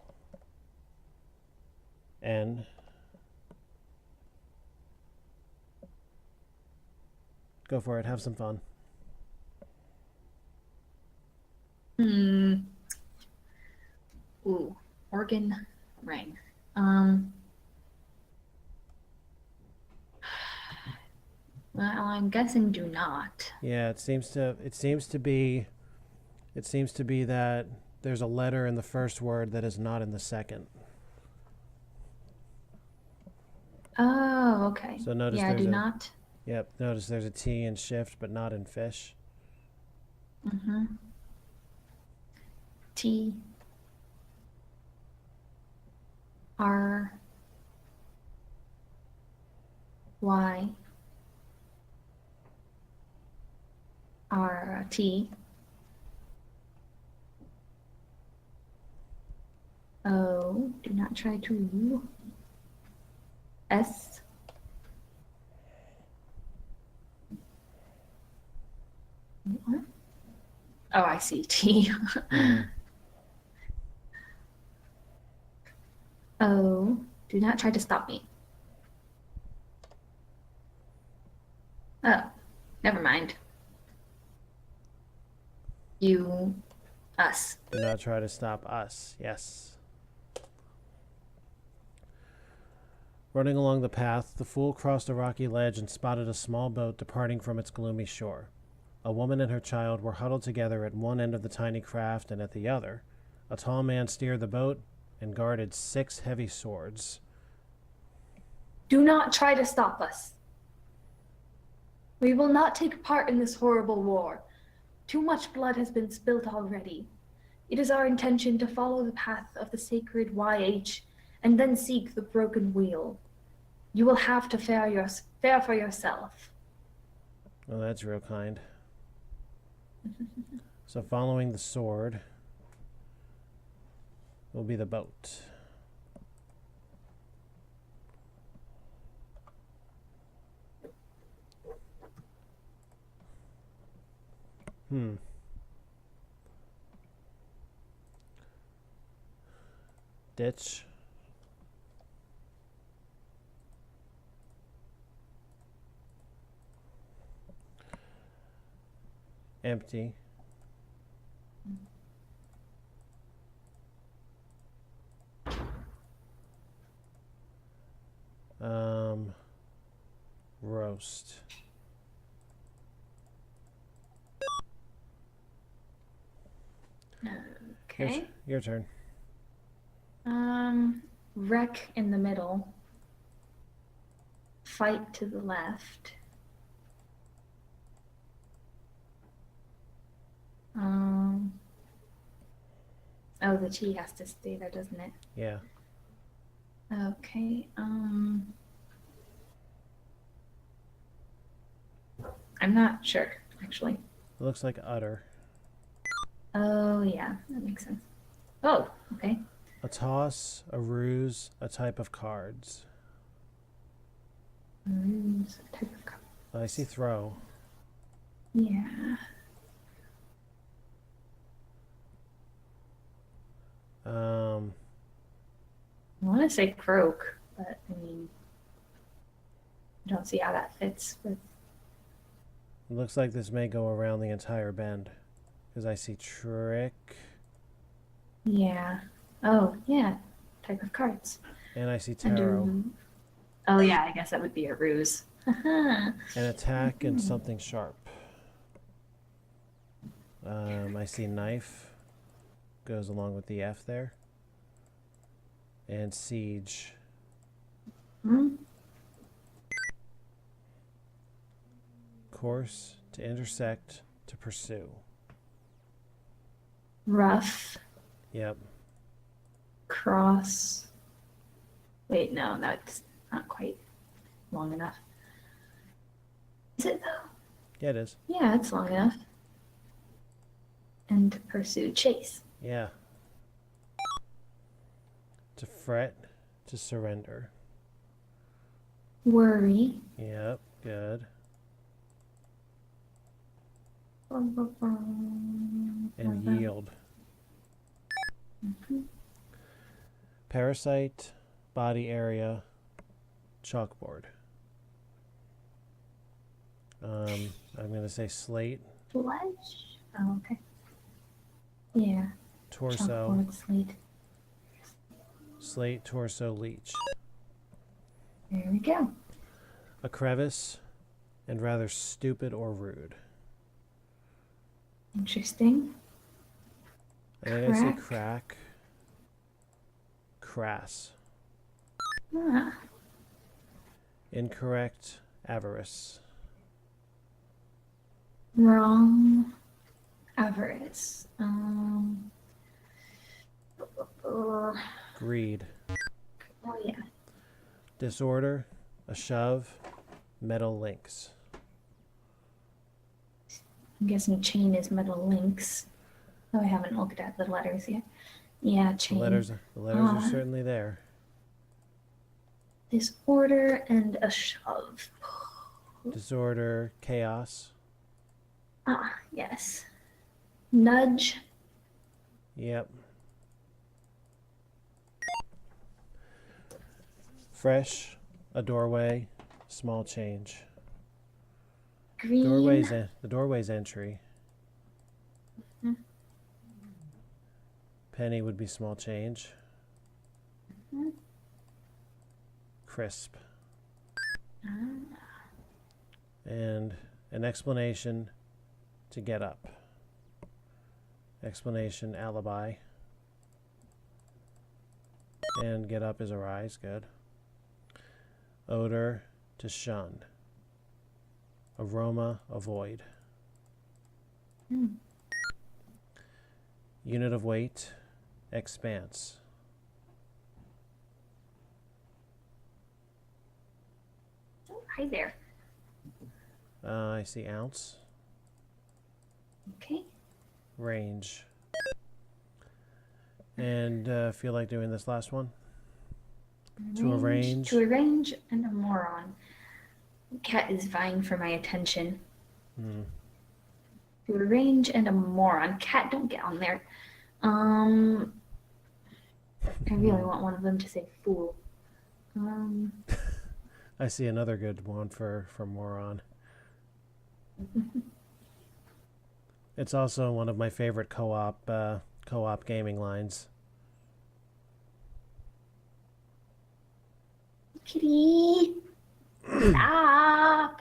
N. Go for it. Have some fun. Ooh, organ ring. Well, I'm guessing do not. Yeah, it seems to be that there's a letter in the first word that is not in the second. Oh, okay. So notice yeah, there's do a not. Yep, notice there's a T in shift but not in fish. Mm-hmm. T R Y R T O. Do not try to. S. What? Oh, I see. T. Mhm. O. Do not try to stop me. Oh, never mind. You. Us. Do not try to stop us. Yes. Running along the path, the fool crossed a rocky ledge and spotted a small boat departing from its gloomy shore. A woman and her child were huddled together at one end of the tiny craft, and at the other, a tall man steered the boat and guarded 6 heavy swords. Do not try to stop us. We will not take part in this horrible war. Too much blood has been spilt already. It is our intention to follow the path of the sacred YH and then seek the broken wheel. You will have to fare for yourself. Oh, that's real kind. So following the sword will be the boat. Ditch. Empty. Roast. Okay. Your turn. Wreck in the middle. Fight to the left. Oh, the T has to stay there, doesn't it? Yeah. Okay. I'm not sure, actually. It looks like utter. Oh, yeah, that makes sense. Oh, okay. A toss, a ruse, a type of cards. Type of card. I see throw. Yeah. I want to say croak, but I mean, I don't see how that fits with. It looks like this may go around the entire bend. Because I see trick. Yeah. Oh, yeah. Type of cards. And I see tarot. Oh, yeah, I guess that would be a ruse. An attack and something sharp. I see knife. Goes along with the F there. And siege. Course, to intersect, to pursue. Rough. Yep. Cross. Wait, no, that's not quite long enough. Is it though? Yeah, it is. Yeah, it's long enough. And pursue, chase. Yeah. To fret, to surrender. Worry. Yep, good. And yield. Parasite, body area, chalkboard. I'm going to say slate. Flesh? Oh, okay. Yeah. Torso. Chalkboard, slate. Slate, torso, leech. There we go. A crevice, and rather stupid or rude. Interesting. I think I say crack. Crass. Ah, Incorrect, avarice. wrong. Avarice. Oh Greed. yeah. Disorder, a shove, metal links. I'm guessing chain is metal links. Oh, I haven't looked at the letters yet. Yeah, The chain. letters are certainly there. Disorder and a shove. Disorder, chaos. Ah, yes. Nudge. Yep. Fresh, a doorway, small change. Green. The doorway's entry. Mhm. Penny would be small change. Mhm. Crisp. Ah, And an explanation to get up. Explanation, alibi. And get up is arise, good. Odor, to shun. Aroma, avoid. hmm. Unit of weight, expanse. Oh, hi there. I see ounce. Okay. Range. And feel like doing this last one? To arrange. To arrange and a moron. Cat is vying for my attention. Hmm. To arrange and a moron. Cat, don't get on there. I really want one of them to say fool. I see another good one for moron. It's also one of my favorite co-op gaming lines. Kitty, stop.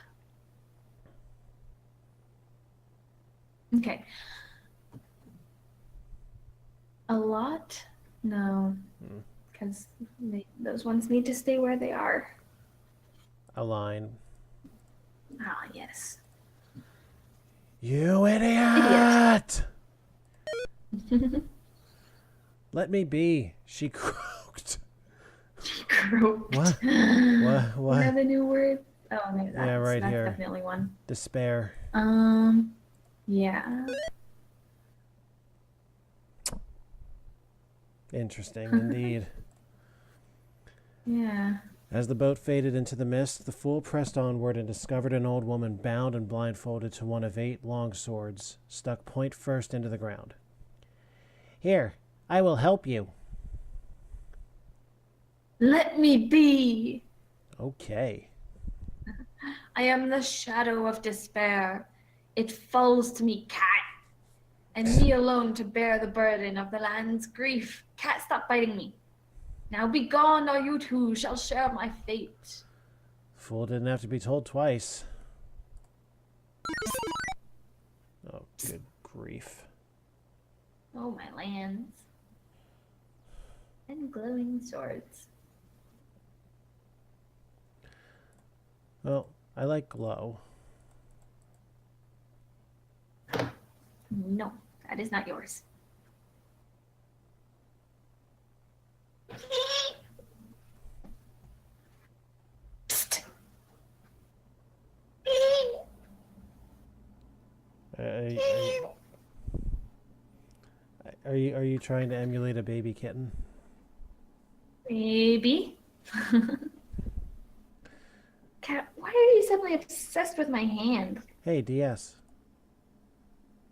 Okay. A lot? No, because those ones need to stay where they are. Align. Ah, yes. You idiot! Let me be. She croaked. Croaked. What? What? You What? have a new word? Oh, maybe Yeah, right that's here. definitely one. Despair. Yeah. Interesting indeed. Yeah. As the boat faded into the mist, the fool pressed onward and discovered an old woman bound and blindfolded to one of 8 long swords, stuck point first into the ground. Here, I will help you. Let me be. Okay. I am the shadow of despair. It falls to me, cat, and me alone to bear the burden of the land's grief. Cat, stop biting me. Now be gone, or you too shall share my fate. Fool didn't have to be told twice. Oh, good grief. Oh, my lands. And glowing swords. Well, I like glow. No, that is not yours. Psst. Are you trying to emulate a baby kitten? Maybe. Cat, why are you suddenly obsessed with my hand? Hey, DS.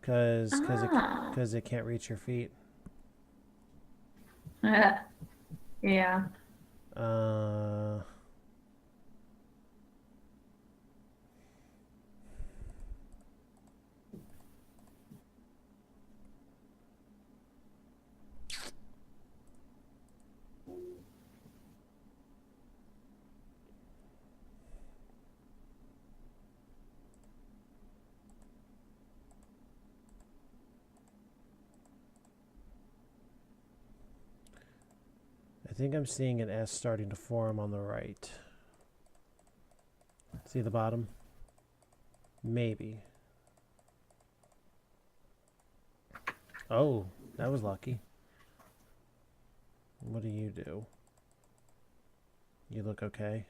Cause Ah. it can't reach your feet. Yeah. think I'm seeing an S starting to form on the right. See the bottom? Maybe. Oh, that was lucky. What do you do? You look okay?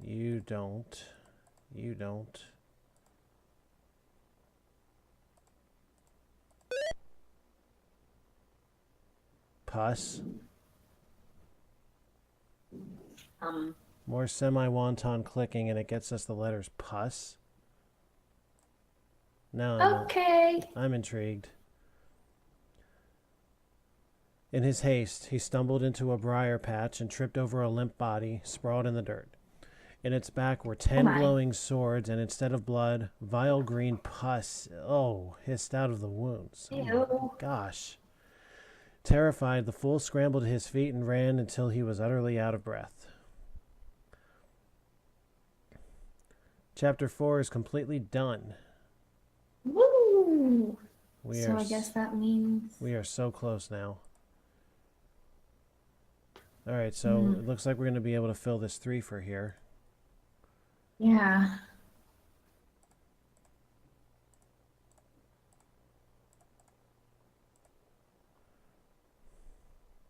You don't. You don't. Pus? More semi-wonton clicking and it gets us the letters pus? No, Okay. I'm intrigued. In his haste, he stumbled into a briar patch and tripped over a limp body sprawled in the dirt. In its back were 10 my. glowing swords, and instead of blood, vile green pus, hissed out of the wounds. Oh Ew. my gosh. Terrified, the fool scrambled to his feet and ran until he was utterly out of breath. Chapter 4 is completely done. Woo! We So are I guess that means... we are so close now. Alright, so it looks like we're going to be able to fill this 3 for here. Yeah.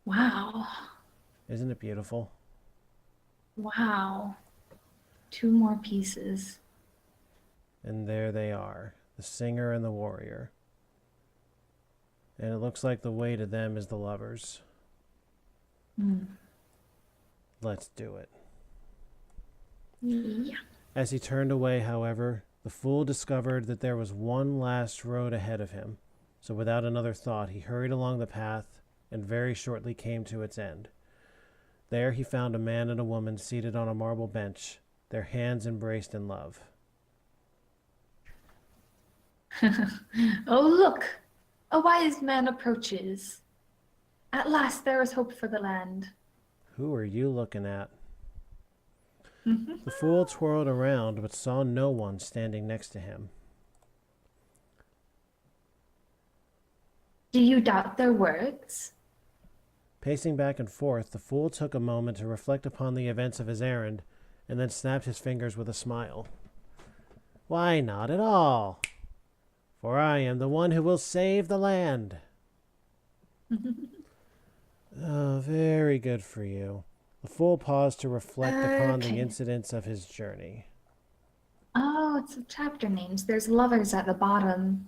Wow. Isn't it beautiful? Wow. 2 more pieces. And there they are, the singer and the warrior. And it looks like the way to them is the lovers. Let's do it. Yeah. As he turned away, however, the fool discovered that there was one last road ahead of him. So without another thought, he hurried along the path and very shortly came to its end. There he found a man and a woman seated on a marble bench, their hands embraced in love. Oh, look! A wise man approaches. At last there is hope for the land. Who are you looking at? The fool twirled around, but saw no one standing next to him. Do you doubt their words? Pacing back and forth, the fool took a moment to reflect upon the events of his errand, and then snapped his fingers with a smile. Why, not at all, for I am the one who will save the land. Oh, very good for you. The fool paused to reflect upon the Okay. incidents of his journey. Oh, it's the chapter names. There's lovers at the bottom.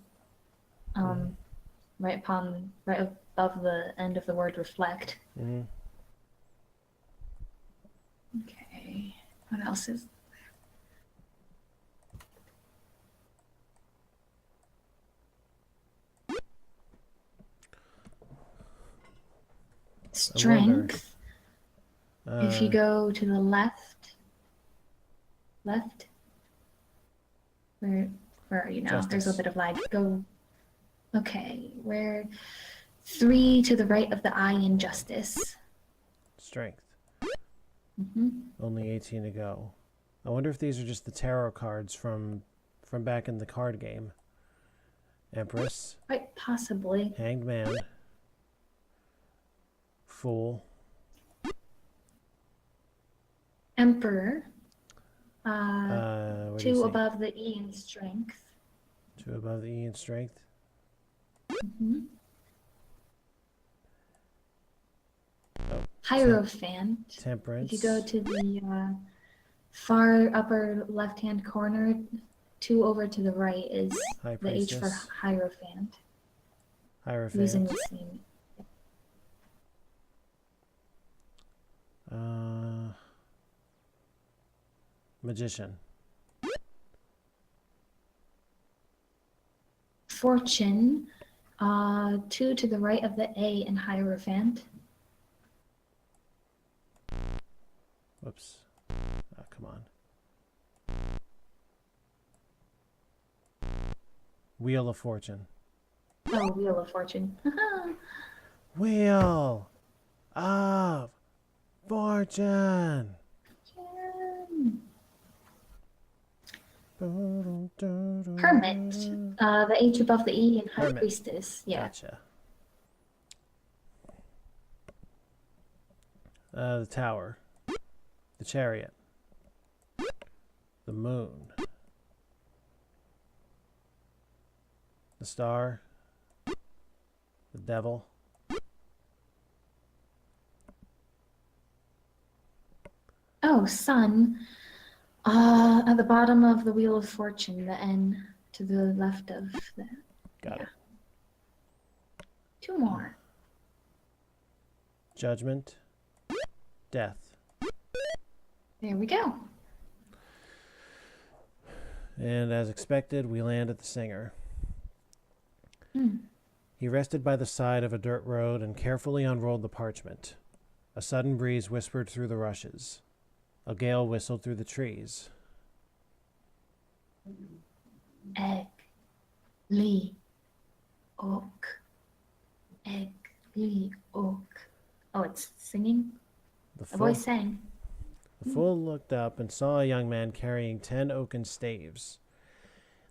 Right above the end of the word reflect. Mm-hmm. Okay. What else is strength? If you go to the left, where are you now? There's a Justice. bit of lag. Go. Okay, where 3 to the right of the I in justice. Strength. Mm-hmm. Only 18 to go. I wonder if these are just the tarot cards from back in the card game. Empress. Quite possibly. Hanged Man. Fool. Emperor. What do you 2 see? above the E in strength. 2 above the E in strength. Mm-hmm. Oh, Hierophant. Temperance. If you go to the far upper left-hand corner, 2 over to the right is High the H for Priestess. Hierophant. Hierophant. Using the same. Magician. Fortune, 2 to the right of the A in Hierophant. Whoops. Oh, come on. Wheel of Fortune. Oh, Wheel of Fortune. Wheel of Fortune. Hermit, the H above the E in High Hermit. Priestess. Yeah. Gotcha. The tower. The chariot. The moon. The star. The devil. Oh, sun. At the bottom of the Wheel of Fortune, the N to the left of the... Got it. 2 more. Judgment. Death. There we go. And as expected, we land at the singer. Hmm. He rested by the side of a dirt road and carefully unrolled the parchment. A sudden breeze whispered through the rushes. A gale whistled through the trees. Egg. Lee. Oak. Egg. Lee. Oak. Oh, it's singing? The A voice sang. The fool looked up and saw a young man carrying 10 oaken staves.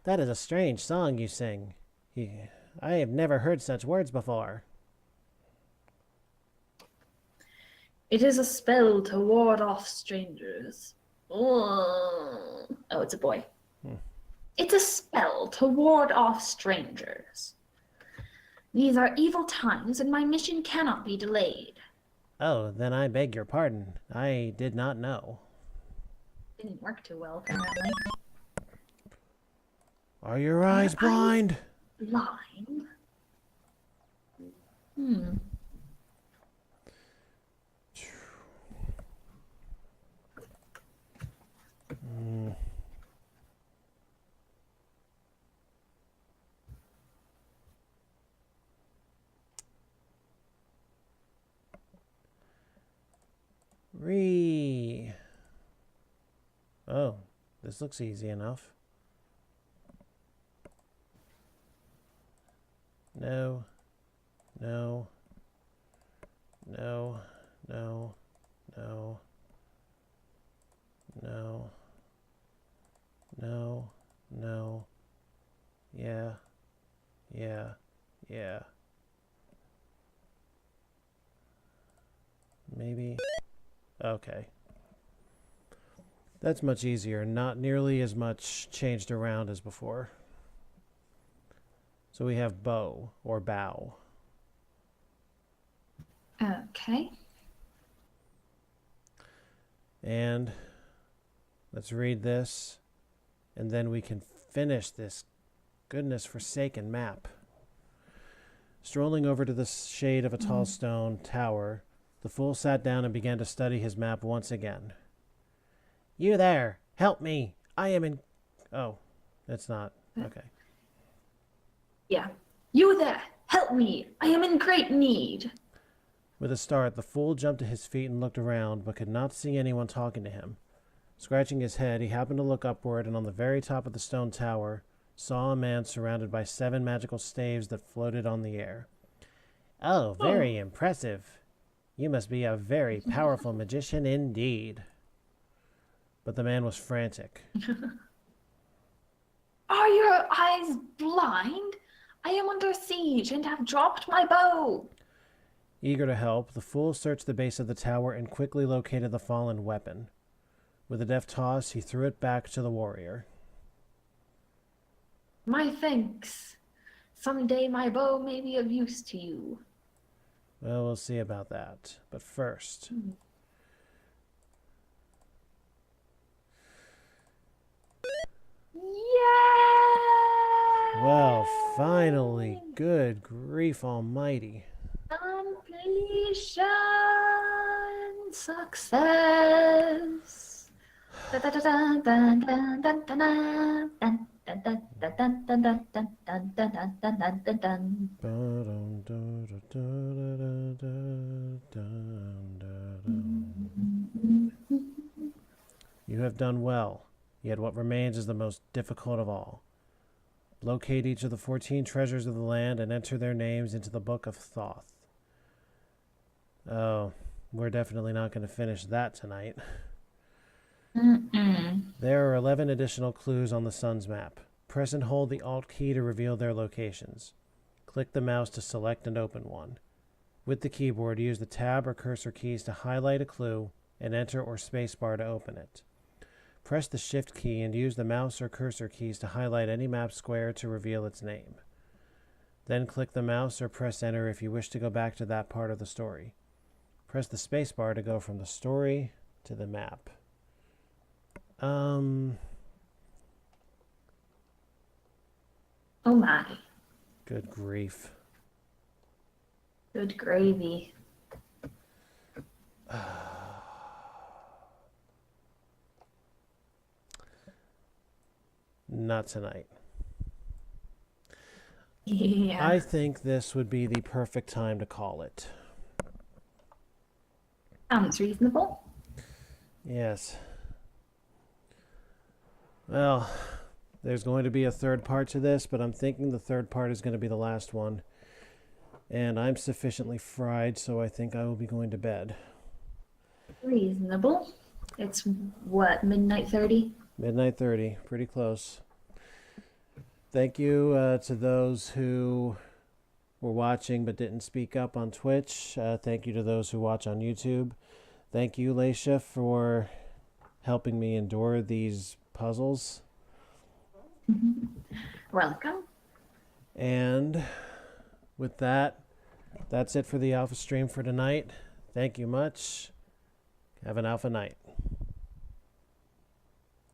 "That is a strange song you sing. I have never heard such words before." It is a spell to ward off strangers. Oh, it's a boy. It's a spell to ward off strangers. These are evil times, and my mission cannot be delayed. "Oh, then I beg your pardon. I did not know." Didn't work too well, apparently. "Are your eyes blind?" Blind? Oh, this looks easy enough. No. No. No. No. No. No. No. No. Yeah. Yeah. Yeah. Maybe. Okay. That's much easier. Not nearly as much changed around as before. So we have bow or bow. Okay. And let's read this, and then we can finish this goodness forsaken map. Strolling over to the shade of a tall stone tower, the fool sat down and began to study his map once again. "You there! Help me! I am in..." Oh, it's not. Okay. Yeah. You there! Help me! I am in great need! With a start, the fool jumped to his feet and looked around, but could not see anyone talking to him. Scratching his head, he happened to look upward, and on the very top of the stone tower, saw a man surrounded by 7 magical staves that floated on the air. "Oh, very impressive. You must be a very powerful magician indeed." But the man was frantic. Are your eyes blind? I am under siege and have dropped my bow. Eager to help, the fool searched the base of the tower and quickly located the fallen weapon. With a deft toss, he threw it back to the warrior. My thanks. Someday my bow may be of use to you. Well, we'll see about that. But first... Yeah! Well, finally. Good grief almighty. Completion! Success! You have done well, yet what remains is the most difficult of all. Locate each of the 14 treasures of the land and enter their names into the Book of Thoth. Oh, we're definitely not going to finish that tonight. There are 11 additional clues on the sun's map. Press and hold the Alt key to reveal their locations. Click the mouse to select and open one. With the keyboard, use the tab or cursor keys to highlight a clue and enter or spacebar to open it. Press the shift key and use the mouse or cursor keys to highlight any map square to reveal its name. Then click the mouse or press enter if you wish to go back to that part of the story. Press the spacebar to go from the story to the map. Oh my. Good grief. Good gravy. Not tonight. Yeah. I think this would be the perfect time to call it. Sounds reasonable. Yes. Well, there's going to be a third part to this, but I'm thinking the third part is going to be the last one. And I'm sufficiently fried, so I think I will be going to bed. Reasonable. It's what, midnight 30? Midnight 30, pretty close. Thank you to those who were watching but didn't speak up on Twitch. Thank you to those who watch on YouTube. Thank you, Laisha, for helping me endure these puzzles. Welcome. And with that, that's it for the Alpha stream for tonight. Thank you much. Have an Alpha night.